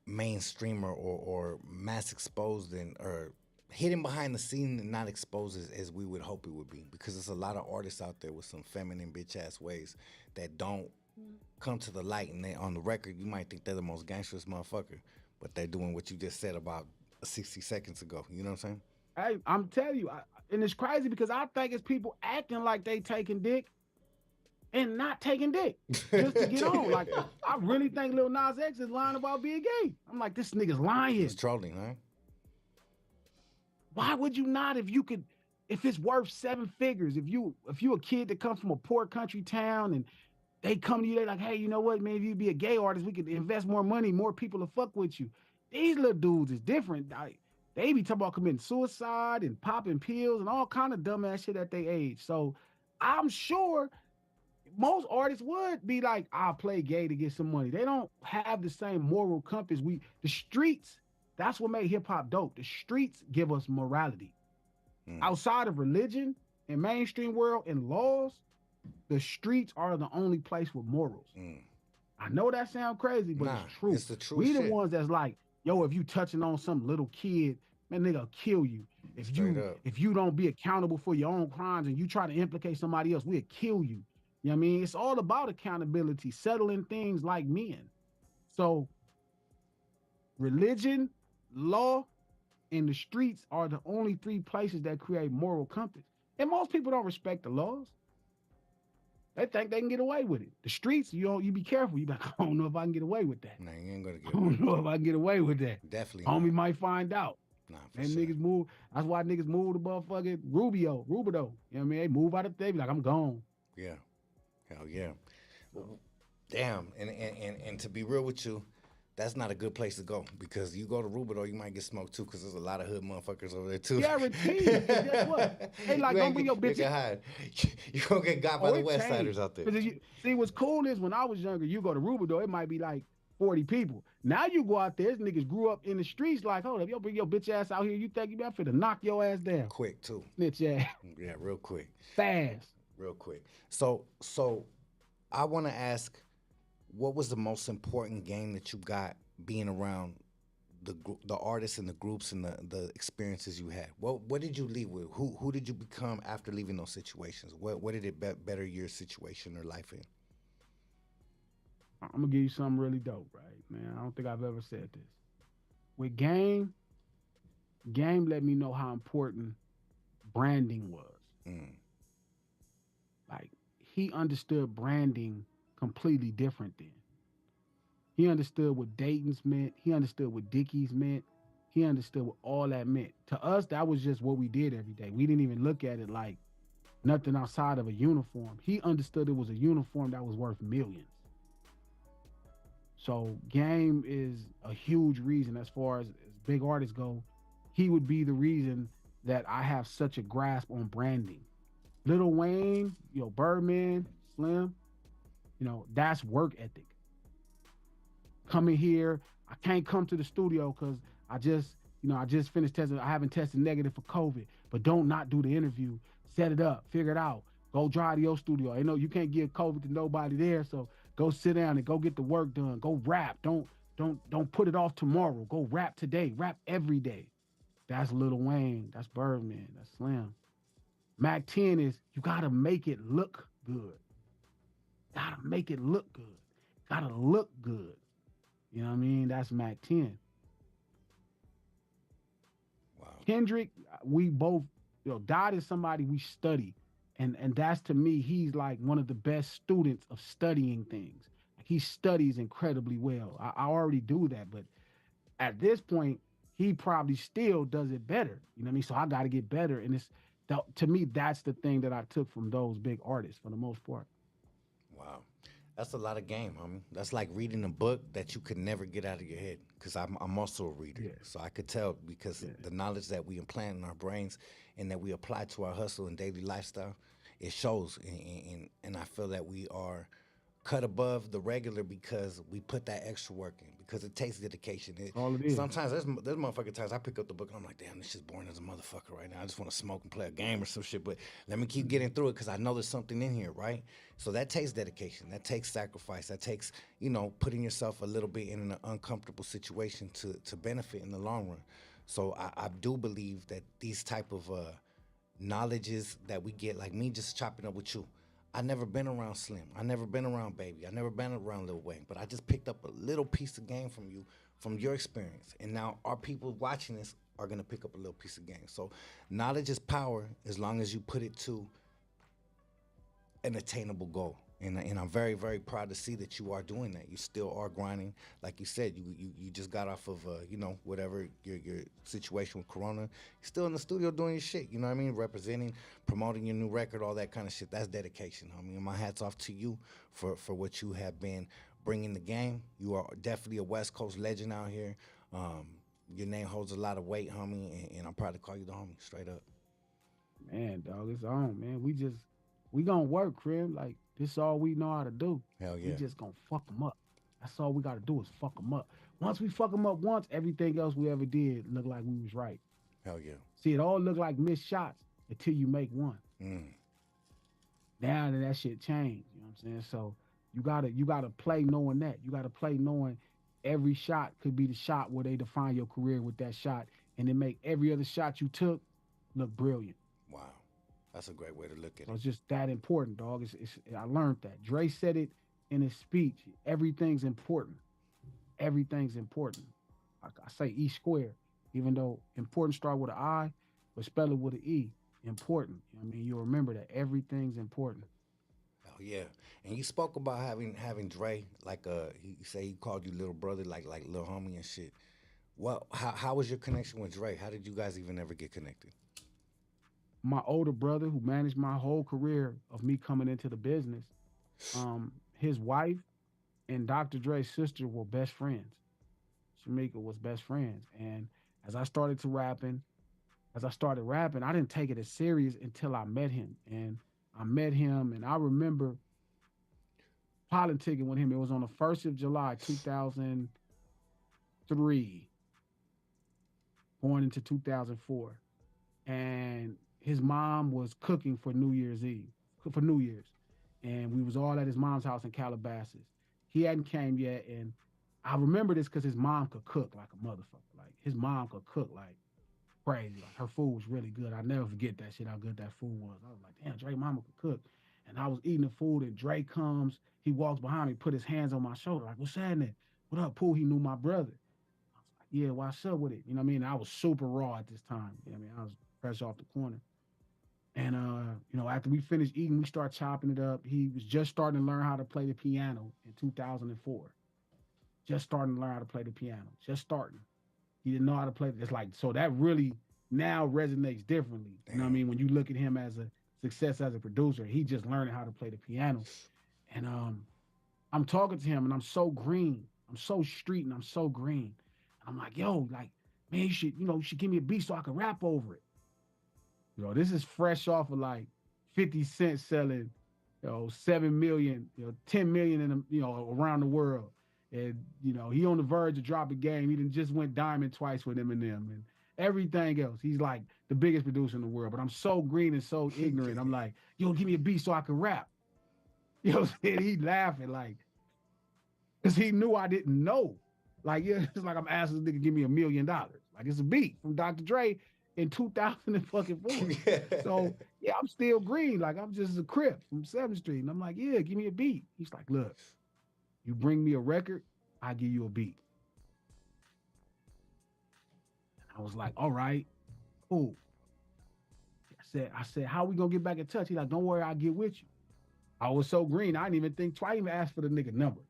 mainstream or mass exposed or hidden behind the scene and not exposed as we would hope it would be, because there's a lot of artists out there with some feminine bitch ass ways that don't come to the light, and they on the record you might think they're the most gangsterous motherfucker, but they're doing what you just said about 60 seconds ago. You know what I'm saying? Hey, I'm telling you, and it's crazy because I think it's people acting like they taking dick and not taking dick just to get on. Like, I really think Lil Nas X is lying about being gay. I'm like, this nigga's lying. He's trolling, huh? Why would you not if it's worth 7 figures, if you a kid that comes from a poor country town and they come to you, they're like, hey, you know what, man, if you be a gay artist, we could invest more money, more people will fuck with you. These little dudes is different. They be talking about committing suicide and popping pills and all kind of dumbass shit at their age. So I'm sure most artists would be like, I'll play gay to get some money. They don't have the same moral compass. The streets, that's what made hip hop dope. The streets give us morality. Outside of religion and mainstream world and laws, the streets are the only place with morals. I know that sounds crazy, but it's true. It's the truth. We the ones that's like, yo, if you touching on some little kid, man, nigga kill you. If you don't be accountable for your own crimes and you try to implicate somebody else, we'll kill you. You know what I mean? It's all about accountability, settling things like men. So religion, law, and the streets are the only 3 places that create moral compass. And most people don't respect the laws. They think they can get away with it. The streets, you be careful. You be like, I don't know if I can get away with that. No, you ain't gonna get away. I don't know if I can get away with that. Definitely Homie might find out. Nah, and niggas move. That's why niggas move to motherfucking Rubido. You know what I mean? They move out of there, be like, I'm gone. Yeah. Hell yeah. Damn. And to be real with you, that's not a good place to go, because you go to Rubido, you might get smoked too, because there's a lot of hood motherfuckers over there too. Guaranteed. But guess what? They like, don't bring your bitch. You're going to get got by the West Siders out there. See, what's cool is when I was younger, you go to Rubido, it might be like 40 people. Now you go out there, niggas grew up in the streets like, hold up, yo, bring your bitch ass out here, you think you be out to knock your ass down. Quick too. Snitch ass. Yeah, real quick. Fast. Real quick. So I want to ask, what was the most important game that you got being around the artists and the groups and the experiences you had? What did you leave with? Who did you become after leaving those situations? What did it better your situation or life in? I'm gonna give you something really dope, right, man? I don't think I've ever said this. With Game let me know how important branding was. Like, he understood branding completely different then. He understood what Dayton's meant. He understood what Dickie's meant. He understood what all that meant. To us, that was just what we did every day. We didn't even look at it like nothing outside of a uniform. He understood it was a uniform that was worth millions. So Game is a huge reason as far as big artists go. He would be the reason that I have such a grasp on branding. Lil Wayne, Birdman, Slim, that's work ethic. Coming here, I can't come to the studio because I just finished testing. I haven't tested negative for COVID, but don't not do the interview. Set it up, figure it out. Go drive to your studio. You can't give COVID to nobody there, so go sit down and go get the work done. Go rap. Don't put it off tomorrow. Go rap today. Rap every day. That's Lil Wayne. That's Birdman. That's Slim. Mack 10 is you gotta make it look good. Gotta make it look good. Gotta look good. You know what I mean? That's Mack 10. Wow. Kendrick, we both, Dot is somebody we study. And that's, to me, he's like one of the best students of studying things. Like, he studies incredibly well. I already do that, but at this point, he probably still does it better. You know what I mean? So I got to get better. And to me, that's the thing that I took from those big artists for the most part. Wow. That's a lot of game, homie. That's like reading a book that you could never get out of your head. Because I'm also a reader. Yeah. So I could tell because the knowledge that we implant in our brains and that we apply to our hustle and daily lifestyle, it shows. And I feel that we are cut above the regular because we put that extra work in, because it takes dedication. All it is. Sometimes there's motherfucking times I pick up the book and I'm like, damn, this shit's boring as a motherfucker right now. I just want to smoke and play a game or some shit, but let me keep getting through it because I know there's something in here, right? So that takes dedication. That takes sacrifice. That takes, putting yourself a little bit in an uncomfortable situation to benefit in the long run. So I do believe that these type of knowledges that we get, like me just chopping up with you, I never been around Slim. I never been around Baby. I never been around Lil Wayne. But I just picked up a little piece of game from you, from your experience. And now our people watching this are going to pick up a little piece of game. So knowledge is power as long as you put it to an attainable goal. And I'm very, very proud to see that you are doing that. You still are grinding. Like you said, you just got off of, whatever your situation with Corona. You're still in the studio doing your shit, you know what I mean? Representing, promoting your new record, all that kind of shit. That's dedication, homie. And my hat's off to you for what you have been bringing the game. You are definitely a West Coast legend out here. Your name holds a lot of weight, homie, and I'm proud to call you the homie, straight up. Man, dog, it's on, man. We gonna work, Krim. Like, this is all we know how to do. Hell yeah. We just gonna fuck them up. That's all we gotta do is fuck them up. Once we fuck them up once, everything else we ever did looked like we was right. Hell yeah. See, it all looked like missed shots until you make one. Now that shit changed, you know what I'm saying? So you gotta play knowing that. You gotta play knowing every shot could be the shot where they define your career with that shot, and then make every other shot you took look brilliant. Wow. That's a great way to look at So it. it's just that important, dog. I learned that. Dre said it in his speech. Everything's important. Everything's important. I say E squared, even though important start with an I, but spell it with an E. Important. I mean, you remember that everything's important. Oh yeah, and you spoke about having Dre, like he say he called you little brother, like little homie and shit. Well, how was your connection with Dre? How did you guys even ever get connected? My older brother, who managed my whole career of me coming into the business, his wife and Dr. Dre's sister were best friends. Shamika was best friends. And as I started rapping, I didn't take it as serious until I met him. And I met him, and I remember politicking with him. It was on the 1st of July, 2003, going into 2004. And his mom was cooking for New Year's. And we was all at his mom's house in Calabasas. He hadn't came yet, and I remember this because his mom could cook like a motherfucker. Like, his mom could cook like crazy. Like, her food was really good. I'll never forget that shit, how good that food was. I was like, damn, Dre mama could cook. And I was eating the food, and Dre comes, he walks behind me, put his hands on my shoulder, like, what's happening? What up, Pooh? He knew my brother. I was like, yeah, what's up with it? You know what I mean? I was super raw at this time. You know what I mean? I was fresh off the corner. And, after we finished eating, we started chopping it up. He was just starting to learn how to play the piano in 2004. just starting to learn how to play the piano, just starting. He didn't know how to play. It's like, so that really now resonates differently. You know what I mean? When you look at him as a success as a producer, he just learning how to play the piano. And I'm talking to him and I'm so green. I'm so street and I'm so green. I'm like, yo, like, man, you should give me a beat so I can rap over it. This is fresh off of like 50 Cent selling, 7 million, 10 million in around the world. And, he on the verge of dropping game. He done just went diamond twice with Eminem and everything else. He's like the biggest producer in the world. But I'm so green and so ignorant. I'm like, yo, give me a beat so I can rap. You know what I'm saying? He laughing like, because he knew I didn't know. Like, yeah, it's like I'm asking this nigga give me $1 million. Like, it's a beat from Dr. Dre in 2004. So, yeah, I'm still green. Like, I'm just a Crip from 7th Street. And I'm like, yeah, give me a beat. He's like, look, you bring me a record, I give you a beat. And I was like, all right, cool. I said, how we gonna get back in touch? He's like, don't worry, I'll get with you. I was so green, I didn't even think twice, I didn't even ask for the nigga number.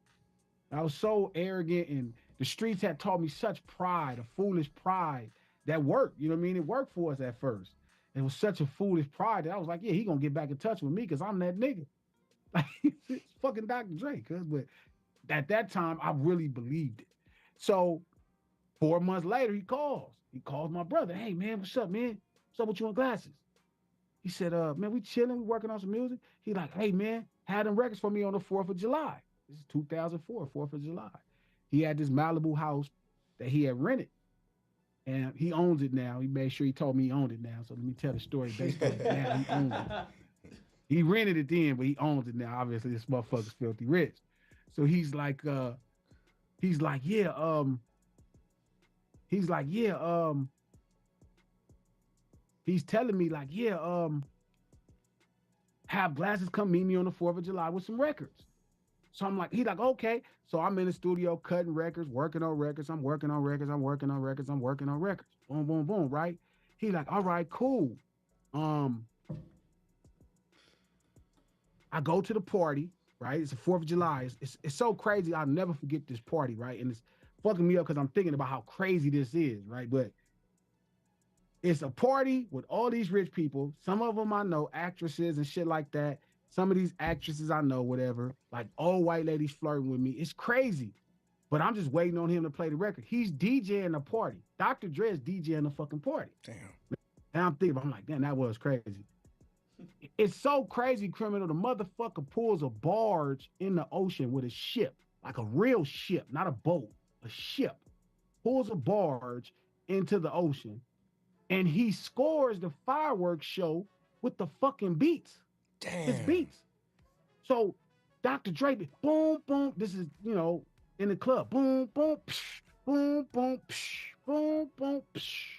I was so arrogant, and the streets had taught me such pride, a foolish pride that worked. You know what I mean? It worked for us at first. It was such a foolish pride that I was like, yeah, he gonna get back in touch with me because I'm that nigga. Like, it's fucking Dr. Dre, but at that time, I really believed it. So 4 months later, he calls. He calls my brother. Hey, man, what's up, man? What's up with you on Glasses? He said, man, we chilling, we working on some music. He like, hey, man, had them records for me on the 4th of July. This is 2004, 4th of July. He had this Malibu house that he had rented. And he owns it now. He made sure he told me he owned it now. So let me tell the story based on it. Now he owns it. He rented it then, but he owns it now. Obviously, this motherfucker's filthy rich. So he's like, yeah, he's telling me like, yeah, have Glasses come meet me on the 4th of July with some records. So I'm like, he's like, okay. So I'm in the studio cutting records, working on records. I'm working on records. Boom, boom, boom, right? He like, all right, cool. I go to the party, right? It's the 4th of July. It's so crazy. I'll never forget this party, right? And it's fucking me up because I'm thinking about how crazy this is, right? But it's a party with all these rich people. Some of them I know, actresses and shit like that. Some of these actresses I know, whatever, like old white ladies flirting with me. It's crazy. But I'm just waiting on him to play the record. He's DJing the party. Dr. Dre is DJing the fucking party. Damn. And I'm like, damn, that was crazy. It's so crazy, criminal. The motherfucker pulls a barge in the ocean with a ship, like a real ship, not a boat, a ship. Pulls a barge into the ocean, and he scores the fireworks show with the fucking beats. Damn. His beats. So Dr. Dre, boom, boom. This is, in the club. Boom, boom, psh, boom, boom, psh, boom, boom, psh.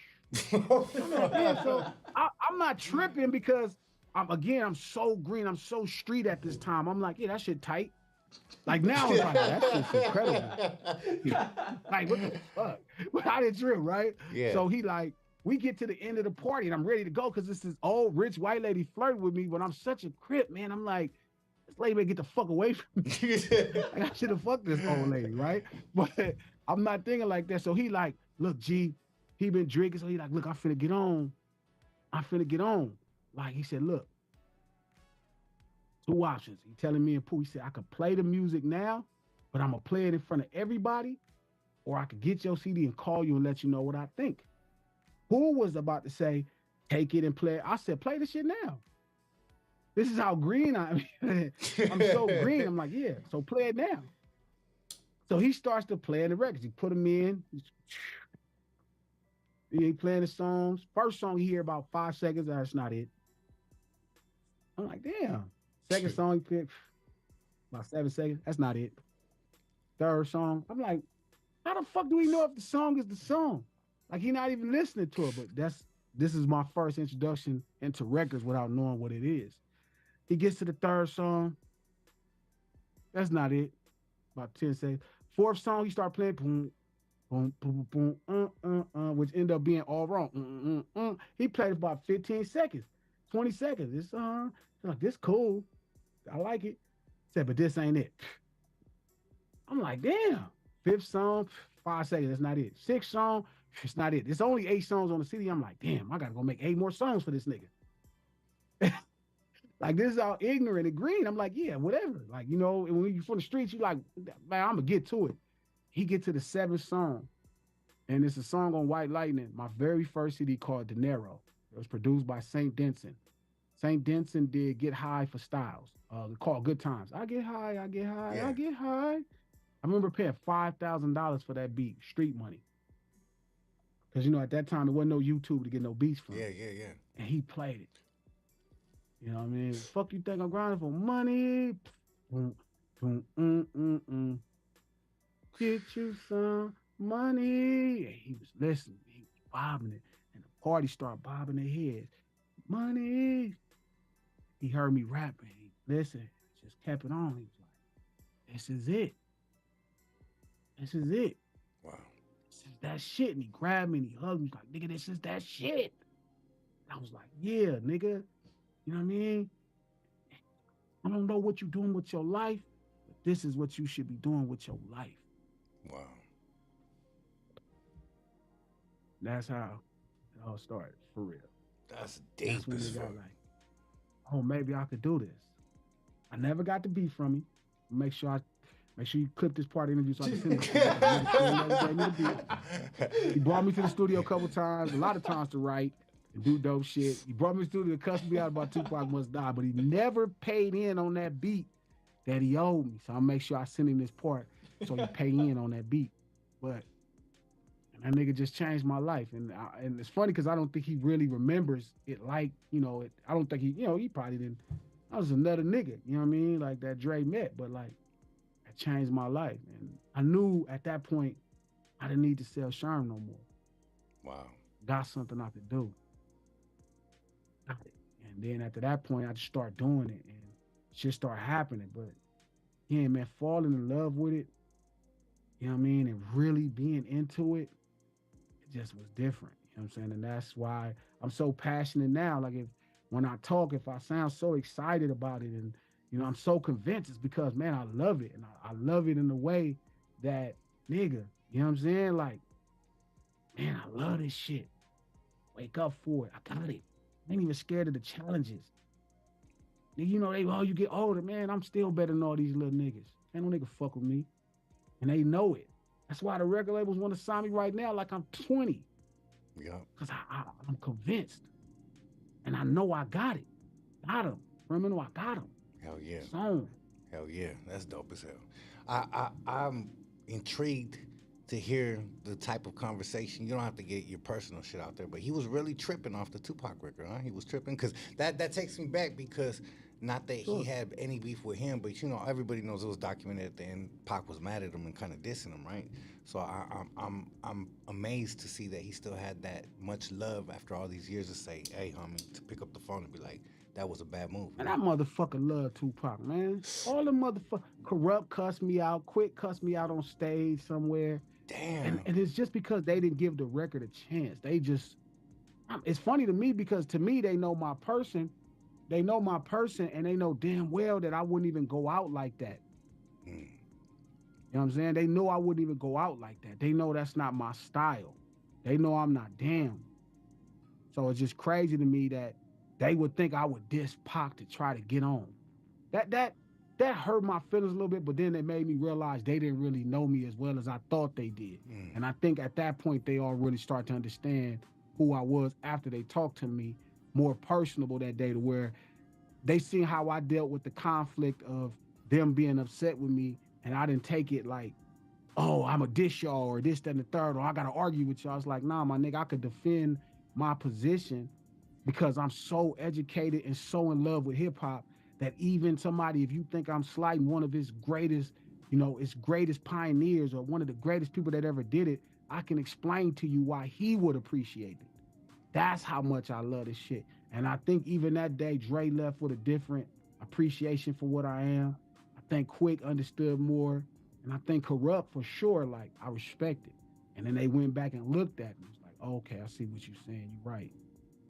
So I'm not tripping because I'm so green. I'm so street at this time. I'm like, yeah, that shit tight. Like now, it's like, that shit's incredible. Like, what the fuck? But I didn't trip, right? Yeah. So he like, we get to the end of the party and I'm ready to go because this is old rich white lady flirting with me, but I'm such a Crip, man. I'm like, this lady better get the fuck away from me. Like, I should have fucked this old lady, right? But I'm not thinking like that. So he like, look, G, he been drinking. So he like, look, I'm finna get on. Like he said, look, 2 options. He telling me and Pooh, he said, I could play the music now, but I'm gonna play it in front of everybody, or I could get your CD and call you and let you know what I think. Who was about to say, take it and play it? I said, play the shit now. This is how green I am. I'm so green. I'm like, yeah, so play it now. So he starts to play the records. He put them in. He playing the songs. First song you hear about 5 seconds. That's not it. I'm like, damn. Second song he picked about 7 seconds. That's not it. Third song. I'm like, how the fuck do we know if the song is the song? Like, he not even listening to it, but this is my first introduction into records without knowing what it is. He gets to the third song. That's not it. About 10 seconds. Fourth song, he start playing boom, boom, boom, boom, which ended up being all wrong. He played about 15 seconds, 20 seconds. It's like, this cool. I like it. Said, but this ain't it. I'm like, damn. 5th song, 5 seconds, that's not it. 6th song, it's not it. It's only 8 songs on the CD. I'm like, damn, I gotta go make 8 more songs for this nigga. Like, this is all ignorant and green. I'm like, yeah, whatever. Like, you know, and when you from the streets, you like, man, I'm gonna get to it. He get to the 7th song, and it's a song on White Lightning, my very first CD called Dinero. It was produced by St. Denson. St. Denson did Get High for Styles, called Good Times. I get high, I get high, I get high. I remember paying $5,000 for that beat, street money. Because, you know, at that time, there wasn't no YouTube to get no beats from. Yeah. And he played it. You know what I mean? Fuck you think I'm grinding for money? Get you some money. And he was listening. He was bobbing it. And the party started bobbing their heads. Money. He heard me rapping. He listened. Just kept it on. He was like, this is it. This is it. Wow. This is that shit. And he grabbed me and he hugged me. He's like, nigga, this is that shit. And I was like, yeah, nigga. You know what I mean? I don't know what you're doing with your life, but this is what you should be doing with your life. Wow. That's how it all started, for real. That's deep. That's when they got like, oh, maybe I could do this. I never got the beat from him. Make sure you clip this part of the interview so I can send it. He brought me to the studio a couple times, a lot of times to write and do dope shit. He brought me to the studio to cuss me out about Tupac Must Die, but he never paid in on that beat that he owed me. So I'll make sure I send him this part so he pay in on that beat. But that nigga just changed my life. And it's funny because I don't think he really remembers it like, you know, I don't think he probably didn't. I was another nigga, you know what I mean? Like that Dre met, but like, it changed my life. And I knew at that point, I didn't need to sell Sherm no more. Wow. Got something I could do. Got it. And then after that point, I just started doing it and shit started happening. But yeah, man, falling in love with it, you know what I mean? And really being into it, it just was different. You know what I'm saying? And that's why I'm so passionate now. Like when I talk, if I sound so excited about it and, you know, I'm so convinced, it's because, man, I love it. And I love it in a way that, nigga, you know what I'm saying? Like, man, I love this shit. Wake up for it. I got it. I ain't even scared of the challenges. You know, you get older, man, I'm still better than all these little niggas. Ain't no nigga fuck with me. And they know it. That's why the record labels want to sign me right now like I'm 20. Yeah. Because I'm convinced. And I know I got it. Got him. Remember, I got him. Hell yeah. Song. Hell yeah. That's dope as hell. I'm intrigued to hear the type of conversation. You don't have to get your personal shit out there, but he was really tripping off the Tupac record, huh? He was tripping because that takes me back because not that he had any beef with him, but you know, everybody knows it was documented at the end. Pac was mad at him and kind of dissing him, right? So I'm amazed to see that he still had that much love after all these years to say, hey, homie, to pick up the phone and be like, that was a bad move. And that motherfucker love Tupac, man. All the motherfucker Corrupt cussed me out, Quick cussed me out on stage somewhere. Damn. And it's just because they didn't give the record a chance. They just, it's funny to me because to me, they know my person. They know my person and they know damn well that I wouldn't even go out like that. You know what I'm saying? They know I wouldn't even go out like that. They know that's not my style. They know I'm not damn. So it's just crazy to me that they would think I would diss Pac to try to get on. That hurt my feelings a little bit, but then it made me realize they didn't really know me as well as I thought they did. And I think at that point, they all really start to understand who I was after they talked to me more personable that day, to where they seen how I dealt with the conflict of them being upset with me, and I didn't take it like, oh, I'm a diss y'all or this, that, and the third, or I gotta argue with y'all. I was like, nah, my nigga, I could defend my position because I'm so educated and so in love with hip hop that even somebody, if you think I'm slighting one of his greatest, you know, his greatest pioneers or one of the greatest people that ever did it, I can explain to you why he would appreciate it. That's how much I love this shit. And I think even that day, Dre left with a different appreciation for what I am. I think Quick understood more. And I think Corrupt for sure, like, I respect it. And then they went back and looked at me. It was like, oh, okay, I see what you're saying. You're right.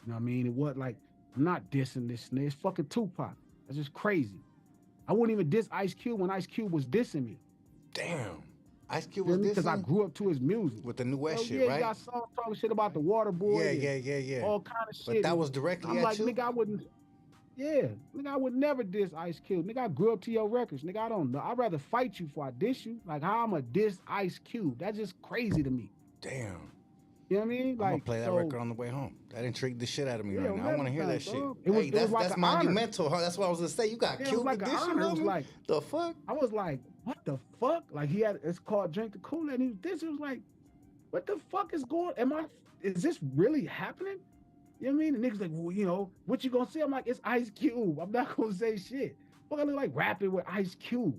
You know what I mean? It was like, I'm not dissing this nigga. It's fucking Tupac. That's just crazy. I wouldn't even diss Ice Cube when Ice Cube was dissing me. Damn. Ice Cube was Because I dissing grew up to his music. with the new West shit, Yeah, right? you got songs talking shit about the water boy. Yeah. All kind of shit. But that and was directly I'm at like, you? nigga, I wouldn't. Yeah, nigga, I would never diss Ice Cube. Nigga, I grew up to your records. Nigga, I don't know. I'd rather fight you before I diss you. Like, how I'm a diss Ice Cube? That's just crazy to me. Damn. You know what I mean? I'm Like, gonna play that record on the way home. That intrigued the shit out of me Yeah, right now. I want to hear that shit. dog. Hey, that's like an monumental, huh? That's what I was gonna say. You got Yeah, it was Cube like an edition, honor. It was homie? like, the fuck? I was like, what the fuck? Like, it's called Drink the Kool-Aid. And he was this. It was like, what the fuck is going? Is this really happening? You know what I mean? The niggas like, well, you know, what you gonna say? I'm like, it's Ice Cube. I'm not gonna say shit. Fuck, I look like rapping with Ice Cube.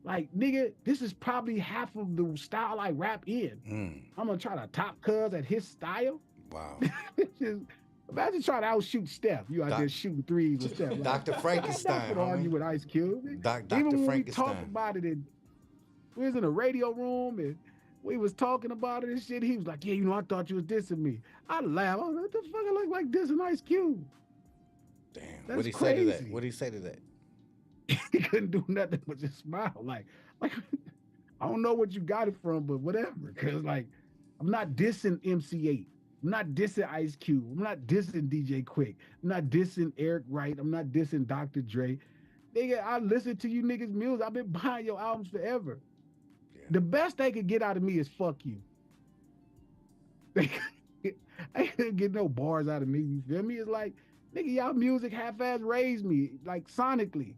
Like, nigga, this is probably half of the style I rap in. I'm gonna try to top Cuz at his style. Wow. Imagine trying to outshoot Steph. You out there shooting threes with Steph. Like, Dr. Frankenstein, I'm not gonna argue with Ice Cube. Dr. Even when Frankenstein. we talked about it, we was in a radio room and we was talking about it and shit. He was like, yeah, you know, I thought you was dissing me. I laughed. I was like, what the fuck I look like dissing Ice Cube? Damn. That's What'd he crazy. say to that? What'd he say to that? He couldn't do nothing but just smile. Like I don't know what you got it from, but whatever. Cause like, I'm not dissing MC8. I'm not dissing Ice Cube. I'm not dissing DJ Quick. I'm not dissing Eric Wright. I'm not dissing Dr. Dre. Nigga, I listen to you niggas' music. I've been buying your albums forever. Yeah. The best they could get out of me is fuck you. They couldn't get no bars out of me. You feel me? It's like, nigga, y'all music half-ass raised me, like sonically.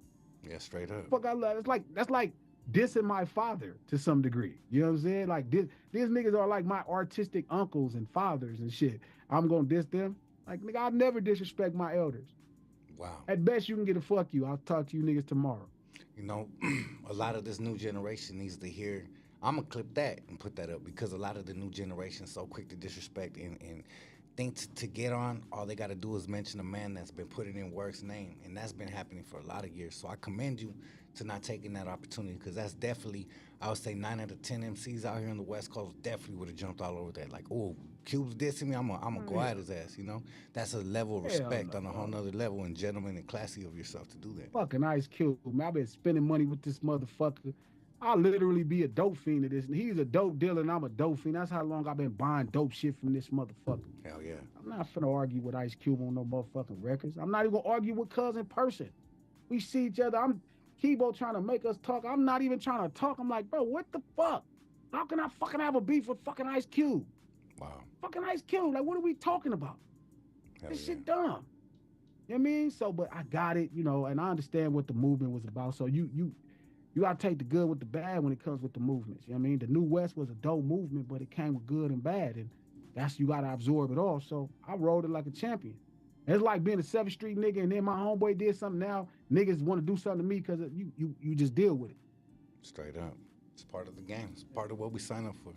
Yeah, straight up. Fuck, I love it. That's like dissing my father to some degree. You know what I'm saying? Like these niggas are like my artistic uncles and fathers and shit. I'm gonna diss them. Like, nigga, I'll never disrespect my elders. Wow. At best, you can get a fuck you. I'll talk to you niggas tomorrow. You know, a lot of this new generation needs to hear. I'm gonna clip that and put that up because a lot of the new generation is so quick to disrespect and think to get on. All they got to do is mention a man that's been putting in work's name, and that's been happening for a lot of years. So I commend you to not taking that opportunity because that's definitely, I would say 9 out of 10 MCs out here on the West Coast definitely would have jumped all over that. Like, oh, Cube's dissing me, I'm gonna go at his ass. You know, that's a level of respect on a whole nother level and gentleman and classy of yourself to do that. Fucking Ice Cube, man. I've been spending money with this motherfucker. I'll literally be a dope fiend to this. He's a dope dealer and I'm a dope fiend. That's how long I've been buying dope shit from this motherfucker. Hell yeah. I'm not finna argue with Ice Cube on no motherfucking records. I'm not even gonna argue with Cuz in person. We see each other. I'm Kibo trying to make us talk. I'm not even trying to talk. I'm like, bro, what the fuck? How can I fucking have a beef with fucking Ice Cube? Wow. Fucking Ice Cube. Like, what are we talking about? Hell This yeah. shit dumb. You know what I mean? So, but I got it, you know, and I understand what the movement was about. So you gotta take the good with the bad when it comes with the movements. You know what I mean? The New West was a dope movement, but it came with good and bad. And that's, you gotta absorb it all. So I rode it like a champion. It's like being a 7th Street nigga and then my homeboy did something. Now niggas want to do something to me because you just deal with it. Straight up. It's part of the game. It's part of what we sign up for.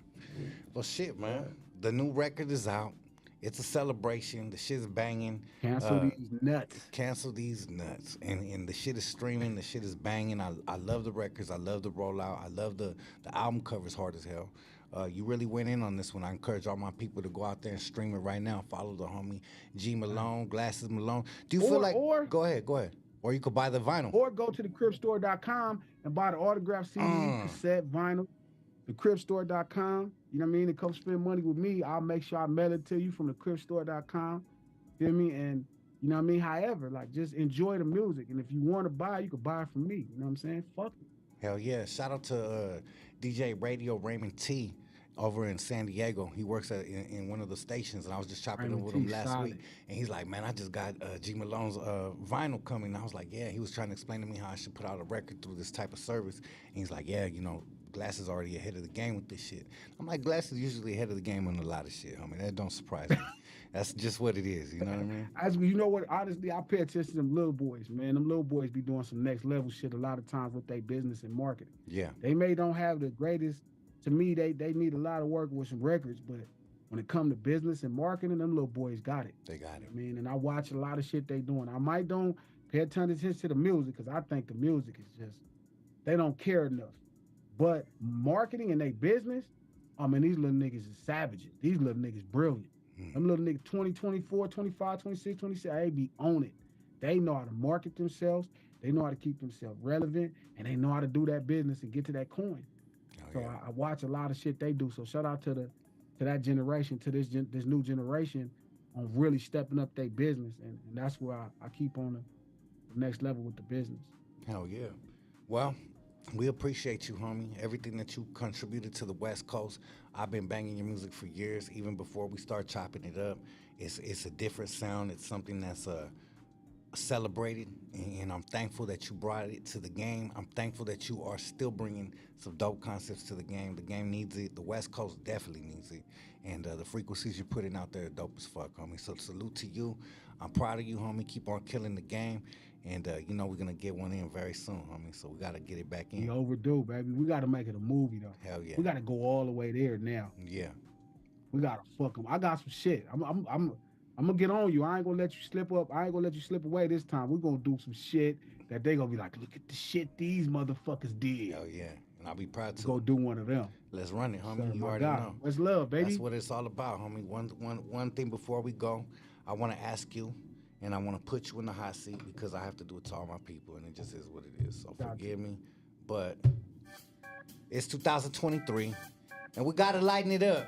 Well, shit, man. The new record is out. It's a celebration. The shit's banging. Cancel these nuts. Cancel these nuts. And the shit is streaming. The shit is banging. I love the records. I love the rollout. I love the album cover's hard as hell. You really went in on this one. I encourage all my people to go out there and stream it right now. Follow the homie G Malone, Glasses Malone. Do you feel like... Go ahead. Or you could buy the vinyl. Or go to thecripstore.com and buy the autograph CD, cassette, vinyl. Thecripstore.com. You know what I mean? And come spend money with me. I'll make sure I mail it to you from thecripstore.com. Feel me? And you know what I mean? However, like, just enjoy the music. And if you want to buy, you can buy it from me. You know what I'm saying? Fuck it. Hell yeah. Shout out to DJ Radio Raymond T over in San Diego. He works in one of the stations, and I was just chopping it with him last week. And he's like, man, I just got G Malone's vinyl coming. And I was like, yeah. He was trying to explain to me how I should put out a record through this type of service. And he's like, yeah, you know, Glass is already ahead of the game with this shit. I'm like, Glass is usually ahead of the game on a lot of shit. I mean, that don't surprise me. That's just what it is, you know what I mean? You know what, honestly, I pay attention to them little boys, man. Them little boys be doing some next level shit a lot of times with their business and marketing. Yeah. They may don't have the greatest, to me, they need a lot of work with some records, but when it comes to business and marketing, them little boys got it. They got it. I mean, and I watch a lot of shit they doing. I might don't pay attention to the music because I think the music is just, they don't care enough. But marketing and their business, I mean, these little niggas is savages. These little niggas brilliant. Them little niggas 20, 24, 25, 26, 27, they be on it. They know how to market themselves. They know how to keep themselves relevant. And they know how to do that business and get to that coin. Oh, So I watch a lot of shit they do. So shout out to that generation, to this new generation, on really stepping up their business, and that's where I keep on the next level with the business. Hell yeah. Well, we appreciate you, homie. Everything that you contributed to the West Coast. I've been banging your music for years, even before we start chopping it up. It's a different sound. It's something that's celebrated, and I'm thankful that you brought it to the game. I'm thankful that you are still bringing some dope concepts to the game. The game needs it. The West Coast definitely needs it. And the frequencies you're putting out there are dope as fuck, homie. So salute to you. I'm proud of you, homie. Keep on killing the game. And you know we're gonna get one in very soon, homie. So we gotta get it back in. We overdue, baby. We gotta make it a movie though. Hell yeah. We gotta go all the way there now. Yeah. We gotta fuck them. I got some shit. I'm gonna get on you. I ain't gonna let you slip up. I ain't gonna let you slip away this time. We're gonna do some shit that they gonna be like, look at the shit these motherfuckers did. Hell yeah. And I'll be proud to. Go do one of them. Let's run it, homie. Sir, You my already God. know. Let's love, baby. That's what it's all about, homie. One thing before we go, I want to ask you, and I want to put you in the hot seat because I have to do it to all my people, and it just is what it is. So forgive me, but it's 2023, and we gotta lighten it up.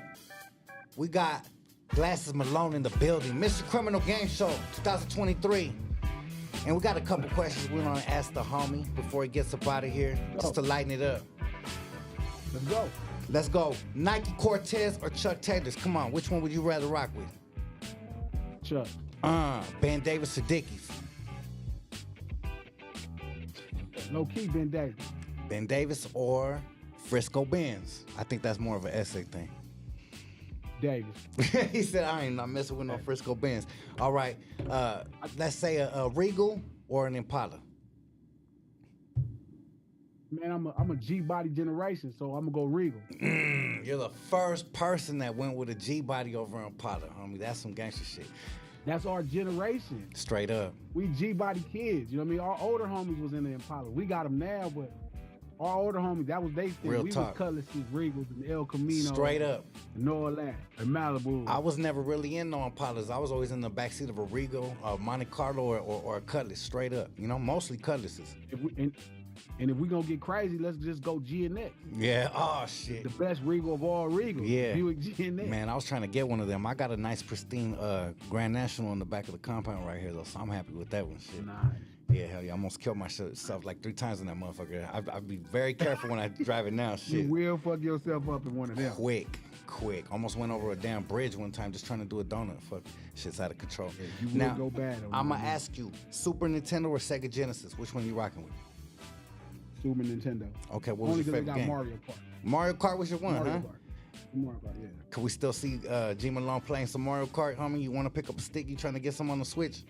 We got Glasses Malone in the building, Mr. Criminal Game Show 2023. And we got a couple questions we want to ask the homie before he gets up out of here, just to lighten it up. Let's go. Let's go. Nike Cortez or Chuck Taylors? Come on, which one would you rather rock with? Chuck. Ben Davis or Dickies? Low key, Ben Davis. Ben Davis or Frisco Benz? I think that's more of an essay thing. Davis. He said, I ain't not messing with no Frisco Benz. All right, let's say a Regal or an Impala. Man, I'm a G-body generation, so I'm gonna go Regal. You're the first person that went with a G-body over Impala, homie. That's some gangster shit. That's our generation. Straight up. We G-body kids, you know what I mean? Our older homies was in the Impala. We got them now, but our older homies, that was they thing. Real we talk. was Cutlasses, Regals, and El Camino. Straight up. And all that. And Malibu. I was never really in no Impalas. I was always in the backseat of a Regal, a Monte Carlo, or a Cutlass, straight up. You know, mostly Cutlasses. And if we gonna get crazy, let's just go GNX. Yeah, oh shit. The best Regal of all Regals. Yeah. Buick GNX. Man, I was trying to get one of them. I got a nice pristine Grand National in the back of the compound right here, though, so I'm happy with that one. Shit. Nice. Yeah, hell yeah. I almost killed myself like 3 times in that motherfucker. I'd be very careful when I drive it now. Shit. You will fuck yourself up in one of them. Quick. Almost went over a damn bridge one time just trying to do a donut. Fuck, shit's out of control. Yeah, you now, will go bad. I'm going to ask you, Super Nintendo or Sega Genesis? Which one you rocking with? Super Nintendo. Okay, what was Only your favorite got game? Mario Kart. Mario Kart was your one, Mario huh? Kart. Mario Kart, yeah. Can we still see G Malone playing some Mario Kart, homie? You want to pick up a stick? You trying to get some on the Switch?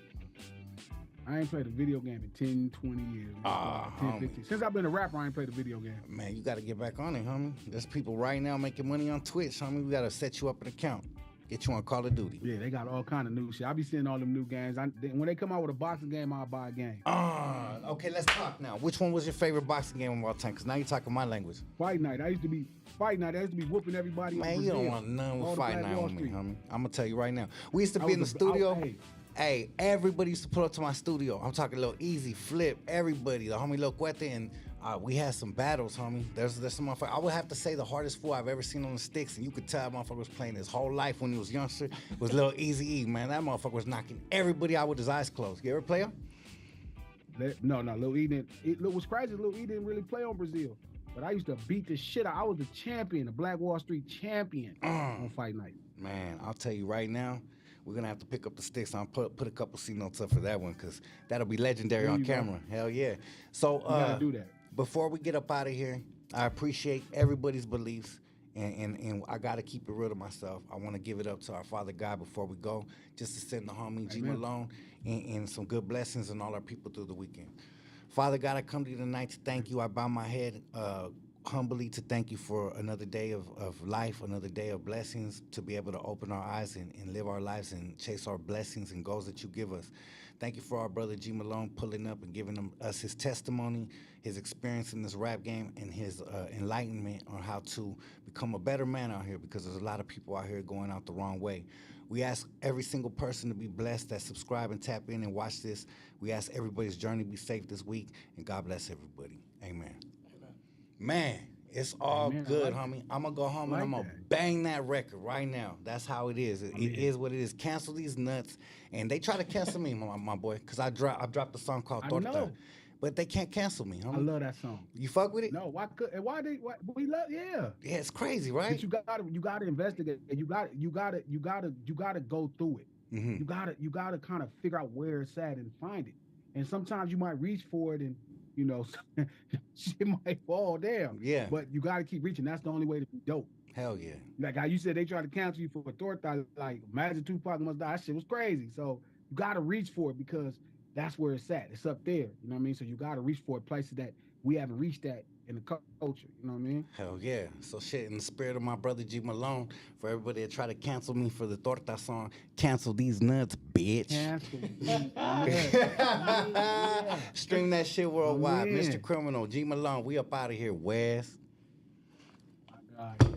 I ain't played a video game in 10, 20 years. 10, 15. Since I've been a rapper, I ain't played a video game. Man, you got to get back on it, homie. There's people right now making money on Twitch, homie. We got to set you up an account. Get you on Call of Duty. Yeah, they got all kind of new shit. I be seeing all them new games. When they come out with a boxing game, I'll buy a game. Okay, let's talk now. Which one was your favorite boxing game of all time? Because now you're talking my language. Fight Night. I used to be whooping everybody. Man, you don't want none with Fight Night on me, homie. I'm going to tell you right now. We used to be in the studio. Hey, everybody used to pull up to my studio. I'm talking Lil Easy, Flip, everybody. The homie Lil Cuete, and we had some battles, homie. There's some motherfucker. I would have to say the hardest fool I've ever seen on the sticks, and you could tell that motherfucker was playing his whole life when he was youngster, was Lil Easy E, man. That motherfucker was knocking everybody out with his eyes closed. You ever play him? No, Lil E didn't. What was crazy, Lil E didn't really play on Brazil. But I used to beat the shit out. I was the champion, the Black Wall Street champion on Fight Night. Man, I'll tell you right now, we're going to have to pick up the sticks. I'll put a couple C notes up for that one because that'll be legendary on camera. Hell yeah. So, you gotta do that. Before we get up out of here, I appreciate everybody's beliefs, and I got to keep it real to myself. I want to give it up to our Father God before we go, just to send the homie G Malone and some good blessings and all our people through the weekend. Father God, I come to you tonight to thank you. I bow my head humbly to thank you for another day of life, another day of blessings, to be able to open our eyes and live our lives and chase our blessings and goals that you give us. Thank you for our brother G Malone pulling up and giving us his testimony, his experience in this rap game, and his enlightenment on how to become a better man out here, because there's a lot of people out here going out the wrong way. We ask every single person to be blessed that subscribe and tap in and watch this. We ask everybody's journey be safe this week, and God bless everybody. Amen. Man, It's all man, I good, like homie. I'm gonna go home and like I'm gonna that. bang that record right now. That's how it is. It is what it is. Cancel these nuts, and they try to cancel me, my boy, because I dropped a song called I Torta, know. but they can't cancel me, homie. I love that song. You fuck with it? No, why could and why we love yeah. Yeah, it's crazy, right? But you gotta investigate. And you gotta go through it. Mm-hmm. You gotta kind of figure out where it's at and find it. And sometimes you might reach for it and shit might fall down. Yeah. But you gotta keep reaching. That's the only way to be dope. Hell yeah. Like how you said they tried to cancel you for a torta. Like imagine Tupac must die. That shit was crazy. So you gotta reach for it because that's where it's at. It's up there. You know what I mean? So you gotta reach for it, places that we haven't reached at in the culture. You know what I mean? Hell yeah. So shit, in the spirit of my brother G Malone, for everybody that try to cancel me for the Torta song, cancel these nuts, bitch. Cancel. Stream that shit worldwide. Yeah. Mr. Criminal, G Malone, we up out of here, Wes. God, yeah.